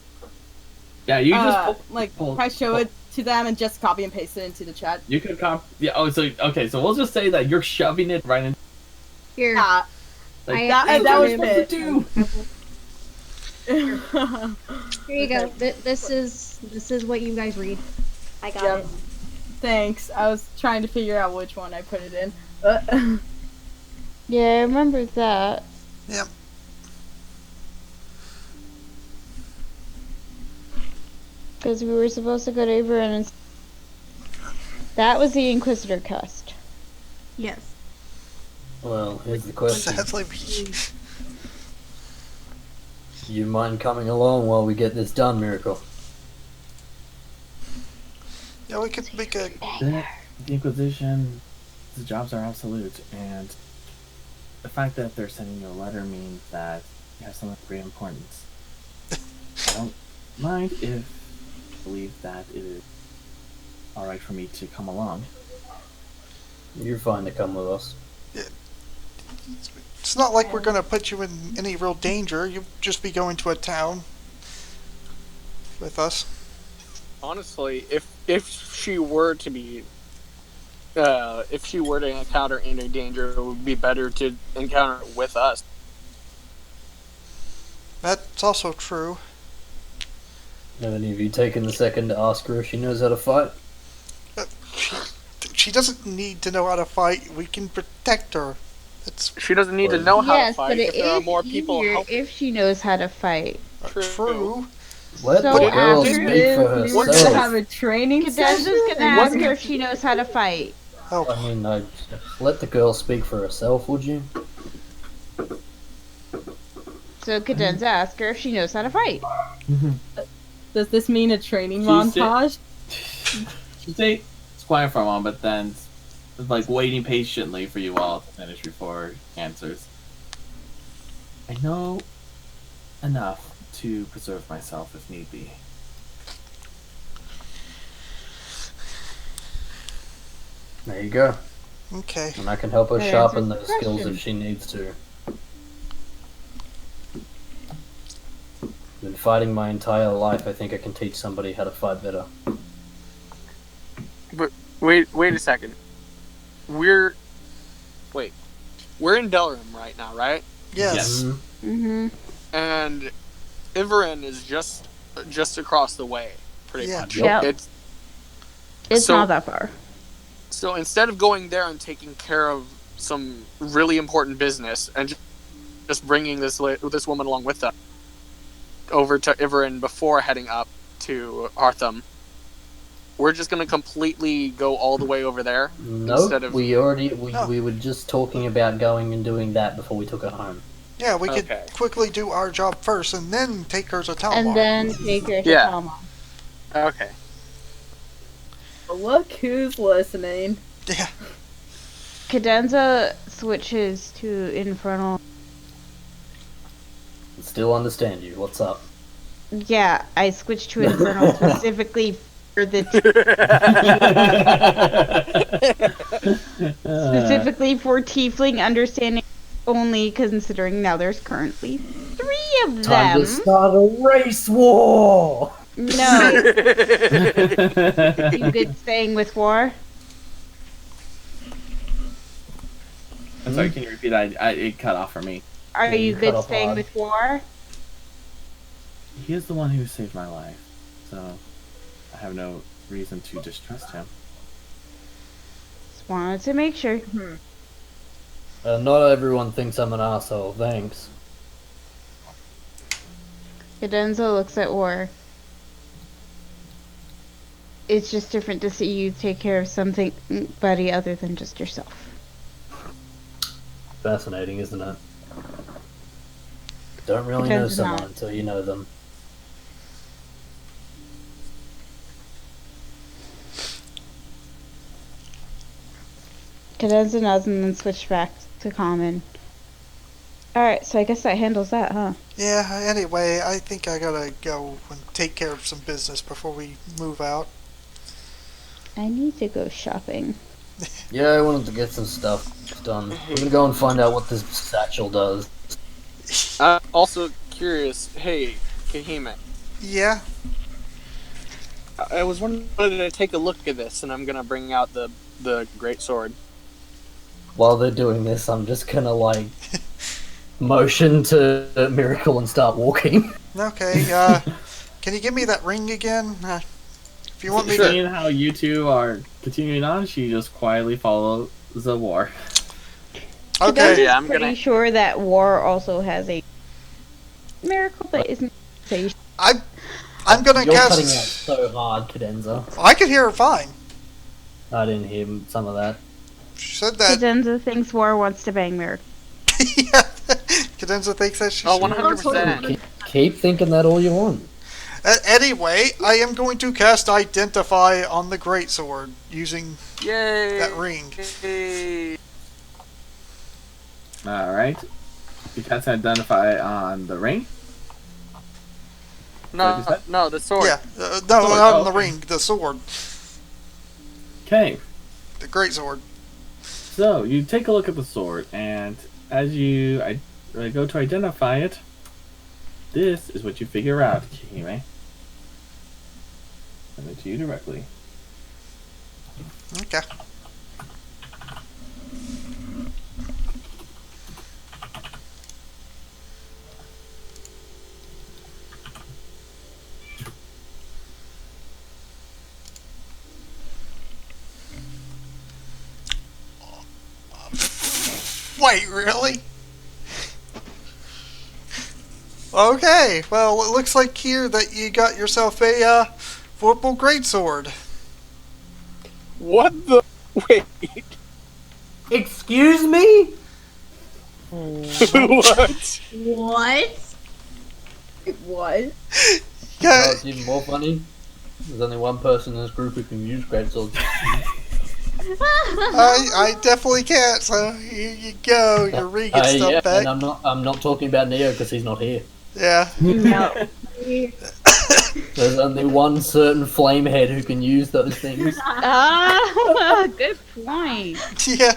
Yeah, you just can I show it to them and just copy and paste it into the chat? you could yeah. Oh, so okay, so we'll just say that you're shoving it right in. Here. Yeah, Like, that was what it. to do. Here you go. This is what you guys read. I got Yep. it. Thanks. I was trying to figure out which one I put it in. Yeah, I remember that. Yep. Because we were supposed to go to Ivern and that was the Inquisitor quest. Yes. Well, here's the question. Sadly, You mind coming along while we get this done, Miracle? yeah, we could make a... The Inquisition, the jobs are absolute, and the fact that they're sending you a letter means that you have something of great importance. I don't mind if you believe that it is alright for me to come along. You're fine to come with us. It's not like we're gonna put you in any real danger. You'll just be going to a town with us. Honestly, if she were to be, if she were to encounter any danger, it would be better to encounter it with us. That's also true. Have any of you taken the second to ask her if she knows how to fight? she doesn't need to know how to fight. We can protect her. It's She doesn't need to know how Yes, to fight but if it there are is more people easier helping. if she knows how to fight. true. Let So the girl after speak If for we were to herself. have a training Cadenza's session, gonna and ask what- her if she knows how to fight. Oh, I mean, let the girl speak for herself, would you? So Cadenza ask her if she knows how to fight. Does this mean a training She's montage? She stays quiet for a moment, but then like waiting patiently for you all to finish before answers. I know enough to preserve myself if need be. There you go. okay. And I can help her That sharpen answers those the skills question. if she needs to. Been fighting my entire life. I think I can teach somebody how to fight better. Wait a second. We're in Delrim right now, right? Yes. Mhm. Mm-hmm. And Iverin is just across the way, pretty Yeah. much. Yep. It's So- not that far. So instead of going there and taking care of some really important business and just bringing this woman along with us over to Iverin before heading up to Artham, we're just going to completely go all the way over there Nope. instead of. We Oh. were just talking about going and doing that before we took her home. Yeah, we could Okay. quickly do our job first and then take her to Talmar. And then take her to Yeah. Talmar. Okay. Look who's listening. Yeah. Cadenza switches to Infernal. Still understand you. What's up? Yeah, I switched to Infernal specifically for the specifically for Tiefling understanding only, considering now there's currently 3 of Time them. to start a race war. No, you good staying with War? I'm sorry, can you repeat that? It cut off for me. Are Yeah, you you cut good off staying hard. with War? He is the one who saved my life, so I have no reason to distrust him. Just wanted to make sure. Not everyone thinks I'm an asshole. Thanks. Cadenza looks at War. It's just different to see you take care of somebody other than just yourself. Fascinating, isn't it? Don't really know Depends someone on- until you know them. Cadenza nods and then switch back to common. Alright, so I guess that handles that, huh? Yeah, anyway, I think I gotta go and take care of some business before we move out. I need to go shopping. Yeah, I wanted to get some stuff done. We're gonna go and find out what this satchel does. Also curious. Hey, Kahime. Yeah? I was wondering to take a look at this, and I'm gonna bring out the great sword. While they're doing this, I'm just gonna like motion to Miracle and start walking. Okay, can you give me that ring again? If you want me to... Seeing how you two are continuing on, she just quietly follows the War. Okay, Cadenza's yeah, I'm pretty gonna- sure that War also has a miracle, but isn't say I'm gonna You're cutting out cast... so hard, Cadenza. I could hear her fine. I didn't hear some of that. She said that... Cadenza thinks War wants to bang Miracle. Yeah. Cadenza thinks that she Oh, should... 100%. Keep thinking that all you want. Anyway, I am going to cast Identify on the Greatsword using Yay! that ring. Yay. Alright. You cast Identify on the ring. No, What you said? no, the sword. Yeah, no, Sword, not on the okay. ring, the sword. Okay. The Greatsword. So, you take a look at the sword, and as you go to identify it, this is what you figure out, Kihime. Send it to you directly. Okay. Wait, really? Okay, well, it looks like here that you got yourself a Vorpal Greatsword. What the? Wait. Excuse me? What? What? What? Yeah, It's even more funny. There's only one person in this group who can use greatswords. I definitely can't, so here you go, your Regan stuff Yeah, back. and I'm not talking about Neo because he's not here. Yeah. No. There's only one certain flamehead who can use those things. Ah, good point. Yeah.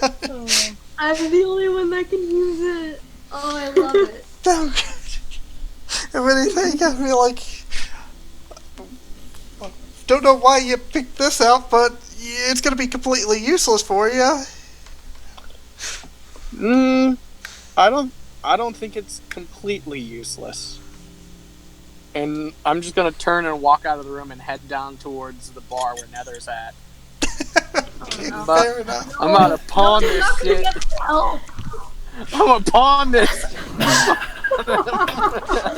I'm the only one that can use it. Oh, I love it. No. If anything, I feel like... Don't know why you picked this out, but it's going to be completely useless for you. I don't think it's completely useless. And I'm just gonna turn and walk out of the room and head down towards the bar where Nether's at. no. Fair enough. I'm gonna pawn You're this not gonna shit. get the help. I'm gonna pawn this.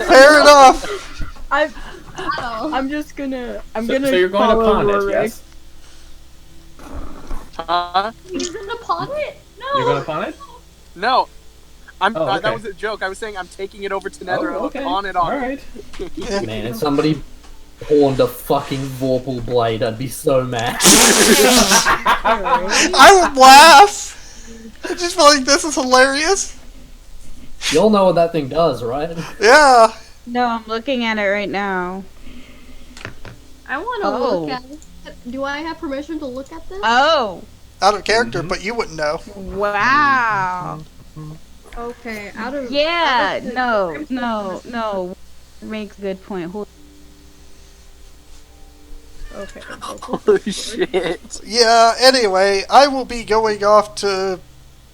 Fair enough. I'm just gonna. I'm So gonna. you're going to follow pawn it, Rorik. yes? Huh? You're gonna pawn it? No. You're going to pawn it? No. Oh, okay. That was a joke. I was saying I'm taking it over to Nether and Oh, okay. I'll pawn it on. Alright. Man, if somebody pawned a fucking Vorpal blade, I'd be so mad. I would laugh. I just feel like this is hilarious. Y'all know what that thing does, right? Yeah. No, I'm looking at it right now. I want to Oh. look at it. Do I have permission to look at this? Oh, Out of character, but you wouldn't know. wow. Okay, out of Yeah, out of the- no. Makes a good point. Hold. Okay. Holy shit. Yeah, anyway, I will be going off to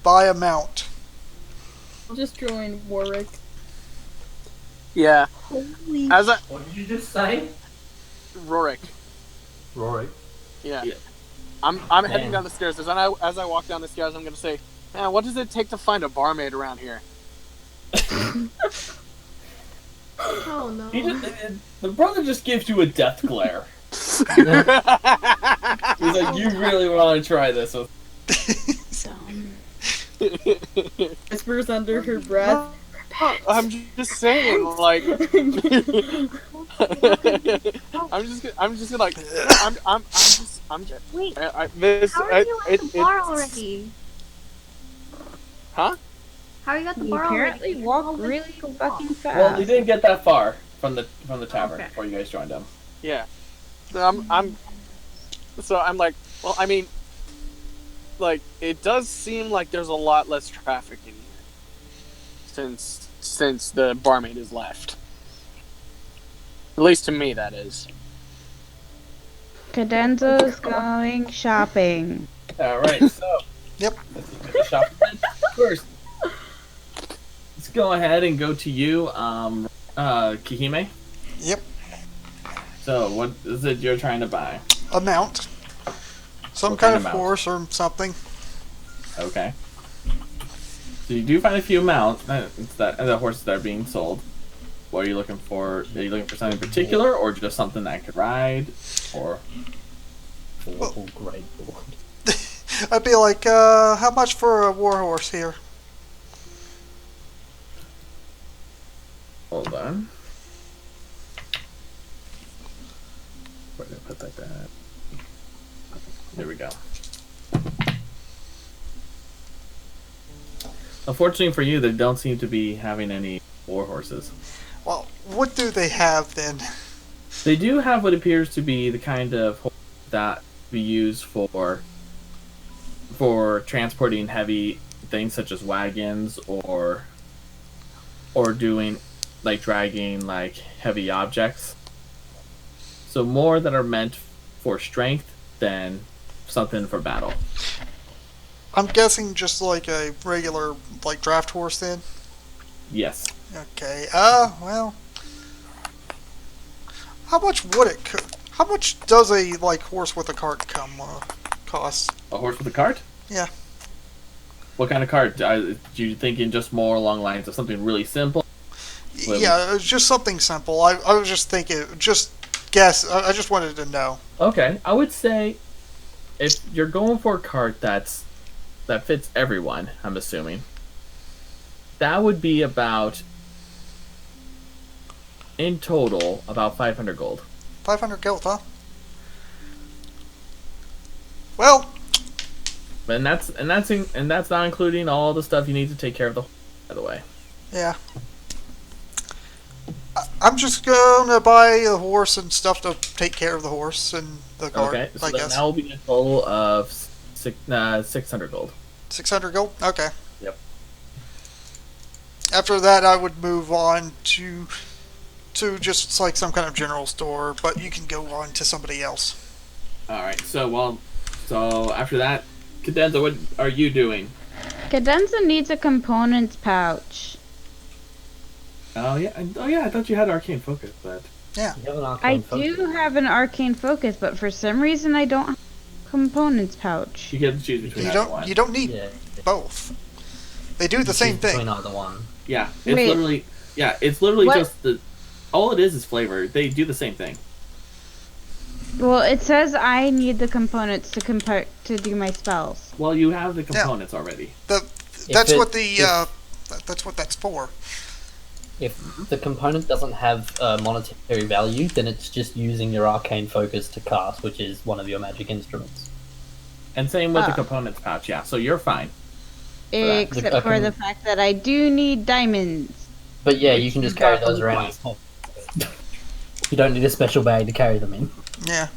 buy a mount. I'll just join Warwick. Yeah. Holy. As I What did you just say? Rorik. Rory. Yeah. Yeah. I'm heading down the stairs. As I walk down the stairs, I'm gonna say, man, what does it take to find a barmaid around here? Oh no. The brother just gives you a death glare. He's like, you really want to try this with... Whispers under her breath. I'm just saying, like, I'm just like, I'm just. Wait, This. how are you at the bar already? Huh? How are you at the You bar apparently already? walk How did really you go fucking off? fast. Well, you didn't get that far from the tavern Okay. before you guys joined them. Yeah. So I'm like, well, I mean, like, it does seem like there's a lot less traffic in here since the barmaid has left. At least to me, that is. Cadenza's going shopping. Alright, so... Yep. Let's look at the shop first. Let's go ahead and go to you, Kihime. Yep. So, what is it you're trying to buy? A mount. Some What kind kind of of mount? horse or something. Okay. So you do find a few mounts, the horses that are being sold. What are you looking for? Are you looking for something in particular, or just something that I could ride, or? Vorpal greatsword. I'd be like, how much for a war horse here? Hold on. Where did I put that at? There we go. Unfortunately for you, they don't seem to be having any war horses. Well, what do they have then? They do have what appears to be the kind of horse that we use for transporting heavy things such as wagons or doing like dragging like heavy objects. So more that are meant for strength than something for battle. I'm guessing just like a regular, like, draft horse then? Yes. Okay, well... How much would it how much does a, like, horse with a cart cost? A horse with a cart? Yeah. What kind of card? Do you thinking just more along lines of something really simple? Yeah, it was just something simple. I was just thinking, just guess. I just wanted to know. Okay, I would say if you're going for a card that fits everyone, I'm assuming, that would be about, in total, about 500 gold. 500 gold, huh? Well, And that's not including all the stuff you need to take care of the. By the way. yeah. I'm just gonna buy a horse and stuff to take care of the horse and the cart. Okay, so I then guess. that will be a total of 600 gold. 600 gold. Okay. Yep. After that, I would move on to just like some kind of general store, but you can go on to somebody else. All right. So after that, Cadenza, what are you doing? Cadenza needs a components pouch. Oh yeah. I thought you had arcane focus, but Yeah. You have an I arcane focus. do have an arcane focus, but for some reason I don't have a components pouch. you get to choose between You either don't. one. You don't need Yeah. both. They do the same Between thing. either one. Yeah, it's Wait. literally What? just the. All it is flavor. They do the same thing. Well, it says I need the components to do my spells. Well, you have the components already. That's what that's what that's for. If the component doesn't have monetary value, then it's just using your arcane focus to cast, which is one of your magic instruments. And same with the Ah. components pouch. Yeah, so you're fine. Except for the fact that I do need diamonds. But yeah, you can just carry those Exactly around. You don't need a special bag to carry them in. Yeah.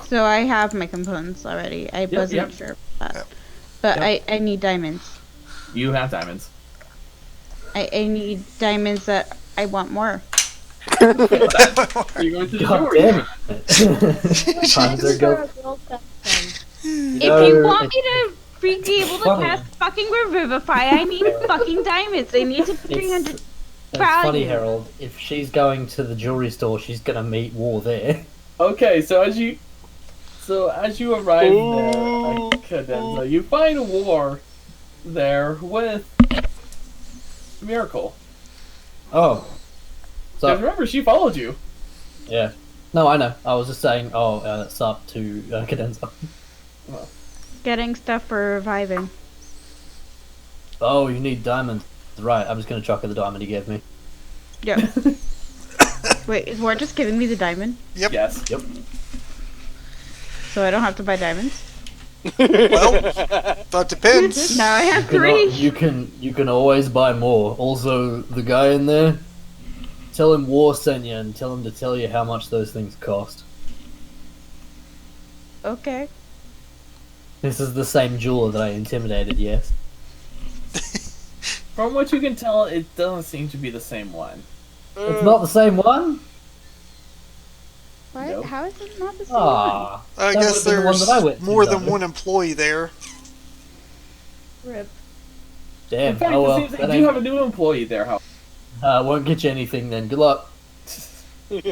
So I have my components already. I wasn't yep. sure about that. Yep. But Yep. I need diamonds. You have diamonds. I need diamonds that I want more. Are you going to the God door? damn it. Times are go. If you want me to be able to funny. cast fucking Revivify, I need fucking diamonds. I need to 300 It's funny, value. Harold. If she's going to the jewelry store, she's gonna meet War there. Okay, so as you arrive there, Cadenza, you find War there with Miracle. Oh. Because So, remember, she followed you. yeah. No, I know. I was just saying, it's up to Cadenza. Getting stuff for reviving. Oh, you need diamonds. Right, I'm just gonna chuck her the diamond he gave me. Yep. Wait, is War just giving me the diamond? Yep. Yes. Yep. So I don't have to buy diamonds? Well, that depends. Now I have You 3. you can always buy more. Also, the guy in there, tell him War sent you and tell him to tell you how much those things cost. Okay. This is the same jeweler that I intimidated, yes? From what you can tell, it doesn't seem to be the same one. It's not the same one? What? Nope. How is it not the same one? Ah. I That guess would've been the one there's that I went to, more than though. one employee there. Rip. Damn, In fact, oh well. it seems That they do have a new employee there. How? won't get you anything then. Good luck. And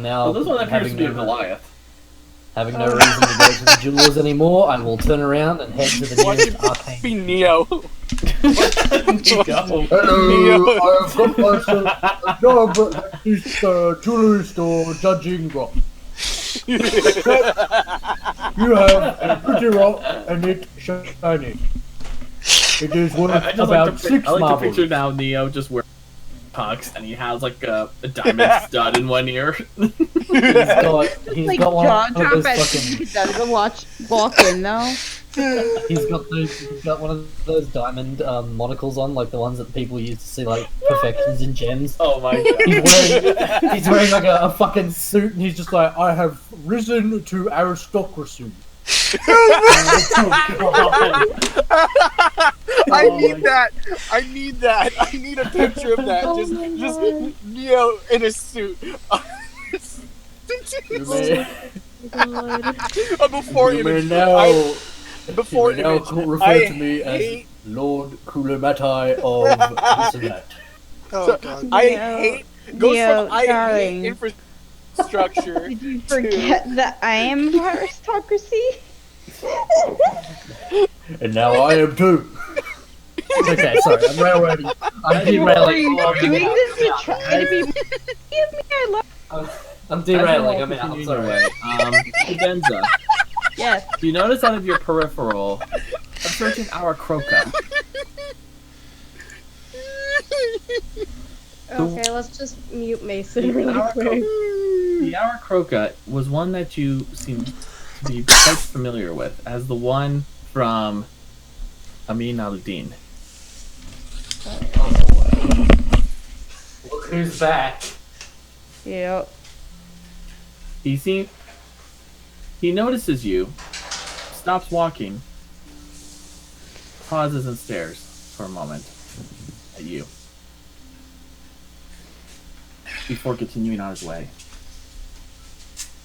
now, Well, this one appears to be a no, Goliath. having no reason to go to the jewelers anymore, I will turn around and head to the Watch nearest it arcane. be Neo. Go. Hello, I have got myself a job at this jewelry store judging rock. You have a pretty rock and it's shiny. It is worth I just about like to, 6 I like to marbles. picture now Neo just wearing tux and he has like a diamond stud in one ear. He's Like got one jaw of drop those as fucking. he does the walk in though. He's got one of those diamond monocles on, like the ones that people use to see like perfections in gems. Oh my god. He's wearing like a fucking suit, and he's just like, I have risen to aristocracy. I need that. I need that. I need a picture of that. Just Neo in a suit. You may, Before you may image. now, Before you may now image. refer I to me as hate- Lord Kulamatai of this and that. Oh god. I Neo- hate. Goes Neo, from I darling. hate infrastructure. Did you forget that I am aristocracy? And now I am too. Okay, sorry, I'm railroading. I'm derailing. Are you doing this to try to be? Give me I love. I'm derailing. I'm Continuing out. your Sorry. way. Cadenza, Yes. you notice out of your peripheral a certain Aarakocra. Okay, let's just mute Mason The really quick. Aarakocra was one that you seem to be quite familiar with as the one from Amin al-Din. Look who's back. Yep. He notices you, stops walking, pauses and stares for a moment at you before continuing on his way.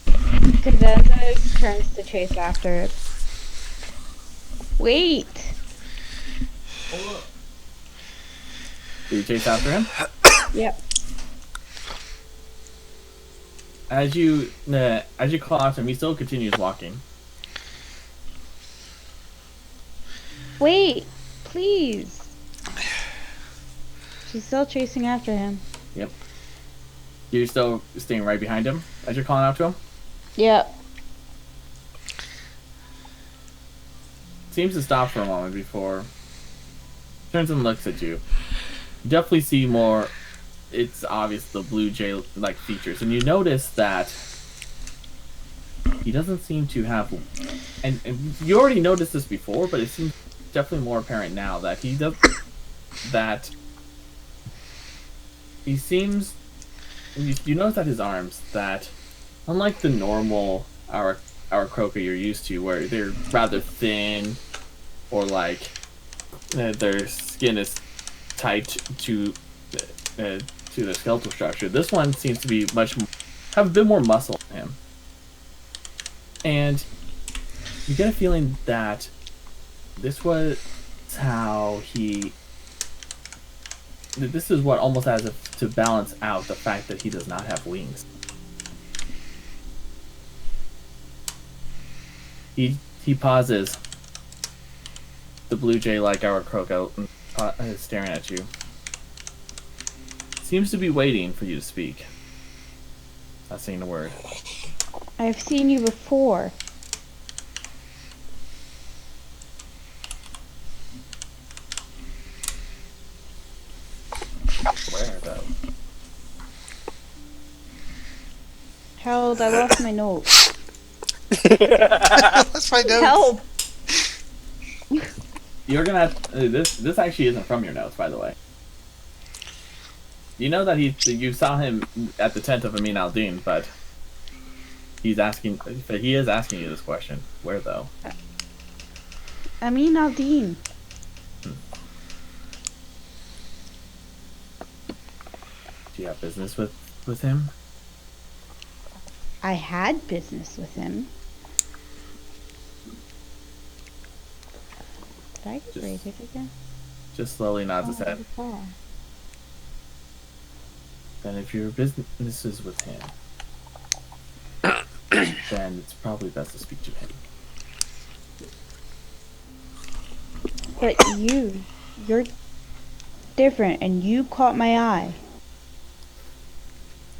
Cadenza turns to chase after it. Wait. Do you chase after him? Yep. As you call out to him, he still continues walking. Wait, please. She's still chasing after him. Yep. You're still staying right behind him as you're calling out to him? Yep. Seems to stop for a moment before turns and looks at you. You definitely see more. It's obvious the blue jay like features, and you notice that he doesn't seem to have. And you already noticed this before, but it seems definitely more apparent now that he does. That he seems. You notice that his arms, that unlike the normal Aarakocra you're used to, where they're rather thin, or like their skin is tight to the skeletal structure. This one seems to be have a bit more muscle in him, and you get a feeling that this was how he. This is what almost as if to balance out the fact that he does not have wings. He pauses. The blue jay like Aarakocra is staring at you. Seems to be waiting for you to speak. Not saying a word. I've seen you before. Where though? Harold, I lost my notes. Let's find out. Help! You're gonna have this actually isn't from your notes, by the way. You know that you saw him at the tent of Amin al-Din, but he is asking you this question. Where though? Amin al-Din. Do you have business with him? I had business with him. Did I get rated again? Just slowly nods his head. Oh. Then if your business is with him, then it's probably best to speak to him. But you're different, and you caught my eye.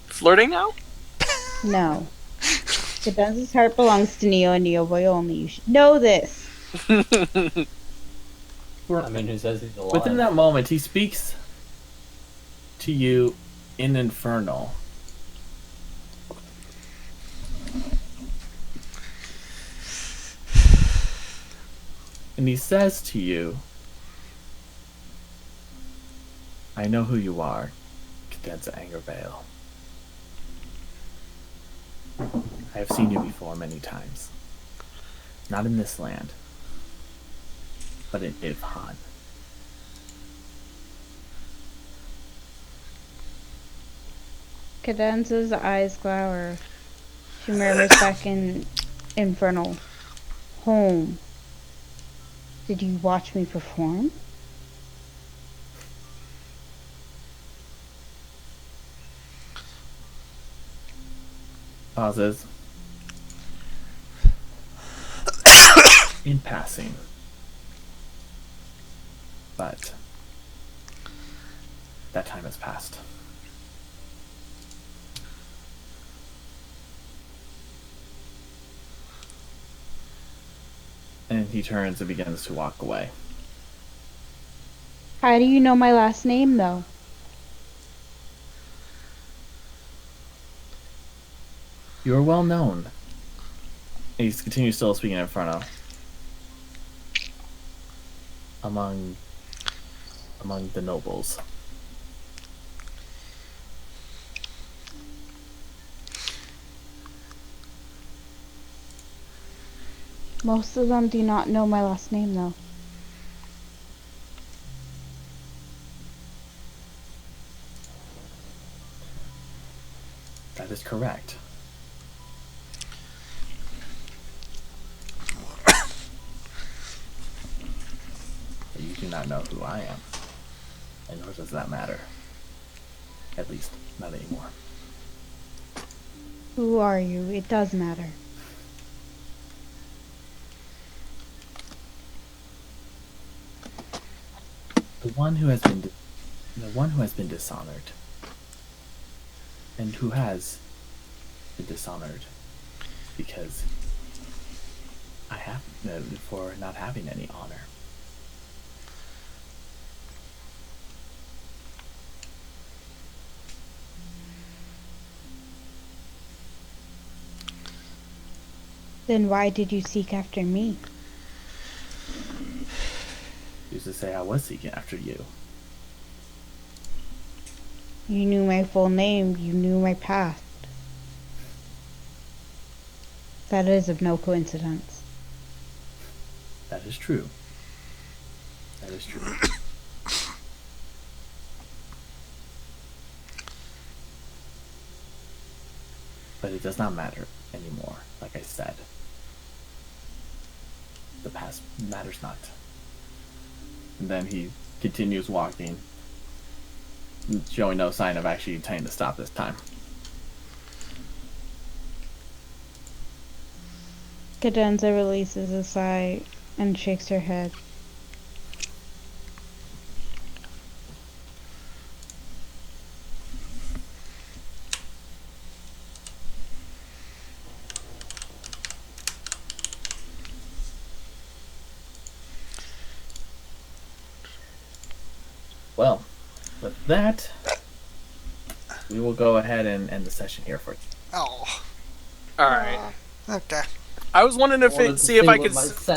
Flirting now? No. Cadenza's heart belongs to Neo and Neo Boy only. You should know this. I mean, who says he's alive? Within that moment, he speaks to you in Infernal. And he says to you, I know who you are, Cadenza Angervale. I have seen you before many times. Not in this land, but in Ivhan. Cadenza's eyes glower. She murmurs back in Infernal. Home. Did you watch me perform? Pauses. in passing. But that time has passed. And he turns and begins to walk away. How do you know my last name, though? You're well known. He continues still speaking in front of. Among the nobles. Most of them do not know my last name, though. That is correct. But you do not know who I am. And nor does that matter. At least, not anymore. Who are you? It does matter. The one who has been dishonored. And who has been dishonored because I have for not having any honor. Then why did you seek after me? Used to say I was seeking after you. You knew my full name. You knew my past. That is of no coincidence. That is true. That is true. But it does not matter anymore, like I said. The past matters not. And then he continues walking, showing no sign of actually intending to stop this time. Cadenza releases a sigh and shakes her head. Well, with that, we will go ahead and end the session here for Oh, All right. okay. I was wondering if Wanted it to see if I what could. my set